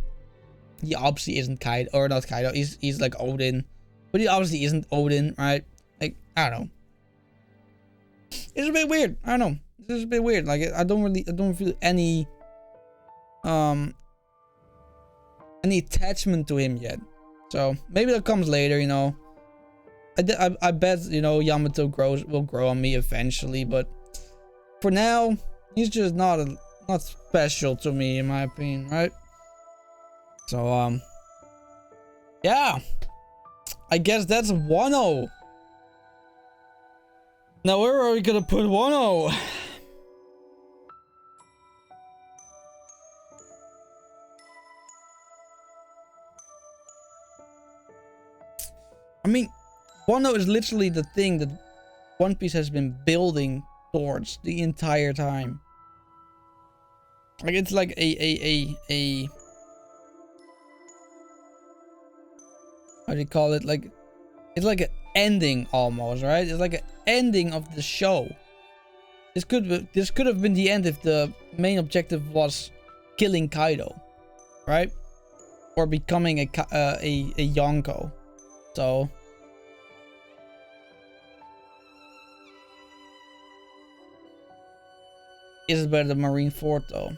he obviously isn't Kaido, or not Kaido. He's like Odin, but he obviously isn't Odin, right? Like, I don't know. It's a bit weird. I don't know. It's a bit weird. Like, I don't feel any attachment to him yet. So maybe that comes later, you know. I bet, you know, Yamato will grow on me eventually, but for now, he's just not special to me, in my opinion, right? So yeah, I guess that's Wano. Now, where are we gonna put Wano? I mean, Wano is literally the thing that One Piece has been building towards the entire time. Like, it's like a how do you call it? Like, it's like an ending almost, right? It's like an ending of the show. This could have been the end if the main objective was killing Kaido, right? Or becoming a Yonko. So is it better than Marineford though?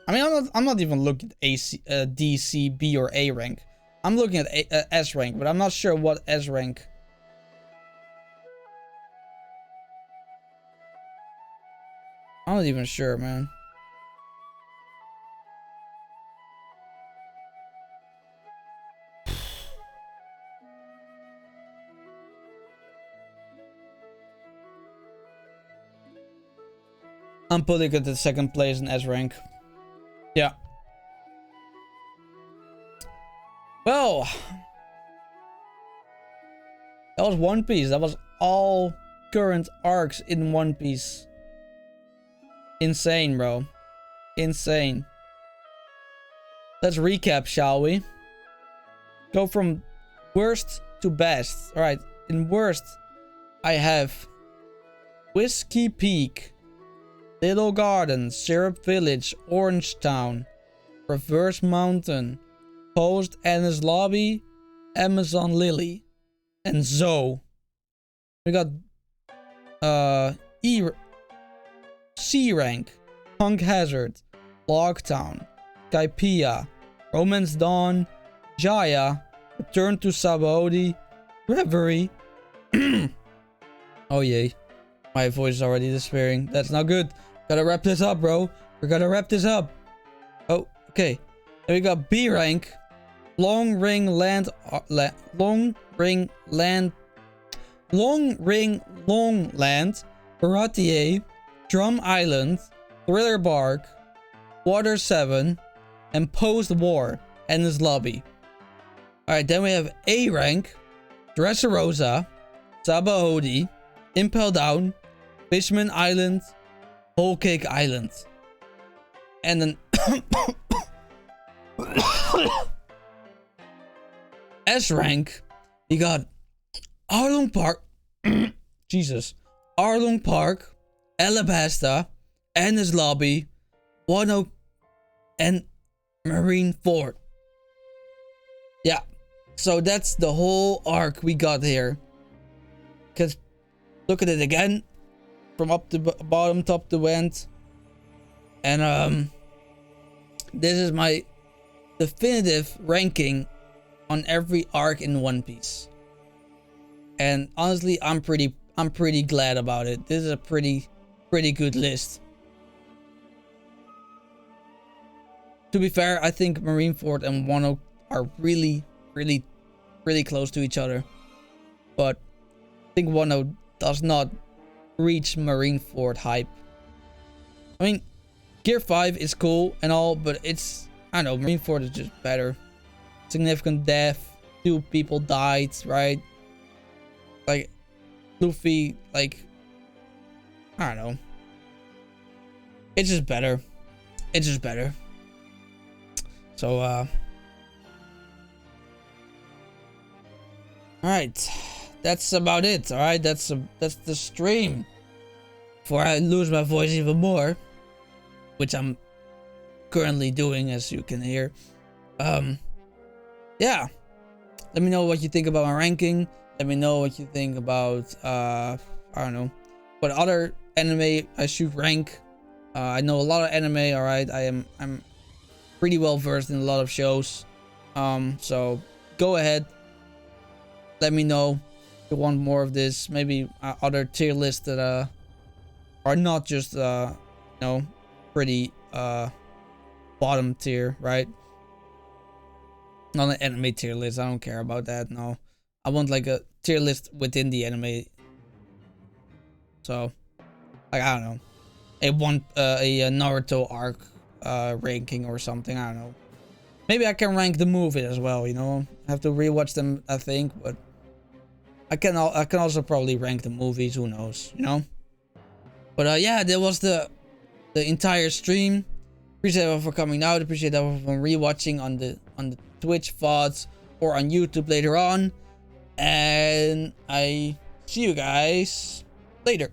I mean, I'm not even looking at D, C, B, or A rank. I'm looking at S rank, but I'm not sure what S rank. I'm not even sure, man. I'm putting it at second place in S rank. Yeah. Well, that was One Piece. That was all current arcs in One Piece. Insane, bro. Insane. Let's recap, shall we? Go from worst to best. Alright, in worst, I have Whiskey Peak, Little Garden, Syrup Village, Orange Town, Reverse Mountain, Post Ennis Lobby, Amazon Lily, and Zoe. We got C rank, Punk Hazard, Logtown, Skypiea, Romance Dawn, Jaya, Return to Sabaody, Reverie. Oh yay, my voice is already despairing. That's not good. Gotta wrap this up, bro. We gotta wrap this up. Oh, okay. Then we got B rank, Long Ring Longland, Baratier, Drum Island, Thriller Bark, Water 7, and Post-War, Ennis Lobby. Alright, then we have A rank, Dressrosa, Sabaody, Impel Down, Fishman Island, Whole Cake Island. And then S rank, you got Arlong Park, Jesus, Arlong Park, Alabasta, Ennis Lobby, Wano, and Marineford. Yeah, so that's the whole arc we got here. Cause look at it again, from up to bottom, top to end, and this is my definitive ranking on every arc in One Piece. And honestly, I'm pretty glad about it. This is a pretty good list. To be fair, I think Marineford and Wano are really close to each other. But think Wano does not reach Marineford hype. I mean, Gear 5 is cool and all, but it's, I don't know, Marineford is just better. Significant death, 2 people died, right? Like, Luffy, like, I don't know. It's just better. It's just better. So, alright. That's about it, alright? That's the stream. Before I lose my voice even more, which I'm currently doing, as you can hear. Yeah. Let me know what you think about my ranking. Let me know what you think about, I don't know, what other anime I should rank. I know a lot of anime, alright. I'm pretty well versed in a lot of shows. So go ahead. Let me know if you want more of this. Maybe other tier lists that are not just you know, pretty bottom tier, right? Not an anime tier list. I don't care about that. No, I want like a tier list within the anime. So, like, I don't know, a Naruto arc ranking or something. I don't know. Maybe I can rank the movie as well. You know, I have to rewatch them, I think, but I can also probably rank the movies. Who knows? You know. But yeah, that was the entire stream. Appreciate everyone for coming out. Appreciate everyone for rewatching on the Twitch VODs or on YouTube later on. And I see you guys later.